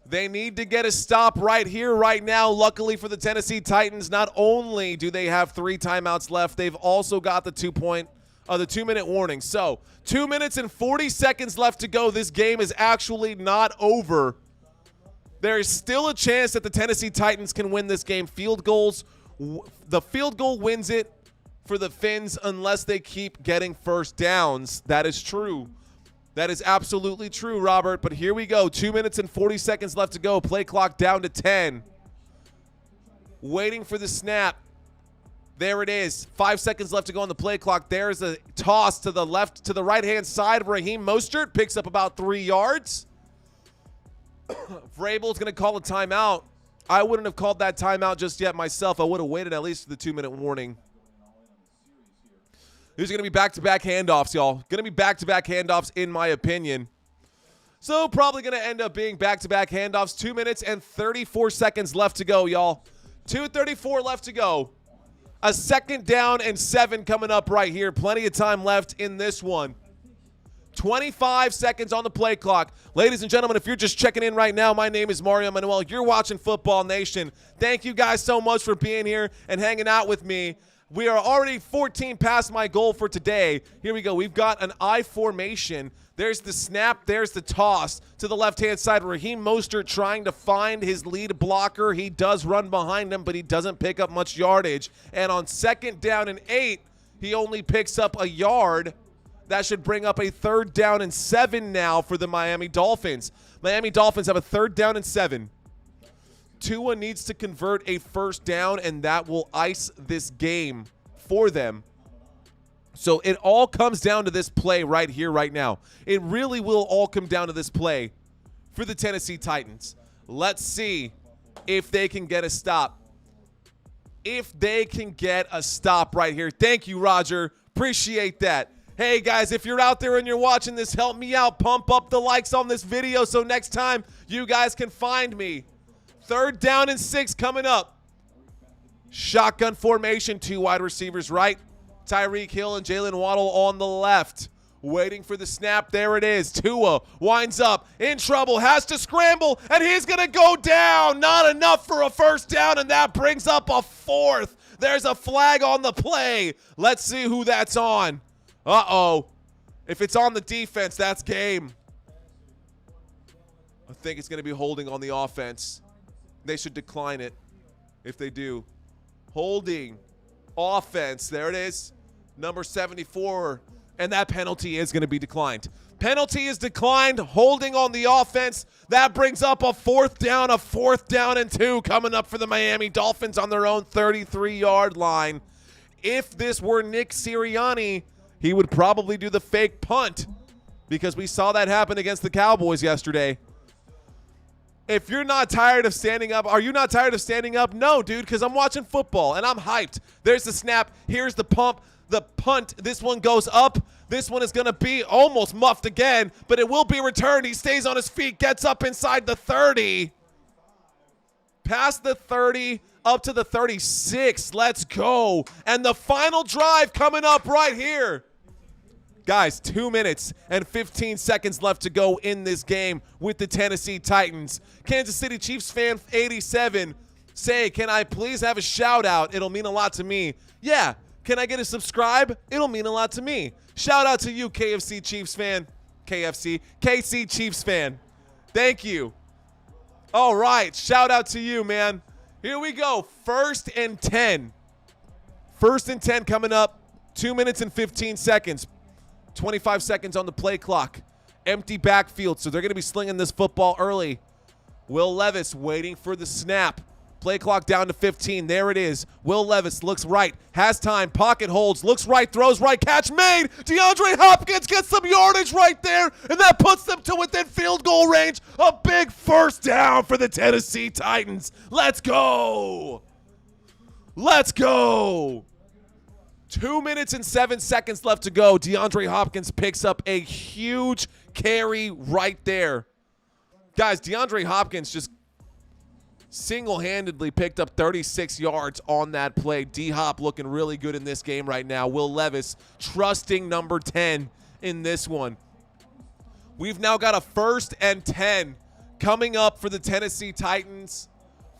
they need to get a stop right here, right now. Luckily for the Tennessee Titans, not only do they have 3 timeouts left, they've also got the 2-minute warning. So 2 minutes and 40 seconds left to go. This game is actually not over. There is still a chance that the Tennessee Titans can win this game. Field goals, the field goal wins it for the Fins unless they keep getting first downs. That is true. That is absolutely true, Robert. But here we go. 2 minutes and 40 seconds left to go. Play clock down to 10. Waiting for the snap. There it is. 5 seconds left to go on the play clock. There's a toss to the left, to the right-hand side. Raheem Mostert picks up about 3 yards. Vrabel's going to call a timeout. I wouldn't have called that timeout just yet myself. I would have waited at least for the 2-minute warning. There's going to be back-to-back handoffs, y'all. Going to be back-to-back handoffs, in my opinion. So probably going to end up being back-to-back handoffs. 2 minutes and 34 seconds left to go, y'all. 2:34 left to go. A 2nd down and 7 coming up right here. Plenty of time left in this one. 25 seconds on the play clock. Ladies and gentlemen, if you're just checking in right now, my name is Mario Manuel. You're watching Football Nation. Thank you guys so much for being here and hanging out with me. We are already 14 past my goal for today. Here we go. We've got an I formation. There's the snap. There's the toss to the left-hand side. Raheem Mostert trying to find his lead blocker. He does run behind him, but he doesn't pick up much yardage. And on 2nd down and 8, he only picks up a yard. That should bring up a 3rd down and 7 now for the Miami Dolphins. Miami Dolphins have a 3rd down and 7. Tua needs to convert a 1st down, and that will ice this game for them. So it all comes down to this play right here, right now. It really will all come down to this play for the Tennessee Titans. Let's see if they can get a stop. If they can get a stop right here. Thank you, Roger. Appreciate that. Hey, guys, if you're out there and you're watching this, help me out. Pump up the likes on this video so next time you guys can find me. 3rd down and 6 coming up. Shotgun formation, 2 wide receivers right. Tyreek Hill and Jalen Waddle on the left. Waiting for the snap. There it is. Tua winds up in trouble, has to scramble, and he's going to go down. Not enough for a 1st down, and that brings up a 4th. There's a flag on the play. Let's see who that's on. Uh-oh. If it's on the defense, that's game. I think it's going to be holding on the offense. They should decline it if they do. Holding offense. There it is. Number 74, And that penalty is going to be declined. Penalty is declined, holding on the offense. That brings up a fourth down and 2 coming up for the Miami Dolphins on their own 33-yard line. If this were Nick Sirianni, he would probably do the fake punt because we saw that happen against the Cowboys yesterday. If you're not tired of standing up, are you not tired of standing up? No, dude, because I'm watching football and I'm hyped. There's the snap. Here's the pump. The punt. This one goes up. This one is going to be almost muffed again, but it will be returned. He stays on his feet, gets up inside the 30. Past the 30, up to the 36. Let's go. And the final drive coming up right here. Guys, 2 minutes and 15 seconds left to go in this game with the Tennessee Titans. Kansas City Chiefs fan 87 say, can I please have a shout out? It'll mean a lot to me. Yeah. Can I get a subscribe? It'll mean a lot to me. Shout out to you, KFC Chiefs fan. KC Chiefs fan. Thank you. All right. Shout out to you, man. Here we go. 1st and 10. 1st and 10 coming up. 2 minutes and 15 seconds. 25 seconds on the play clock. Empty backfield, so they're going to be slinging this football early. Will Levis waiting for the snap. Play clock down to 15. There it is. Will Levis looks right. Has time. Pocket holds. Looks right. Throws right. Catch made. DeAndre Hopkins gets some yardage right there, and that puts them to within field goal range. A big first down for the Tennessee Titans. Let's go. Let's go. 2 minutes and 7 seconds left to go. DeAndre Hopkins picks up a huge carry right there. Guys, DeAndre Hopkins just single-handedly picked up 36 yards on that play. D-Hop looking really good in this game right now. Will Levis trusting number 10 in this one. We've now got a 1st and 10 coming up for the Tennessee Titans.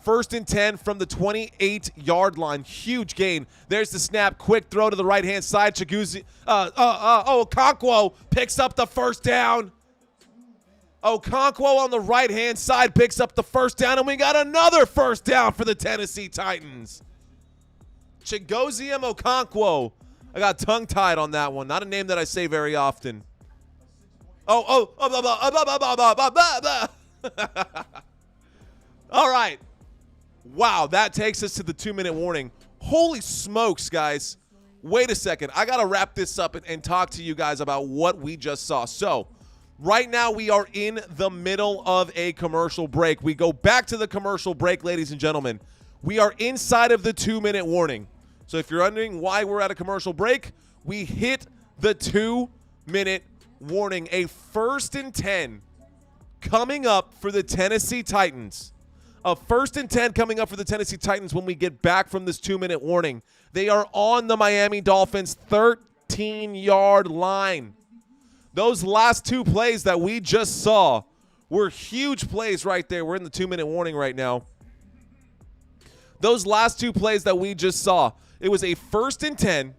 1st and 10 from the 28-yard line. Huge gain. There's the snap. Quick throw to the right-hand side. Okonkwo picks up the first down. Okonkwo on the right-hand side picks up the first down, and we got another first down for the Tennessee Titans. Chigoziem Okonkwo. I got tongue-tied on that one. Not a name that I say very often. All right. Wow, that takes us to the 2-minute warning. Holy smokes, guys. Wait a second. I got to wrap this up and talk to you guys about what we just saw. So, right now we are in the middle of a commercial break. We go back to the commercial break, ladies and gentlemen. We are inside of the 2-minute warning. So if you're wondering why we're at a commercial break, we hit the 2-minute warning. A 1st and 10 coming up for the Tennessee Titans. A 1st and 10 coming up for the Tennessee Titans when we get back from this 2-minute warning. They are on the Miami Dolphins 13-yard line. Those last 2 plays that we just saw were huge plays right there. We're in the 2-minute warning right now. Those last 2 plays that we just saw, it was a 1st and 10.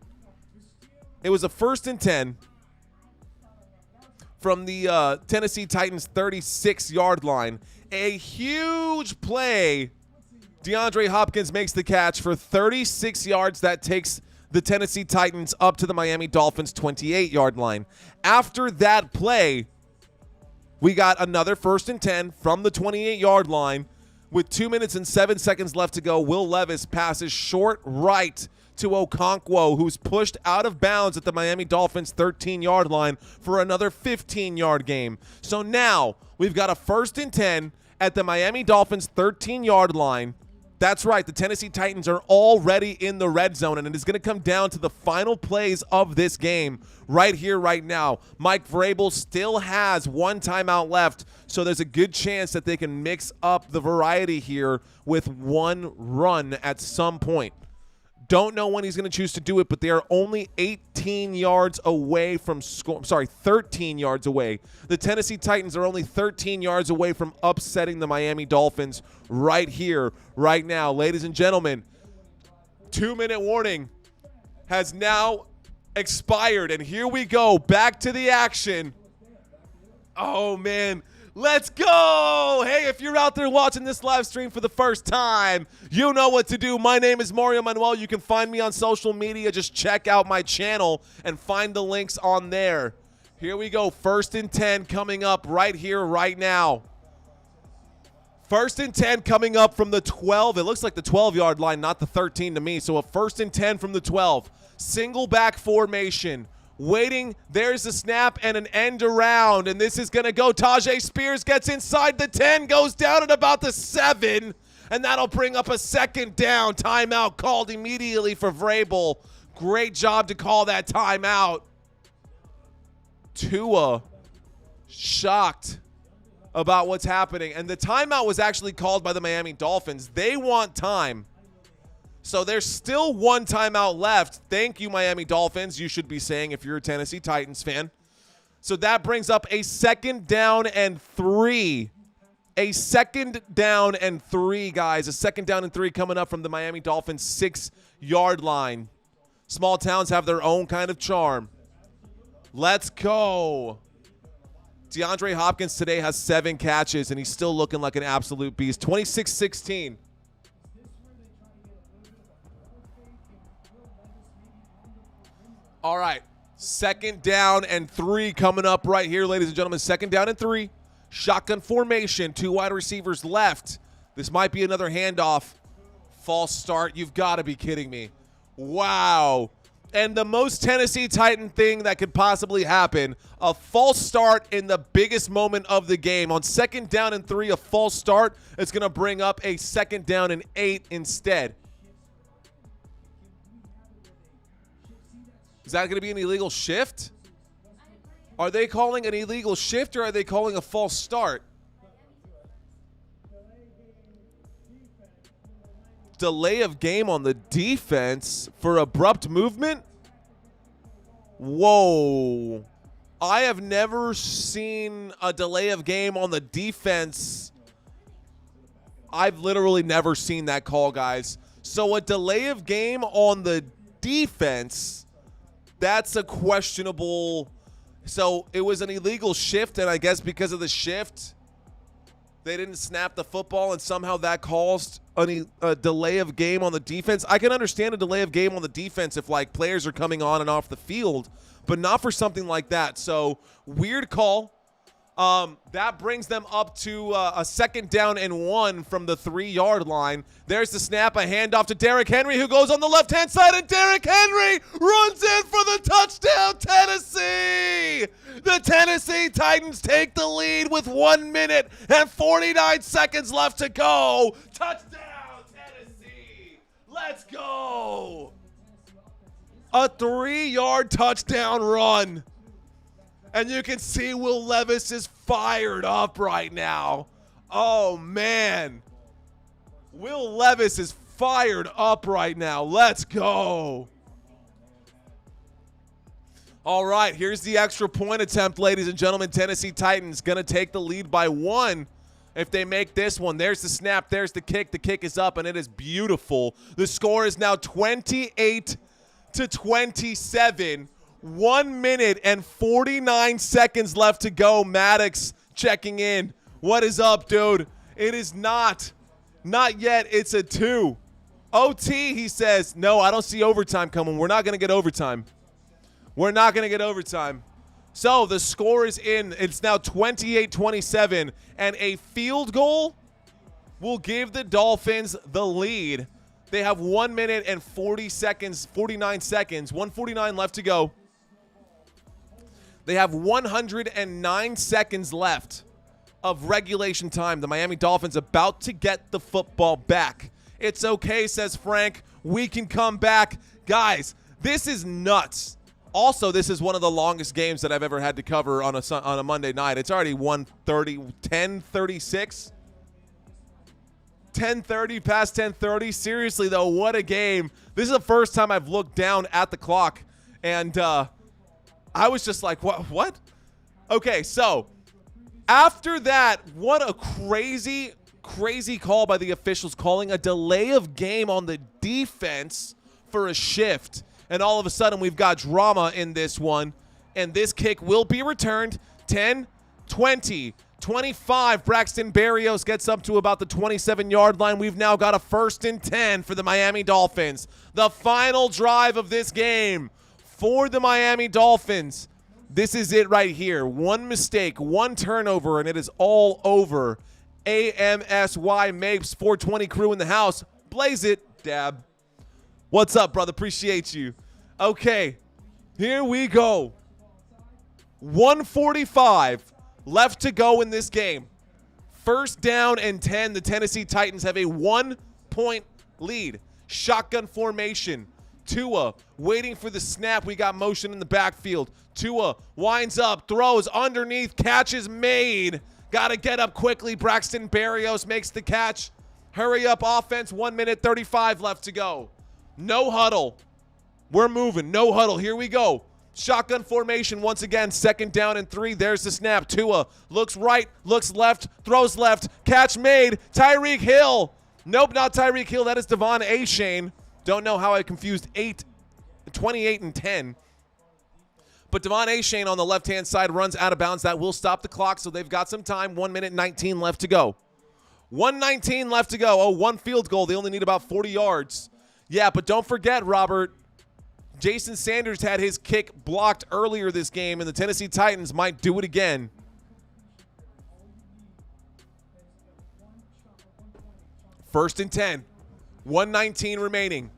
It was a 1st and 10 from the Tennessee Titans 36-yard line. A huge play. DeAndre Hopkins makes the catch for 36 yards. That takes the Tennessee Titans up to the Miami Dolphins 28-yard line. After that play, we got another 1st and 10 from the 28-yard line. With 2 minutes and 7 seconds left to go, Will Levis passes short right to Okonkwo, who's pushed out of bounds at the Miami Dolphins 13-yard line for another 15-yard game. So now we've got a 1st and 10 at the Miami Dolphins 13-yard line. That's right, the Tennessee Titans are already in the red zone, and it is going to come down to the final plays of this game right here, right now. Mike Vrabel still has 1 timeout left, so there's a good chance that they can mix up the variety here with 1 run at some point. Don't know when he's going to choose to do it, but they are only 18 yards away from 13 yards away. The Tennessee Titans are only 13 yards away from upsetting the Miami Dolphins right here, right now. Ladies and gentlemen, 2-minute warning has now expired, and here we go, back to the action. Oh, man. Let's go! Hey, if you're out there watching this live stream for the first time, you know what to do. My name is Mario Manuel. You can find me on social media. Just check out my channel and find the links on there. Here we go. 1st and 10 coming up right here, right now. 1st and 10 coming up from the 12. It looks like the 12-yard line, not the 13 to me. So a 1st and 10 from the 12. Single back formation. Waiting, there's a snap and an end around, and this is going to go. Tajay Spears gets inside the 10, goes down at about the 7, and that'll bring up a 2nd down. Timeout called immediately for Vrabel. Great job to call that timeout. Tua shocked about what's happening, and the timeout was actually called by the Miami Dolphins. They want time. So there's still one timeout left. Thank you, Miami Dolphins, you should be saying if you're a Tennessee Titans fan. So that brings up a 2nd down and 3. A 2nd down and 3, guys. A 2nd down and 3 coming up from the Miami Dolphins 6-yard line. Small towns have their own kind of charm. Let's go. DeAndre Hopkins today has 7 catches, and he's still looking like an absolute beast. 26-16. All right, 2nd down and 3 coming up right here, ladies and gentlemen. 2nd down and 3. Shotgun formation, 2 wide receivers left. This might be another handoff. False start. You've got to be kidding me. Wow. And the most Tennessee Titan thing that could possibly happen, a false start in the biggest moment of the game. On 2nd down and 3, a false start. It's going to bring up a 2nd down and 8 instead. Is that going to be an illegal shift? Are they calling an illegal shift, or are they calling a false start? Delay of game on the defense for abrupt movement? Whoa. I have never seen a delay of game on the defense. I've literally never seen that call, guys. So a delay of game on the defense, that's a questionable. So it was an illegal shift, and I guess because of the shift, they didn't snap the football, and somehow that caused a delay of game on the defense. I can understand a delay of game on the defense if, like, players are coming on and off the field, but not for something like that. So weird call. That brings them up to a 2nd down and 1 from the 3-yard line. There's the snap, a handoff to Derrick Henry, who goes on the left-hand side, and Derrick Henry runs in for the touchdown, Tennessee! The Tennessee Titans take the lead with 1 minute and 49 seconds left to go. Touchdown, Tennessee! Let's go! A 3-yard touchdown run. And you can see Will Levis is fired up right now. Oh, man. Will Levis is fired up right now. Let's go. All right, here's the extra point attempt, ladies and gentlemen. Tennessee Titans going to take the lead by 1 if they make this one. There's the snap. There's the kick. The kick is up, and it is beautiful. The score is now 28-27. 1 minute and 49 seconds left to go. Maddox checking in. What is up, dude? It is not yet. It's a 2. OT, he says. No, I don't see overtime coming. We're not going to get overtime. We're not going to get overtime. So the score is in. It's now 28-27, and a field goal will give the Dolphins the lead. They have 1 minute and 49 seconds, 149 left to go. They have 109 seconds left of regulation time. The Miami Dolphins about to get the football back. It's okay, says Frank. We can come back. Guys, this is nuts. Also, this is one of the longest games that I've ever had to cover on a Monday night. It's already 10:36. 10:30, past 10:30. Seriously, though, what a game. This is the first time I've looked down at the clock, and I was just like, what? Okay, so after that, what a crazy call by the officials, calling a delay of game on the defense for a shift. And all of a sudden, we've got drama in this one. And this kick will be returned. 10, 20, 25. Braxton Berrios gets up to about the 27-yard line. We've now got a 1st and 10 for the Miami Dolphins. The final drive of this game for the Miami Dolphins. This is it right here. One mistake, one turnover, and it is all over. AMSY Mapes 420 crew in the house. Blaze it, Dab. What's up, brother? Appreciate you. Okay, here we go. 1:45 left to go in this game. 1st down and 10. The Tennessee Titans have a 1-point lead. Shotgun formation. Tua waiting for the snap. We got motion in the backfield. Tua winds up, throws underneath, catch is made. Got to get up quickly. Braxton Berrios makes the catch. Hurry up offense. 1 minute 35 left to go. No huddle. We're moving. No huddle. Here we go. Shotgun formation once again. 2nd down and 3. There's the snap. Tua looks right, looks left, throws left. Catch made. Tyreek Hill. Nope, not Tyreek Hill. That is Devon Achane. Don't know how I confused 28 and 10. But Devon Achane on the left-hand side runs out of bounds. That will stop the clock, so they've got some time. 1 minute 19 left to go. 1:19 left to go. Oh, one field goal. They only need about 40 yards. Yeah, but don't forget, Robert, Jason Sanders had his kick blocked earlier this game, and the Tennessee Titans might do it again. First and 10. 1:19 remaining.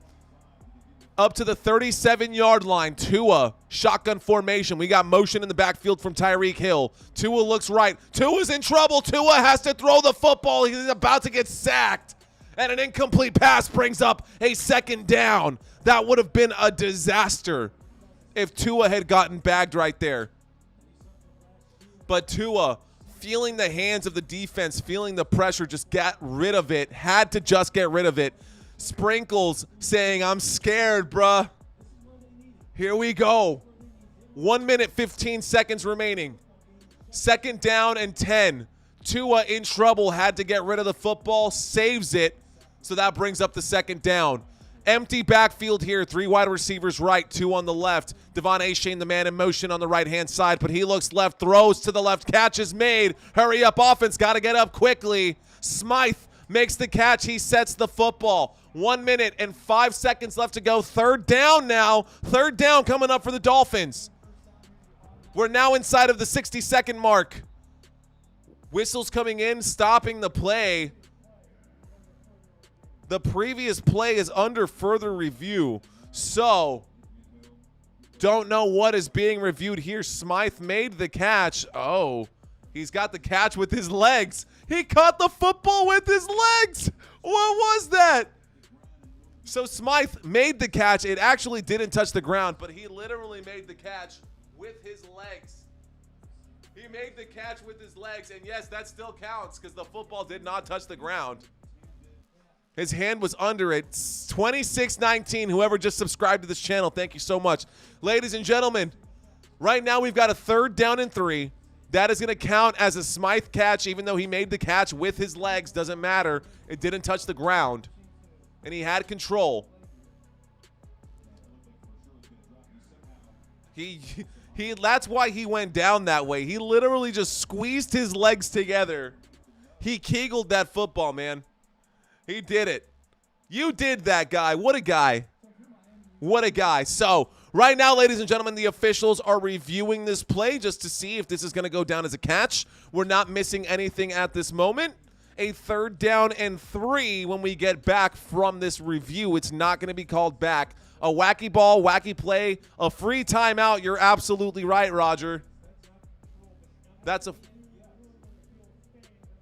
Up to the 37-yard line. Tua, shotgun formation. We got motion in the backfield from Tyreek Hill. Tua looks right. Tua's in trouble. Tua has to throw the football. He's about to get sacked. And an incomplete pass brings up a 2nd down. That would have been a disaster if Tua had gotten bagged right there. But Tua, feeling the hands of the defense, feeling the pressure, just got rid of it. Had to just get rid of it. Sprinkles saying, I'm scared, bruh. Here we go. 1 minute, 15 seconds remaining. 2nd down and 10. Tua in trouble, had to get rid of the football, saves it. So that brings up the 2nd down. Empty backfield here. 3 wide receivers right, 2 on the left. Devon Achane, the man in motion on the right-hand side, but he looks left, throws to the left, catch is made. Hurry up offense, got to get up quickly. Smythe makes the catch. He sets the football. 1 minute and 5 seconds left to go. 3rd down now. 3rd down coming up for the Dolphins. We're now inside of the 60-second mark. Whistles coming in, stopping the play. The previous play is under further review. So, don't know what is being reviewed here. Smythe made the catch. Oh, he's got the catch with his legs. He caught the football with his legs. What was that? So Smythe made the catch. It actually didn't touch the ground, but he literally made the catch with his legs. He made the catch with his legs, and yes, that still counts because the football did not touch the ground. His hand was under it. 26-19, whoever just subscribed to this channel, thank you so much. Ladies and gentlemen, right now we've got a 3rd down and 3. That is going to count as a Smythe catch, even though he made the catch with his legs. Doesn't matter. It didn't touch the ground. And he had control. That's why he went down that way. He literally just squeezed his legs together. He kegled that football, man. He did it. You did that, guy. What a guy. What a guy. So, right now, ladies and gentlemen, the officials are reviewing this play just to see if this is going to go down as a catch. We're not missing anything at this moment. A 3rd down and 3 when we get back from this review. It's not going to be called back. A wacky ball, wacky play, a free timeout. You're absolutely right, Roger. That's a...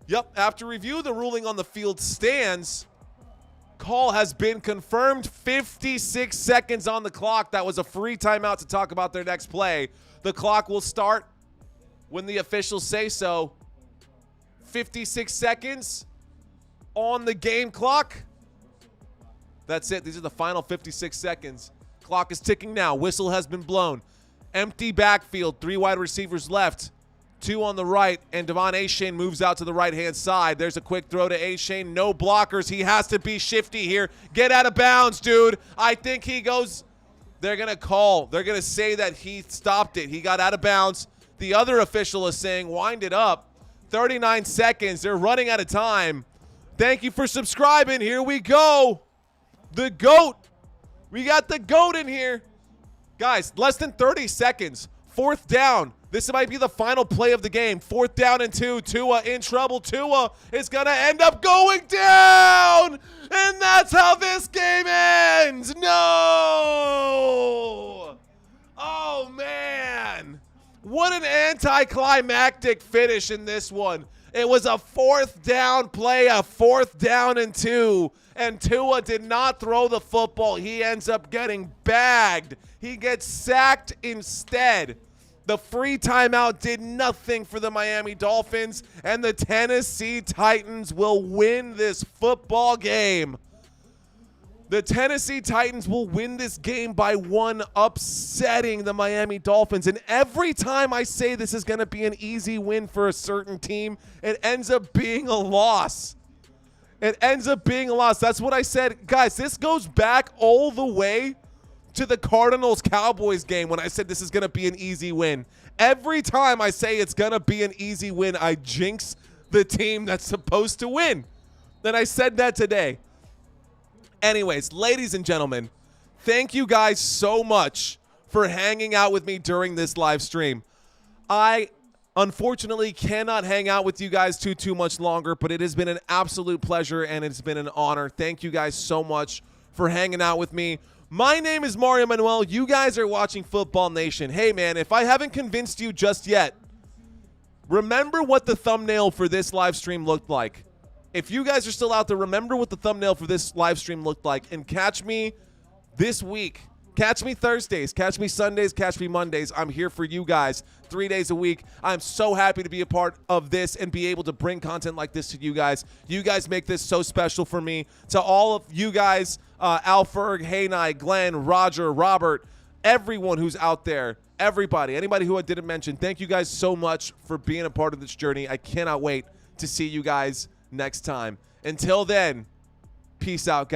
Yep, after review, the ruling on the field stands. Call has been confirmed. 56 seconds on the clock. That was a free timeout to talk about their next play. The clock will start when the officials say so. 56 seconds on the game clock. That's it. These are the final 56 seconds. Clock is ticking now. Whistle has been blown. Empty backfield. 3 wide receivers left. 2 on the right, and Devon Achane moves out to the right-hand side. There's a quick throw to Achane. No blockers. He has to be shifty here. Get out of bounds, dude. I think he goes. They're going to call. They're going to say that he stopped it. He got out of bounds. The other official is saying wind it up. 39 seconds. They're running out of time. Thank you for subscribing. Here we go. The GOAT. We got the GOAT in here. Guys, less than 30 seconds. 4th down. This might be the final play of the game. 4th down and 2. Tua in trouble. Tua is going to end up going down. And that's how this game ends. No. Oh, man. What an anticlimactic finish in this one. It was a 4th down play, a 4th down and 2. And Tua did not throw the football. He ends up getting bagged. He gets sacked instead. The free timeout did nothing for the Miami Dolphins, and the Tennessee Titans will win this football game. The Tennessee Titans will win this game by 1, upsetting the Miami Dolphins. And every time I say this is going to be an easy win for a certain team, it ends up being a loss. It ends up being a loss. That's what I said. Guys, this goes back all the way to the Cardinals-Cowboys game when I said this is going to be an easy win. Every time I say it's going to be an easy win, I jinx the team that's supposed to win. And I said that today. Anyways, ladies and gentlemen, thank you guys so much for hanging out with me during this live stream. I unfortunately cannot hang out with you guys too much longer, but it has been an absolute pleasure and it's been an honor. Thank you guys so much for hanging out with me. My name is Mario Manuel. You guys are watching Football Nation. Hey, man, if I haven't convinced you just yet, remember what the thumbnail for this live stream looked like. If you guys are still out there, remember what the thumbnail for this live stream looked like, and catch me this week. Catch me Thursdays, catch me Sundays, catch me Mondays. I'm here for you guys 3 days a week. I'm so happy to be a part of this and be able to bring content like this to you guys. You guys make this so special for me. To all of you guys, Alferg, Haynai, Glenn, Roger, Robert, everyone who's out there, everybody, anybody who I didn't mention, thank you guys so much for being a part of this journey. I cannot wait to see you guys next time. Until then, peace out, guys.